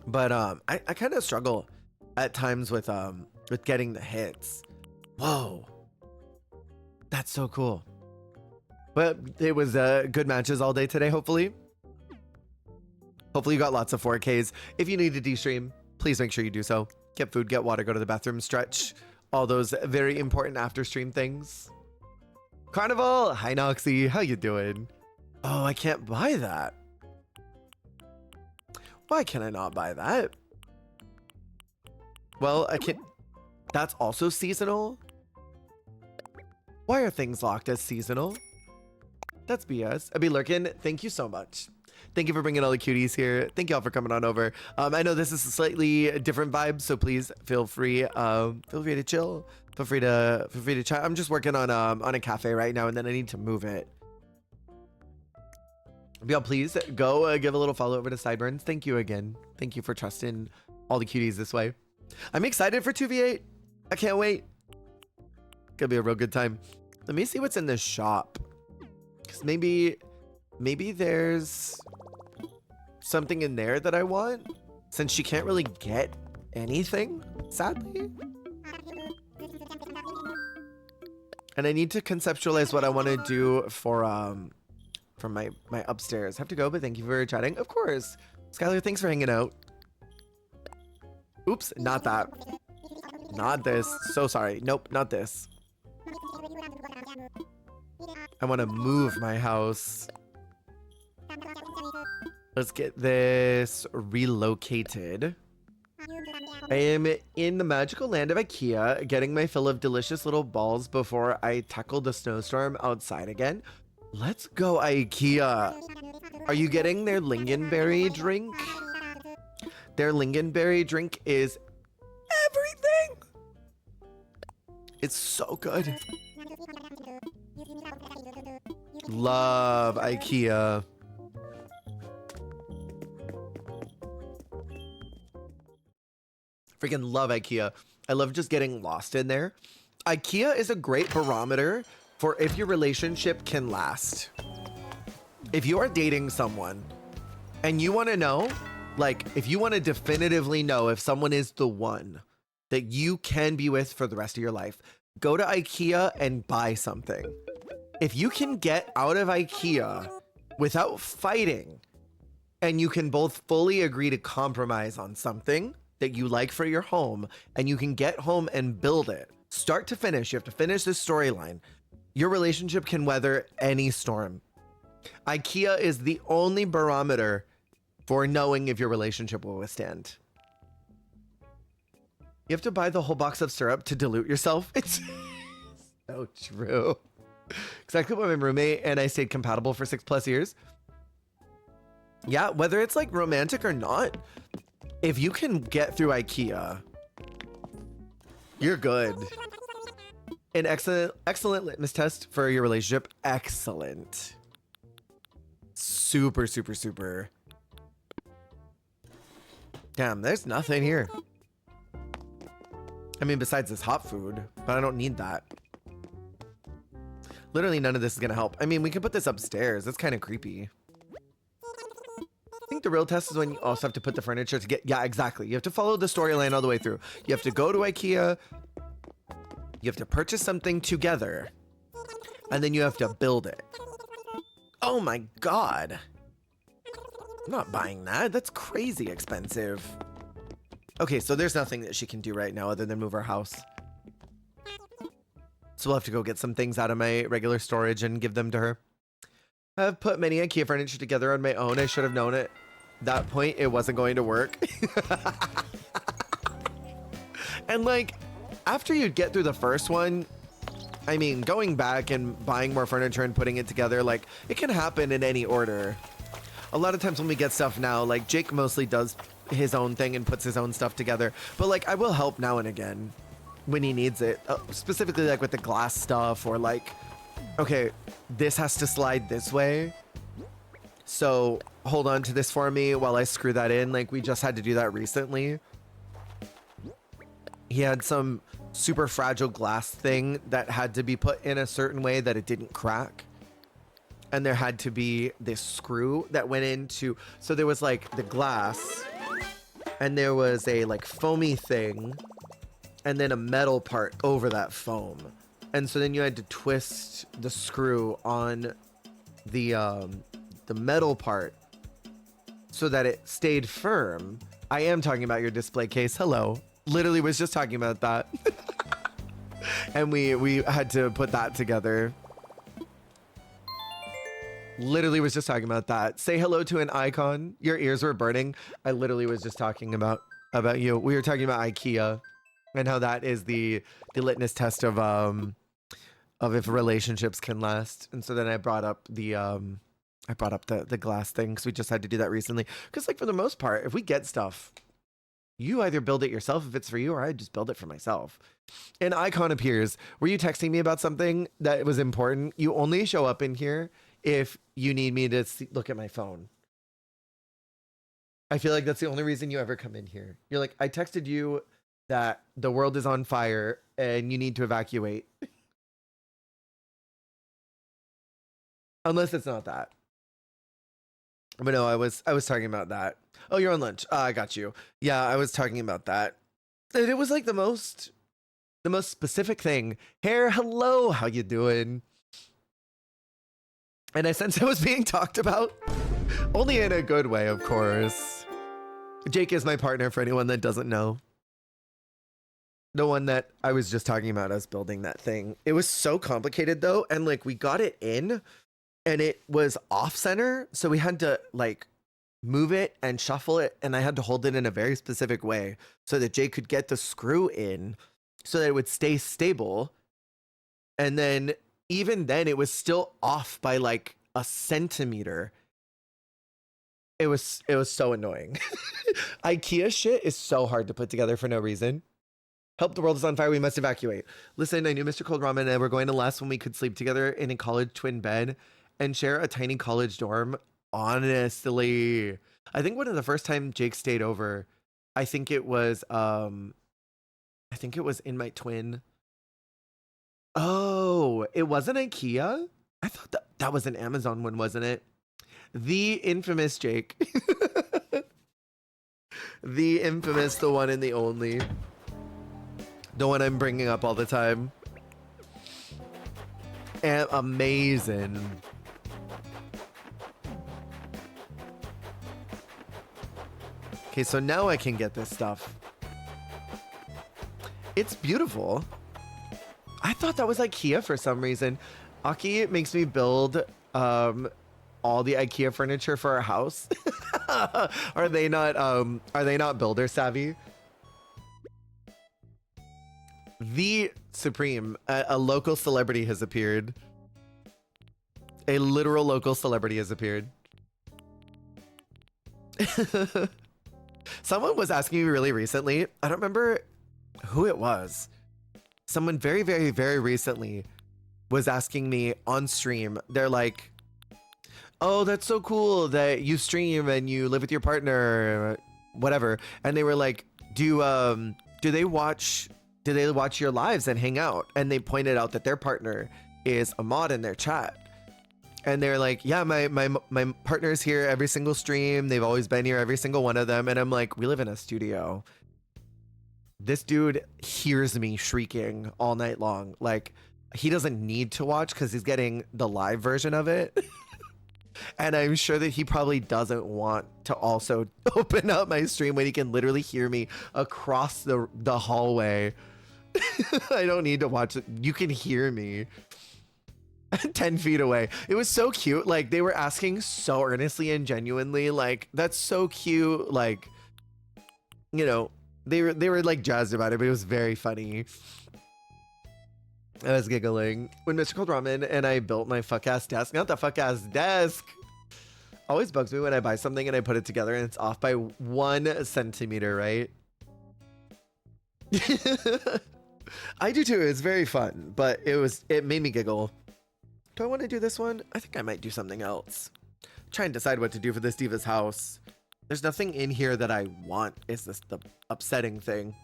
Speaker 1: But I kind of struggle at times with getting the hits. Whoa. That's so cool. But it was good matches all day today, hopefully. Hopefully you got lots of 4Ks. If you need to de-stream, please make sure you do so. Get food, get water, go to the bathroom, stretch. All those very important after stream things. Carnival, hi Noxy, how you doing? Oh, I can't buy that. Why can I not buy that? Well, I can't. That's also seasonal. Why are things locked as seasonal? That's BS. I'll be lurking. Thank you so much. Thank you for bringing all the cuties here. Thank you all for coming on over. I know this is a slightly different vibe, so please feel free to chill. Feel free to chat. I'm just working on a cafe right now, and then I need to move it. Y'all, please go give a little follow over to Sideburns. Thank you again. Thank you for trusting all the cuties this way. I'm excited for 2v8. I can't wait. Gonna be a real good time. Let me see what's in this shop. Because maybe there's something in there that I want. Since she can't really get anything, sadly. And I need to conceptualize what I want to do for my upstairs. Have to go, but thank you for chatting. Of course. Skylar, thanks for hanging out. Oops, not that. Not this. So sorry. Nope, not this. I want to move my house. Let's get this relocated. I am in the magical land of IKEA, getting my fill of delicious little balls before I tackle the snowstorm outside again. Let's go, IKEA. Are you getting their lingonberry drink? Their lingonberry drink is everything. It's so good. Love IKEA. Freaking love IKEA. I love just getting lost in there. IKEA is a great barometer for if your relationship can last. If you are dating someone and you want to know, like, if you want to definitively know if someone is the one that you can be with for the rest of your life, go to IKEA and buy something. If you can get out of IKEA without fighting and you can both fully agree to compromise on something that you like for your home and you can get home and build it, start to finish, you have to finish this storyline, your relationship can weather any storm. IKEA is the only barometer for knowing if your relationship will withstand. You have to buy the whole box of syrup to dilute yourself. It's so true. Exactly what my roommate and I stayed compatible for 6+ years. Yeah, whether it's like romantic or not, if you can get through IKEA, you're good. An excellent litmus test for your relationship. Excellent. Super, super, super. Damn, there's nothing here. I mean, besides this hot food, but I don't need that. Literally none of this is gonna help. I mean, we can put this upstairs. That's kind of creepy. I think the real test is when you also have to put the furniture to get, yeah, exactly. You have to follow the storyline all the way through. You have to go to IKEA. You have to purchase something together. And then you have to build it. Oh my God. I'm not buying that. That's crazy expensive. Okay, so there's nothing that she can do right now other than move her house. So we'll have to go get some things out of my regular storage and give them to her. I've put many IKEA furniture together on my own. I should have known at that point it wasn't going to work. And like, after you get through the first one, I mean, going back and buying more furniture and putting it together, like, it can happen in any order. A lot of times when we get stuff now, like, Jake mostly does his own thing and puts his own stuff together. But like, I will help now and again when he needs it. Specifically like with the glass stuff, or like, okay, this has to slide this way, so hold on to this for me while I screw that in. Like, we just had to do that recently. He had some super fragile glass thing that had to be put in a certain way that it didn't crack. And there had to be this screw that went into, so there was like the glass and there was a like foamy thing and then a metal part over that foam. And so then you had to twist the screw on the metal part so that it stayed firm. I am talking about your display case. Hello. Literally was just talking about that. And we had to put that together. Literally was just talking about that. Say hello to an icon. Your ears were burning. I literally was just talking about you. We were talking about IKEA and how that is the litmus test of if relationships can last. And so then I brought up the glass thing because we just had to do that recently. Because like, for the most part, if we get stuff, you either build it yourself if it's for you, or I just build it for myself. An icon appears. Were you texting me about something that was important? You only show up in here if you need me to look at my phone. I feel like that's the only reason you ever come in here. You're like, I texted you that the world is on fire and you need to evacuate. Unless it's not that. But no, I was talking about that. Oh, you're on lunch. I got you. Yeah, I was talking about that. And it was like the most specific thing. Hair, hello, how you doing? And I sense I was being talked about. Only in a good way, of course. Jake is my partner, for anyone that doesn't know. The one that I was just talking about, us building that thing. It was so complicated though, and like, we got it in and it was off center, so we had to like move it and shuffle it, and I had to hold it in a very specific way so that Jake could get the screw in so that it would stay stable. And then even then it was still off by like a centimeter. It was so annoying. IKEA shit is so hard to put together for no reason. Help, the world is on fire, we must evacuate. Listen, I knew Mr. Cold Ramen and I were going to last when we could sleep together in a college twin bed and share a tiny college dorm. Honestly, I think one of the first time Jake stayed over, I think it was in my twin. Oh, it wasn't IKEA? I thought that was an Amazon one, wasn't it? The infamous Jake. The infamous, the one and the only. The one I'm bringing up all the time. And amazing. Okay, so now I can get this stuff. It's beautiful. I thought that was IKEA for some reason. Aki makes me build all the IKEA furniture for our house. Are they not builder savvy? The Supreme, a local celebrity has appeared. A literal local celebrity has appeared. Someone was asking me really recently. I don't remember who it was. Someone very, very, very recently was asking me on stream. They're like, "Oh, that's so cool that you stream and you live with your partner, whatever." And they were like, "Do they watch your lives and hang out?" And they pointed out that their partner is a mod in their chat. And they're like, "Yeah, my partner's here every single stream. They've always been here, every single one of them." And I'm like, "We live in a studio. This dude hears me shrieking all night long. Like, he doesn't need to watch because he's getting the live version of it." And I'm sure that he probably doesn't want to also open up my stream when he can literally hear me across the hallway. I don't need to watch it. You can hear me 10 feet away. It was so cute. Like, they were asking so earnestly and genuinely, like, "That's so cute." Like, you know, they were like jazzed about it, but it was very funny. I was giggling when Mr. Cold Ramen and I built my fuck ass desk. Not the fuck ass desk. Always bugs me when I buy something and I put it together and it's off by 1 centimeter, right? I do too. It's very fun, but it made me giggle. Do I want to do this one? I think I might do something else. Try and decide what to do for this diva's house. There's nothing in here that I want. Is this the upsetting thing?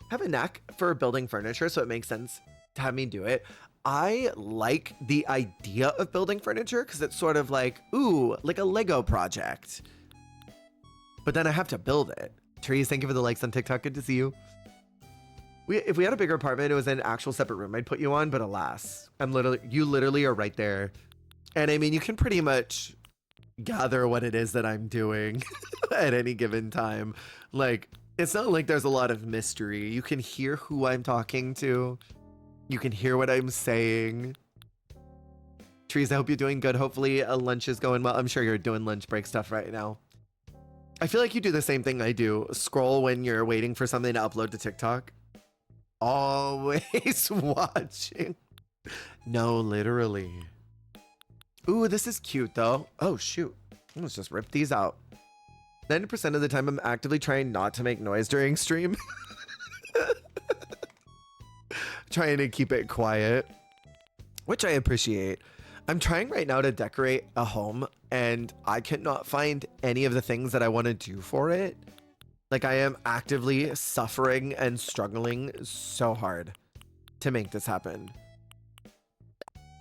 Speaker 1: I have a knack for building furniture, so it makes sense to have me do it. I like the idea of building furniture because it's sort of like, ooh, like a Lego project. But then I have to build it. Therese, thank you for the likes on TikTok. Good to see you. If we had a bigger apartment, it was an actual separate room I'd put you on, but alas, you literally are right there. And I mean, you can pretty much gather what it is that I'm doing at any given time. Like, it's not like there's a lot of mystery. You can hear who I'm talking to. You can hear what I'm saying. Trees, I hope you're doing good. Hopefully lunch is going well. I'm sure you're doing lunch break stuff right now. I feel like you do the same thing I do. Scroll when you're waiting for something to upload to TikTok. Always watching. No, literally. Ooh, this is cute though. Oh shoot. Let's just rip these out. 90% of the time I'm actively trying not to make noise during stream. Trying to keep it quiet, which I appreciate. I'm trying right now to decorate a home and I cannot find any of the things that I want to do for it. Like, I am actively suffering and struggling so hard to make this happen.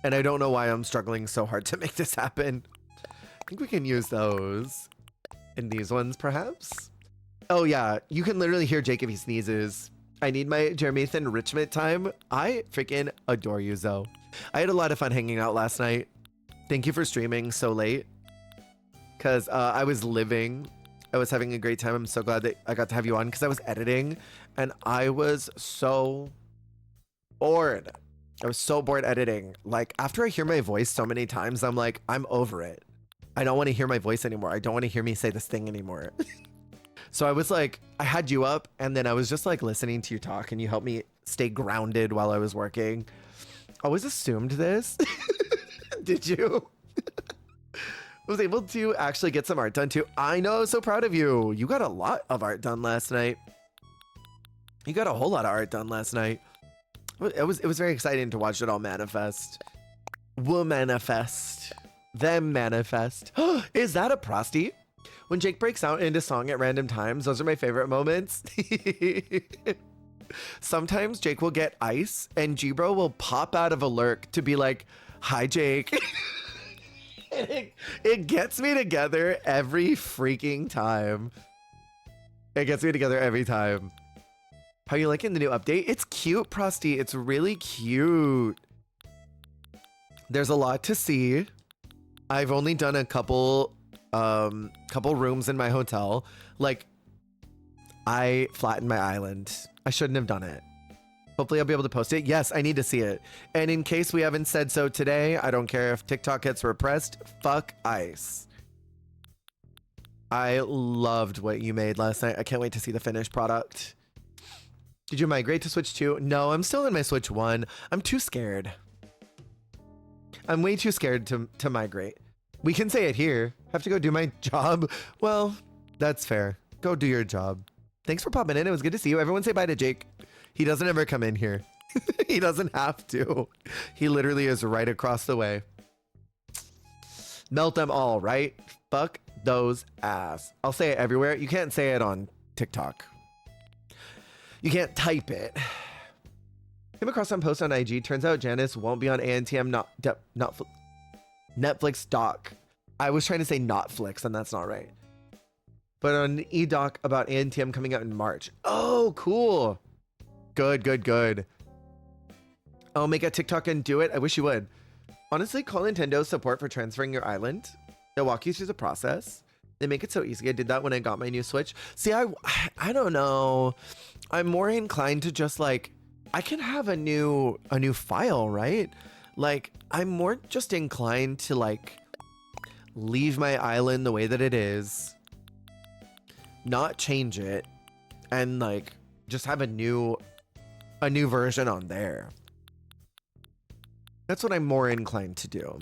Speaker 1: And I don't know why I'm struggling so hard to make this happen. I think we can use those. And these ones, perhaps? Oh, yeah. You can literally hear Jake if he sneezes. I need my JERMEETH enrichment time. I freaking adore you, Zoe. I had a lot of fun hanging out last night. Thank you for streaming so late. Because I was living. I was having a great time. I'm so glad that I got to have you on because I was editing and I was so bored. I was so bored editing. Like, after I hear my voice so many times, I'm like, I'm over it. I don't want to hear my voice anymore. I don't want to hear me say this thing anymore. So I was like, I had you up and then I was just like listening to you talk and you helped me stay grounded while I was working. I always assumed this. Did you? I was able to actually get some art done too. I know, so proud of you. You got a lot of art done last night. You got a whole lot of art done last night. It was very exciting to watch it all manifest. We'll manifest. Them manifest. Is that a prosty? When Jake breaks out into song at random times, those are my favorite moments. Sometimes Jake will get ice and G-Bro will pop out of a lurk to be like, hi, Jake. It gets me together every freaking time. It gets me together every time. How you liking the new update? It's cute, Prosty. It's really cute. There's a lot to see. I've only done a couple rooms in my hotel. Like, I flattened my island. I shouldn't have done it. Hopefully I'll be able to post it. Yes, I need to see it. And in case we haven't said so today, I don't care if TikTok gets repressed. Fuck ice. I loved what you made last night. I can't wait to see the finished product. Did you migrate to Switch 2? No, I'm still in my Switch 1. I'm too scared. I'm way too scared to migrate. We can say it here. Have to go do my job. Well, that's fair. Go do your job. Thanks for popping in. It was good to see you. Everyone say bye to Jake. He doesn't ever come in here. He doesn't have to. He literally is right across the way. Melt them all, right? Fuck those ass. I'll say it everywhere. You can't say it on TikTok. You can't type it. Came across some post on IG. Turns out Janice won't be on ANTM, not Netflix doc. I was trying to say Notflix, and that's not right. But on eDoc about ANTM coming out in March. Oh, cool. Good, good, good. Oh, make a TikTok and do it. I wish you would. Honestly, call Nintendo's support for transferring your island. They'll walk you through the process. They make it so easy. I did that when I got my new Switch. See, I don't know. I'm more inclined to just like, I can have a new file, right? Like, I'm more just inclined to like leave my island the way that it is, not change it, and like just have a new version on there. That's what I'm more inclined to do.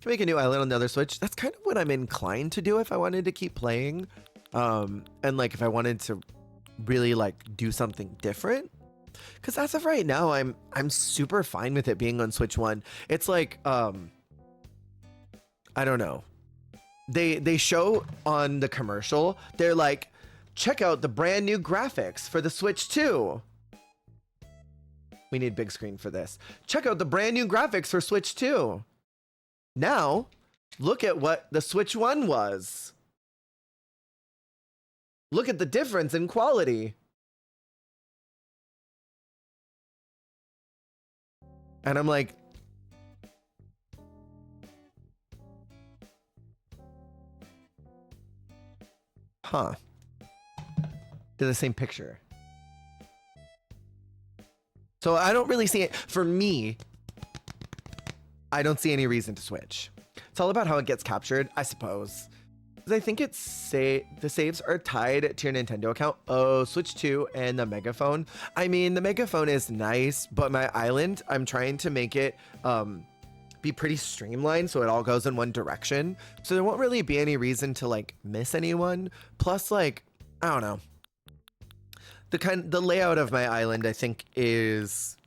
Speaker 1: To make a new island on the other Switch, that's kind of what I'm inclined to do if I wanted to keep playing. And like if I wanted to really like do something different. Because as of right now, I'm super fine with it being on Switch 1. It's like I don't know. They show on the commercial, they're like, check out the brand new graphics for the Switch 2. We need big screen for this. Check out the brand new graphics for Switch 2. Now, look at what the Switch 1 was. Look at the difference in quality. And I'm like, huh. They're the same picture. So I don't really see it. For me, I don't see any reason to switch. It's all about how it gets captured, I suppose. Because I think the saves are tied to your Nintendo account. Oh, Switch 2 and the Megaphone. I mean, the Megaphone is nice, but my island, I'm trying to make it be pretty streamlined so it all goes in one direction. So there won't really be any reason to like miss anyone. Plus, like, I don't know. The layout of my island, I think, is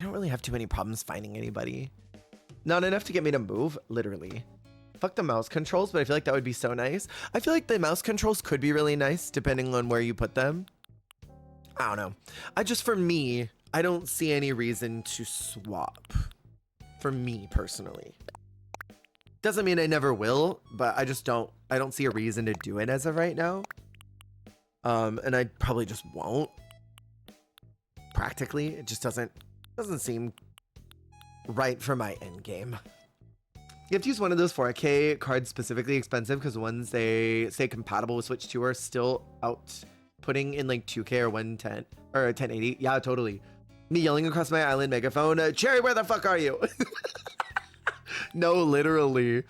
Speaker 1: I don't really have too many problems finding anybody. Not enough to get me to move, literally. Fuck the mouse controls, but I feel like that would be so nice. I feel like the mouse controls could be really nice depending on where you put them. I don't know. For me, I don't see any reason to swap. For me personally. Doesn't mean I never will, but I don't see a reason to do it as of right now. And I probably just won't. Practically, it just doesn't seem right for my end game. You have to use one of those 4K cards specifically expensive because the ones they say compatible with Switch 2 are still outputting in like 2K or 110 or 1080. Yeah, totally. Me yelling across my island megaphone, Cherry, where the fuck are you? No, literally.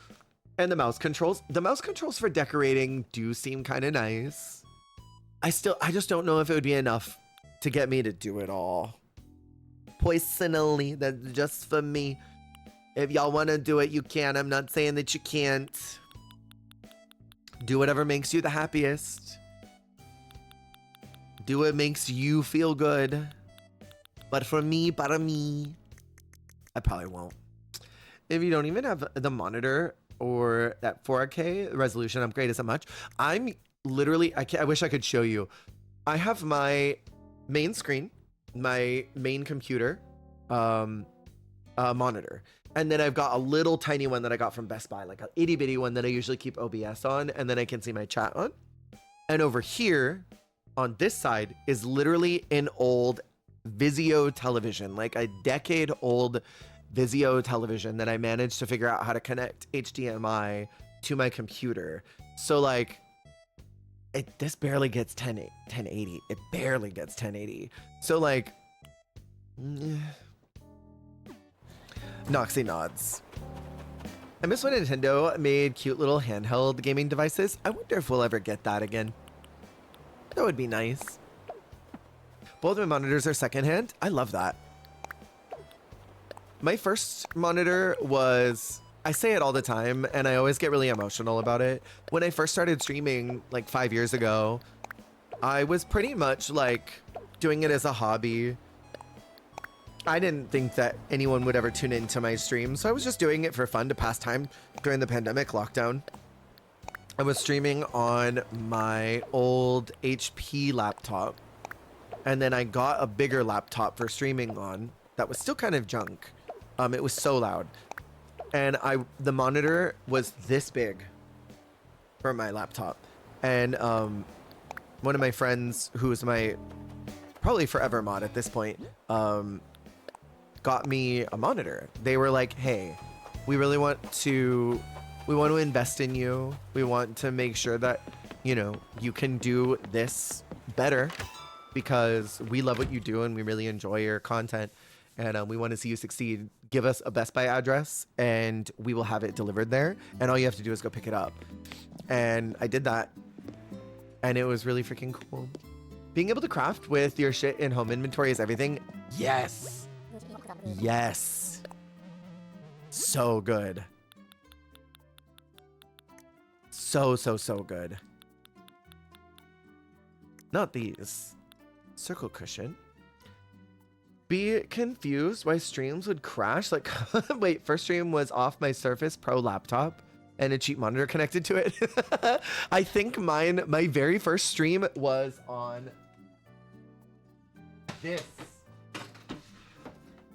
Speaker 1: And the mouse controls for decorating do seem kind of nice. I just don't know if it would be enough to get me to do it all. Personally, that's just for me. If y'all want to do it, you can. I'm not saying that you can't. Do whatever makes you the happiest. Do what makes you feel good. But for me, para mí, I probably won't. If you don't even have the monitor or that 4K resolution upgrade isn't much. I'm literally, I wish I could show you. I have my main screen, my main computer, monitor. And then I've got a little tiny one that I got from Best Buy, like a itty bitty one that I usually keep OBS on, and then I can see my chat on. And over here on this side is literally an old Vizio television, like a decade old Vizio television that I managed to figure out how to connect HDMI to my computer. So like this barely gets 1080. It barely gets 1080. So like Noxy nods. I miss when Nintendo made cute little handheld gaming devices. I wonder if we'll ever get that again. That would be nice. Both my monitors are secondhand. I love that. My first monitor was, I say it all the time, and I always get really emotional about it. When I first started streaming like 5 years ago, I was pretty much like doing it as a hobby. I didn't think that anyone would ever tune into my stream, so I was just doing it for fun to pass time during the pandemic lockdown. I was streaming on my old HP laptop, and then I got a bigger laptop for streaming on that was still kind of junk. It was so loud, and the monitor was this big for my laptop, and one of my friends, who is my probably forever mod at this point, got me a monitor. They were like, hey, we want to invest in you. We want to make sure that, you know, you can do this better because we love what you do and we really enjoy your content, and we want to see you succeed. Give us a Best Buy address and we will have it delivered there, and all you have to do is go pick it up. And I did that, and it was really freaking cool. Being able to craft with your shit in home inventory is everything. Yes. Yes. So good. So good. Not these. Circle cushion. Be confused why streams would crash. Like, wait, first stream was off my Surface Pro laptop and a cheap monitor connected to it. I think my very first stream was on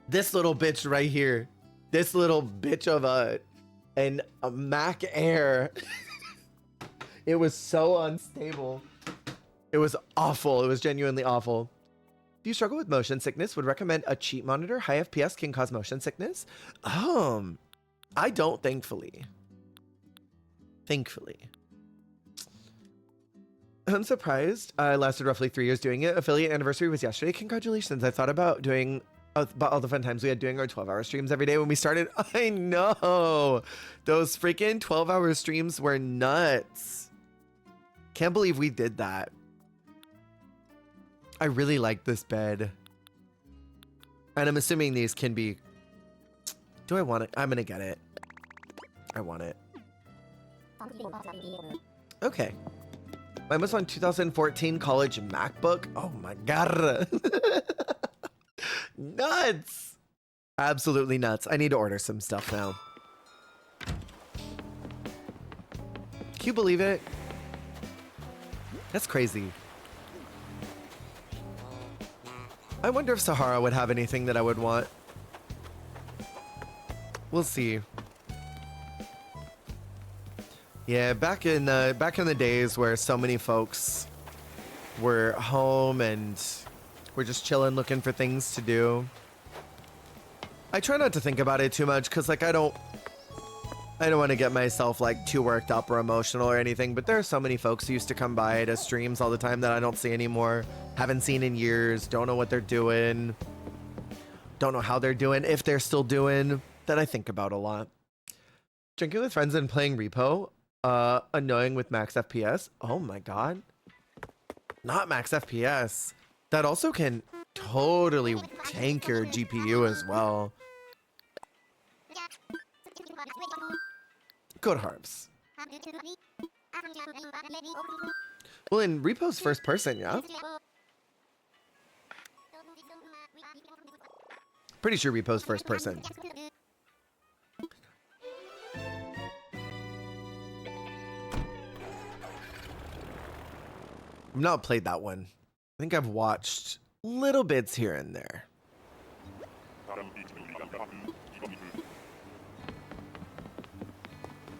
Speaker 1: this little bitch right here. This little bitch of a Mac Air. It was so unstable. It was awful. It was genuinely awful. If you struggle with motion sickness, would recommend a cheap monitor. High FPS can cause motion sickness. I don't, thankfully. Thankfully. I'm surprised I lasted roughly 3 years doing it. Affiliate anniversary was yesterday. Congratulations. I thought about all the fun times we had doing our 12-hour streams every day when we started. I know. Those freaking 12-hour streams were nuts. Can't believe we did that. I really like this bed. And I'm assuming these can be... Do I want it? I'm gonna get it. I want it. Okay. Mine was on 2014 college MacBook. Oh my god. Nuts. Absolutely nuts. I need to order some stuff now. Can you believe it? That's crazy. I wonder if Sahara would have anything that I would want. We'll see. Yeah, back in the days where so many folks were home and were just chilling, looking for things to do. I try not to think about it too much because, like, I don't want to get myself like too worked up or emotional or anything, but there are so many folks who used to come by to streams all the time that I don't see anymore. Haven't seen in years, don't know what they're doing, don't know how they're doing, if they're still doing, that I think about a lot. Drinking with friends and playing repo, annoying with max FPS. Oh my god. Not max FPS. That also can totally tank your GPU as well. Good harps. Well, in repo's first person, yeah? Pretty sure repo's first person. I've not played that one. I think I've watched little bits here and there.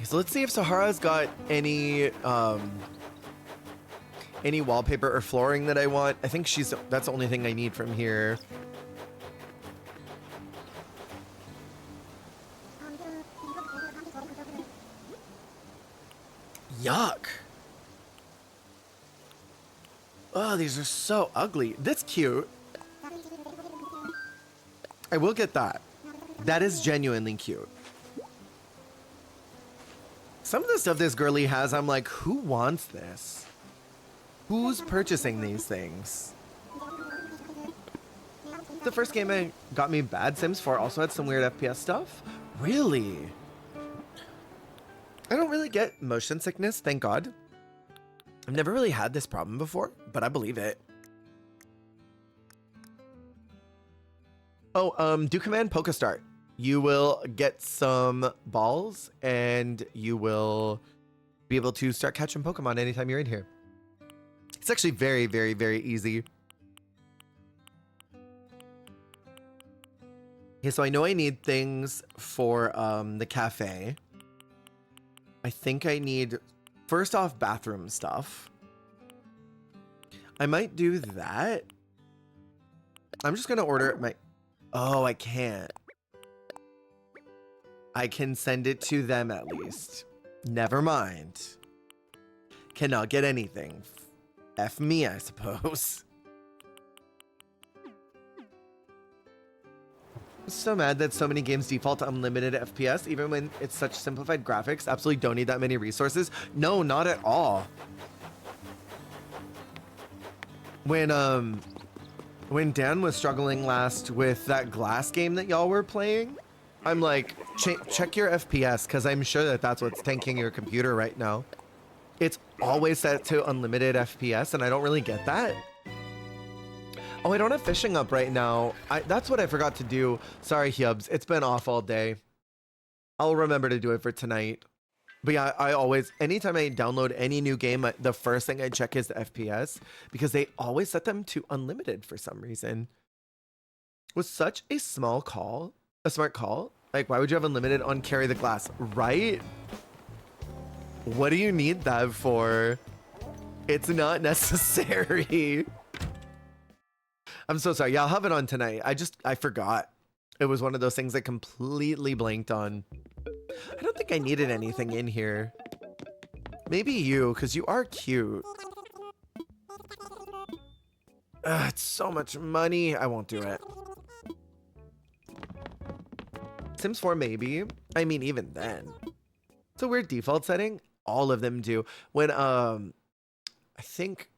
Speaker 1: So let's see if Sahara's got any wallpaper or flooring that I want. I think that's the only thing I need from here. Yuck. Oh, these are so ugly. That's cute. I will get that. That is genuinely cute. Some of the stuff this girly has, I'm like, who wants this? Who's purchasing these things? The first game that got me bad, Sims 4 also had some weird FPS stuff. Really? I don't really get motion sickness, thank God. I've never really had this problem before, but I believe it. Oh, do command Poke Start. You will get some balls and you will be able to start catching Pokemon anytime you're in here. It's actually very, very, very easy. Okay, so I know I need things for the cafe. I think I need, first off, bathroom stuff. I might do that. I'm just gonna order my, oh, I can't. I can send it to them at least. Never mind. Cannot get anything. F me, I suppose. I'm so mad that so many games default to unlimited FPS, even when it's such simplified graphics. Absolutely don't need that many resources. No, not at all. When Dan was struggling last with that Glass game that y'all were playing, I'm like, check your FPS, because I'm sure that that's what's tanking your computer right now. It's always set to unlimited FPS, and I don't really get that. Oh, I don't have fishing up right now. That's what I forgot to do. Sorry, Hubs. It's been off all day. I'll remember to do it for tonight. But yeah, I always, anytime I download any new game, the first thing I check is the FPS, because they always set them to unlimited for some reason. It was such a smart call. Like, why would you have unlimited on Carry the Glass, right? What do you need that for? It's not necessary. I'm so sorry. Yeah, I'll have it on tonight. I forgot. It was one of those things I completely blanked on. I don't think I needed anything in here. Maybe you, because you are cute. Ugh, it's so much money. I won't do it. Sims 4 maybe. I mean, even then. It's a weird default setting. All of them do. When, I think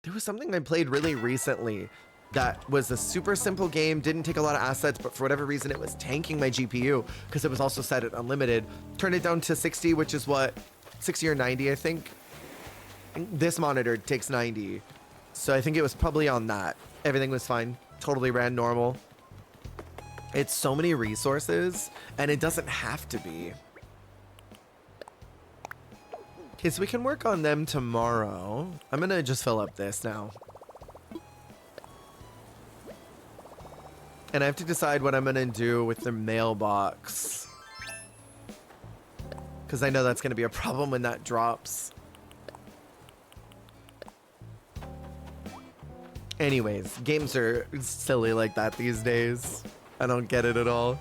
Speaker 1: there was something I played really recently that was a super simple game, didn't take a lot of assets, but for whatever reason, it was tanking my GPU because it was also set at unlimited. Turned it down to 60, which is what, 60 or 90, I think. This monitor takes 90. So I think it was probably on that. Everything was fine. Totally ran normal. It's so many resources, and it doesn't have to be. Okay, so we can work on them tomorrow. I'm gonna just fill up this now. And I have to decide what I'm gonna do with the mailbox, because I know that's gonna be a problem when that drops. Anyways, games are silly like that these days. I don't get it at all.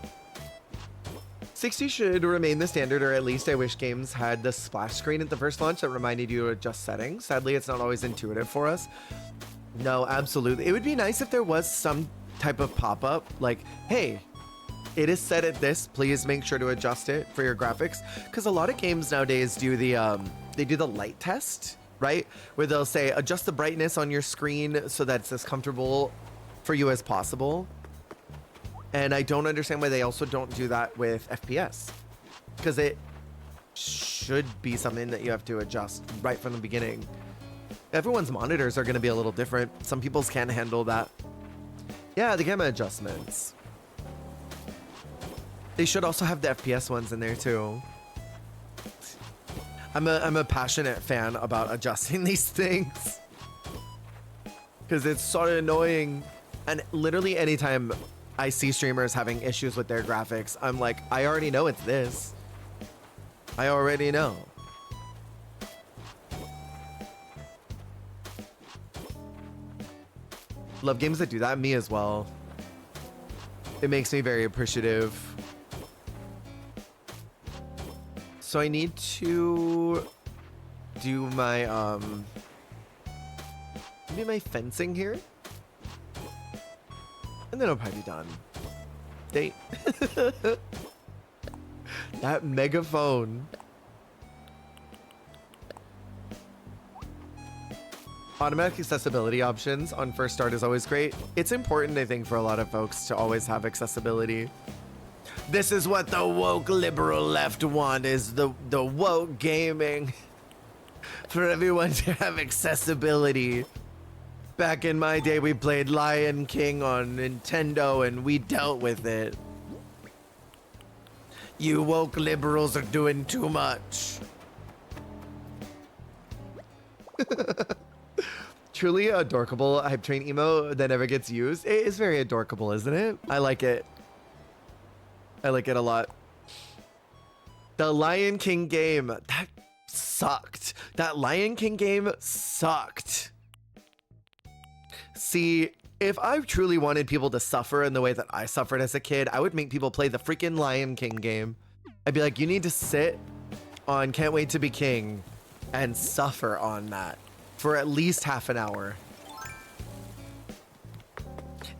Speaker 1: 60 should remain the standard, or at least I wish games had the splash screen at the first launch that reminded you to adjust settings. Sadly, it's not always intuitive for us. No, absolutely. It would be nice if there was some type of pop-up like, hey, it is set at this, please make sure to adjust it for your graphics, because a lot of games nowadays do the they do the light test, right, where they'll say adjust the brightness on your screen so that it's as comfortable for you as possible. And I don't understand why they also don't do that with FPS, because it should be something that you have to adjust right from the beginning. Everyone's monitors are going to be a little different. Some people's can't handle that. Yeah, the gamma adjustments. They should also have the FPS ones in there too. I'm a passionate fan about adjusting these things because it's so annoying. And literally anytime I see streamers having issues with their graphics, I'm like, I already know it's this. I already know. Love games that do that. Me as well. It makes me very appreciative. So I need to do my maybe my fencing here, and then I'll probably be done. Date. That megaphone. Automatic accessibility options on first start is always great. It's important, I think, for a lot of folks to always have accessibility. This is what the woke liberal left want, is the woke gaming. For everyone to have accessibility. Back in my day, we played Lion King on Nintendo and we dealt with it. You woke liberals are doing too much. Truly adorkable hype train emo that never gets used. It is very adorkable, isn't it? I like it. I like it a lot. The Lion King game, that sucked. That Lion King game sucked. See, if I truly wanted people to suffer in the way that I suffered as a kid, I would make people play the freaking Lion King game. I'd be like, you need to sit on Can't Wait to Be King and suffer on that for at least half an hour.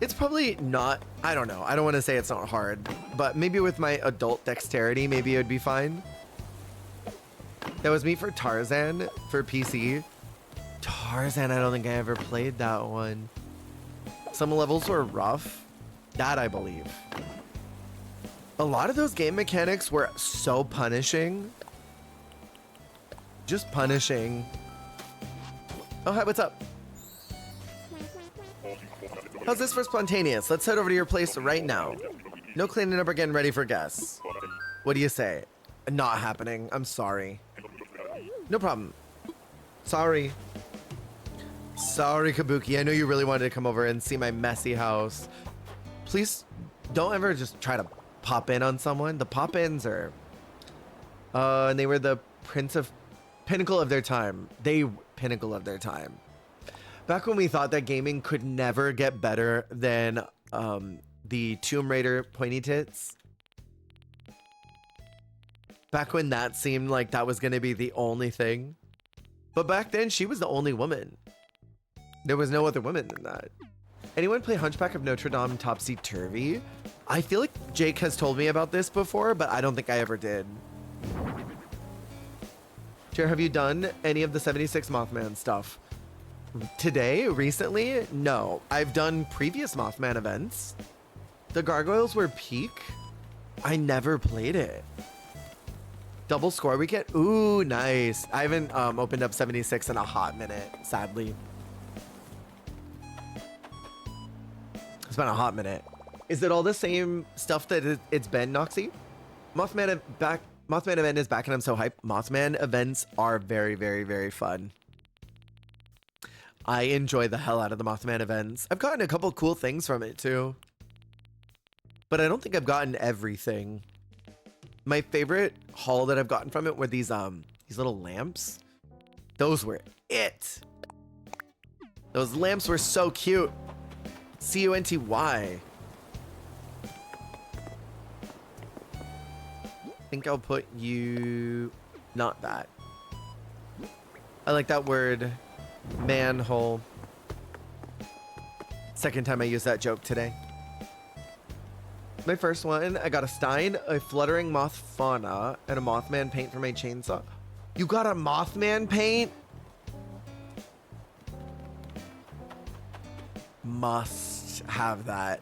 Speaker 1: It's probably not, I don't know. I don't want to say it's not hard, but maybe with my adult dexterity, maybe it would be fine. That was me for Tarzan for PC. Tarzan, I don't think I ever played that one. Some levels were rough. That I believe. A lot of those game mechanics were so punishing. Just punishing. Oh, hi, what's up? How's this for spontaneous? Let's head over to your place right now. No cleaning up or getting ready for guests. What do you say? Not happening. I'm sorry. No problem. Sorry. Sorry, Kabuki. I know you really wanted to come over and see my messy house. Please don't ever just try to pop in on someone. The pop-ins are... and they were the pinnacle of their time. Pinnacle of their time. Back when we thought that gaming could never get better than the Tomb Raider pointy tits. Back when that seemed like that was going to be the only thing. But back then, she was the only woman. There was no other woman than that. Anyone play Hunchback of Notre Dame Topsy-Turvy? I feel like Jake has told me about this before, but I don't think I ever did. Jer, have you done any of the 76 Mothman stuff? Today? Recently? No. I've done previous Mothman events. The Gargoyles were peak? I never played it. Double score weekend? Ooh, nice. I haven't opened up 76 in a hot minute, sadly. It's been a hot minute. Is it all the same stuff that it's been, Noxy? Mothman event is back and I'm so hyped. Mothman events are very, very, very fun. I enjoy the hell out of the Mothman events. I've gotten a couple cool things from it too. But I don't think I've gotten everything. My favorite haul that I've gotten from it were these little lamps. Those were it. Those lamps were so cute. C-U-N-T-Y. I think I'll put you... Not that. I like that word. Manhole. Second time I used that joke today. My first one, I got a Stein, a fluttering moth fauna, and a Mothman paint for my chainsaw. You got a Mothman paint? Must have that.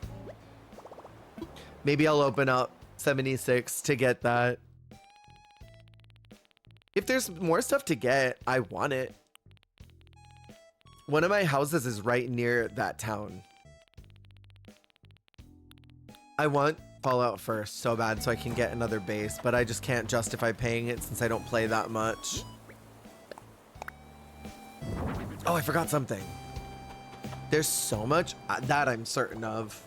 Speaker 1: Maybe I'll open up 76 to get that. If there's more stuff to get, I want it. One of my houses is right near that town. I want Fallout first so bad so I can get another base, but I just can't justify paying it since I don't play that much. Oh, I forgot something. There's so much that I'm certain of.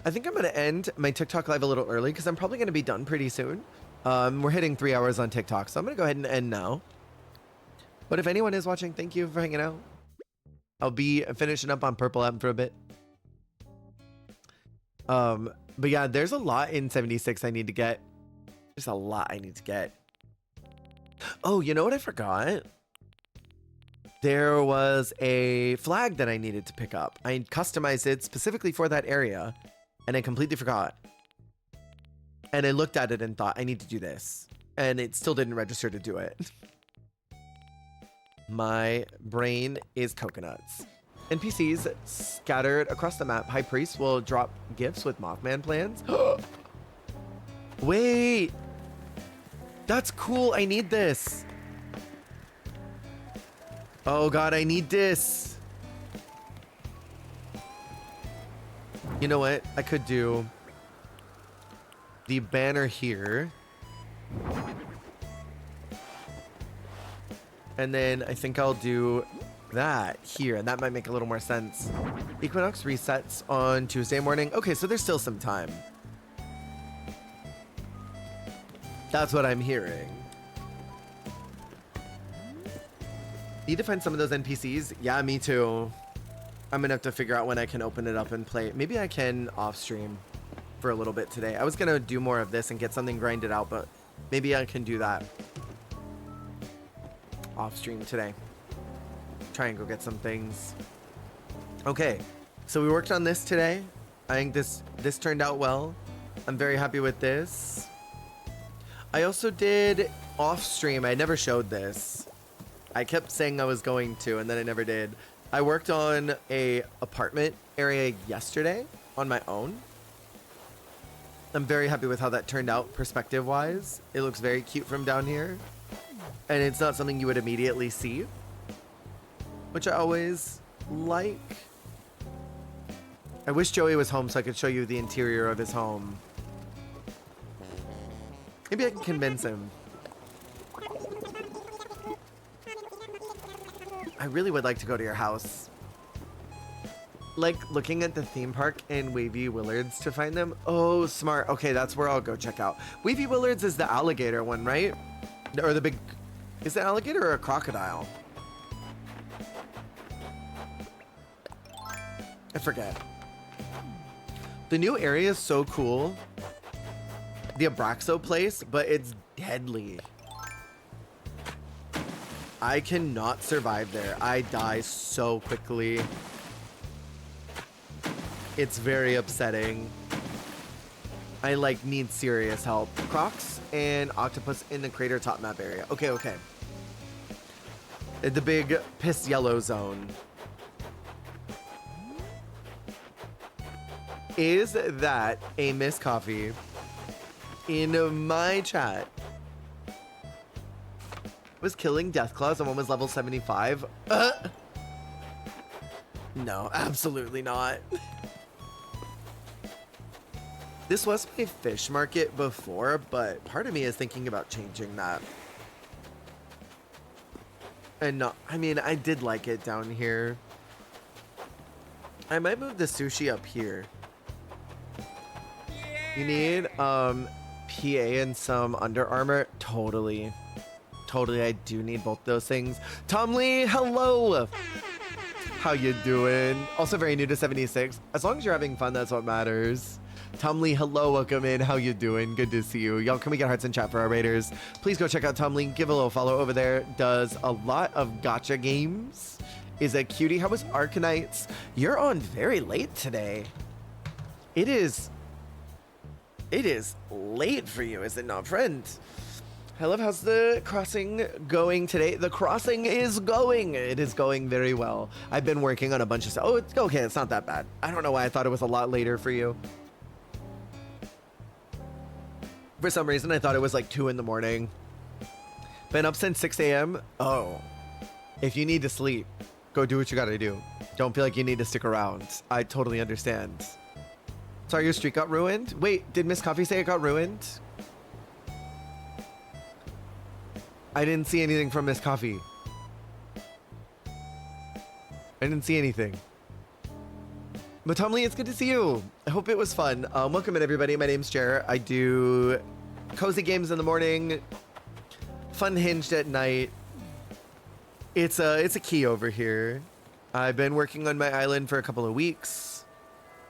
Speaker 1: I think I'm going to end my TikTok live a little early because I'm probably going to be done pretty soon. We're hitting 3 hours on TikTok, so I'm going to go ahead and end now. But if anyone is watching, thank you for hanging out. I'll be finishing up on Purple M for a bit. But yeah, there's a lot in 76 I need to get. There's a lot I need to get. Oh, you know what I forgot? There was a flag that I needed to pick up. I customized it specifically for that area, and I completely forgot. And I looked at it and thought, I need to do this. And it still didn't register to do it. My brain is coconuts. NPCs scattered across the map. High Priest will drop gifts with Mothman plans. Wait. That's cool. I need this. Oh god, I need this. You know what? I could do the banner here. And then I think I'll do that here, and that might make a little more sense. Equinox resets on Tuesday morning. Okay, so there's still some time. That's what I'm hearing. Need to find some of those NPCs. Yeah, me too. I'm gonna have to figure out when I can open it up and play. Maybe I can off stream for a little bit today. I was gonna do more of this and get something grinded out, but maybe I can do that off stream today. Try and go get some things. Okay, so we worked on this today. I think this turned out well. I'm very happy with this. I also did off stream. I never showed this. I kept saying I was going to, and then I never did. I worked on a apartment area yesterday on my own. I'm very happy with how that turned out perspective wise. It looks very cute from down here, and it's not something you would immediately see, which I always like. I wish Joey was home so I could show you the interior of his home. Maybe I can convince him. I really would like to go to your house. Like looking at the theme park in Wavy Willards to find them. Oh, smart. Okay, that's where I'll go check out. Wavy Willards is the alligator one, right? Or the big... Is it alligator or a crocodile? I forget. The new area is so cool. The Abraxo place, but it's deadly. I cannot survive there. I die so quickly. It's very upsetting. I like need serious help. Crocs and octopus in the crater top map area. Okay, okay. The big piss yellow zone. Is that a Miss Coffee in my chat? Was killing Deathclaws and one was level 75? No, absolutely not. This was my fish market before, but part of me is thinking about changing that. And no, I mean, I did like it down here. I might move the sushi up here. You need PA and some Under Armour? Totally. Totally, I do need both those things. Tom Lee, hello! How you doing? Also very new to 76. As long as you're having fun, that's what matters. Tom Lee, hello, welcome in. How you doing? Good to see you. Y'all, can we get hearts in chat for our raiders? Please go check out Tom Lee. Give a little follow over there. Does a lot of gacha games. Is a cutie. How was Arkanites? You're on very late today. It is late for you, is it not, friend? I love how's the crossing going today. The crossing is going. It is going very well. I've been working on a bunch of stuff. Oh, it's okay. It's not that bad. I don't know why I thought it was a lot later for you. For some reason, I thought it was like 2 in the morning. Been up since 6 a.m. Oh, if you need to sleep, go do what you gotta do. Don't feel like you need to stick around. I totally understand. Sorry, your streak got ruined? Wait, did Miss Coffee say it got ruined? I didn't see anything from Miss Coffee. I didn't see anything. But Tom Lee, it's good to see you. I hope it was fun. Welcome in, everybody. My name's Jer. I do cozy games in the morning, fun hinged at night. It's a key over here. I've been working on my island for a couple of weeks.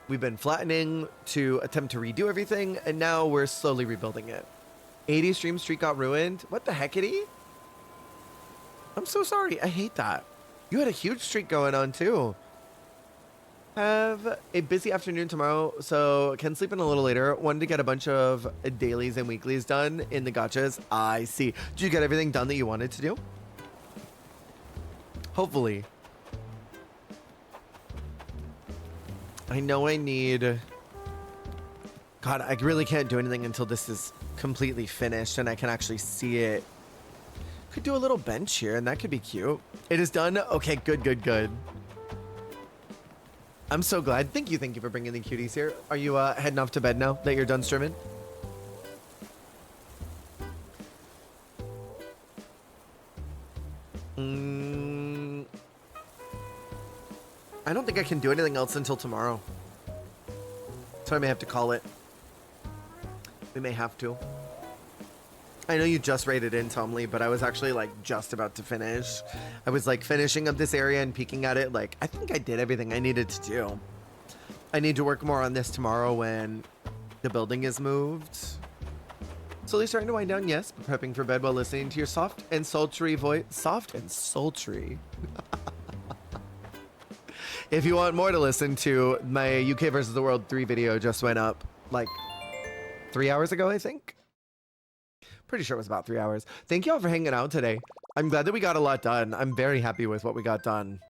Speaker 1: We've been flattening to attempt to redo everything, and now we're slowly rebuilding it. 80 stream streak got ruined. What the heckity? I'm so sorry. I hate that. You had a huge streak going on too. Have a busy afternoon tomorrow, so can sleep in a little later. Wanted to get a bunch of dailies and weeklies done in the gachas. I see. Did you get everything done that you wanted to do? Hopefully. I know I need... God, I really can't do anything until this is completely finished and I can actually see it. Could do a little bench here and that could be cute. It is done? Okay, good, good, good. I'm so glad. Thank you for bringing the cuties here. Are you heading off to bed now that you're done streaming? I don't think I can do anything else until tomorrow. So I may have to call it. We may have to. I know you just raided in, Tom Lee, but I was actually like just about to finish. I was like finishing up this area and peeking at it. Like, I think I did everything I needed to do. I need to work more on this tomorrow when the building is moved. Slowly starting to wind down, yes, but prepping for bed while listening to your soft and sultry voice. Soft and sultry. If you want more to listen to, my UK versus the World 3 video just went up like 3 hours ago, I think. Pretty sure it was about 3 hours. Thank you all for hanging out today. I'm glad that we got a lot done. I'm very happy with what we got done.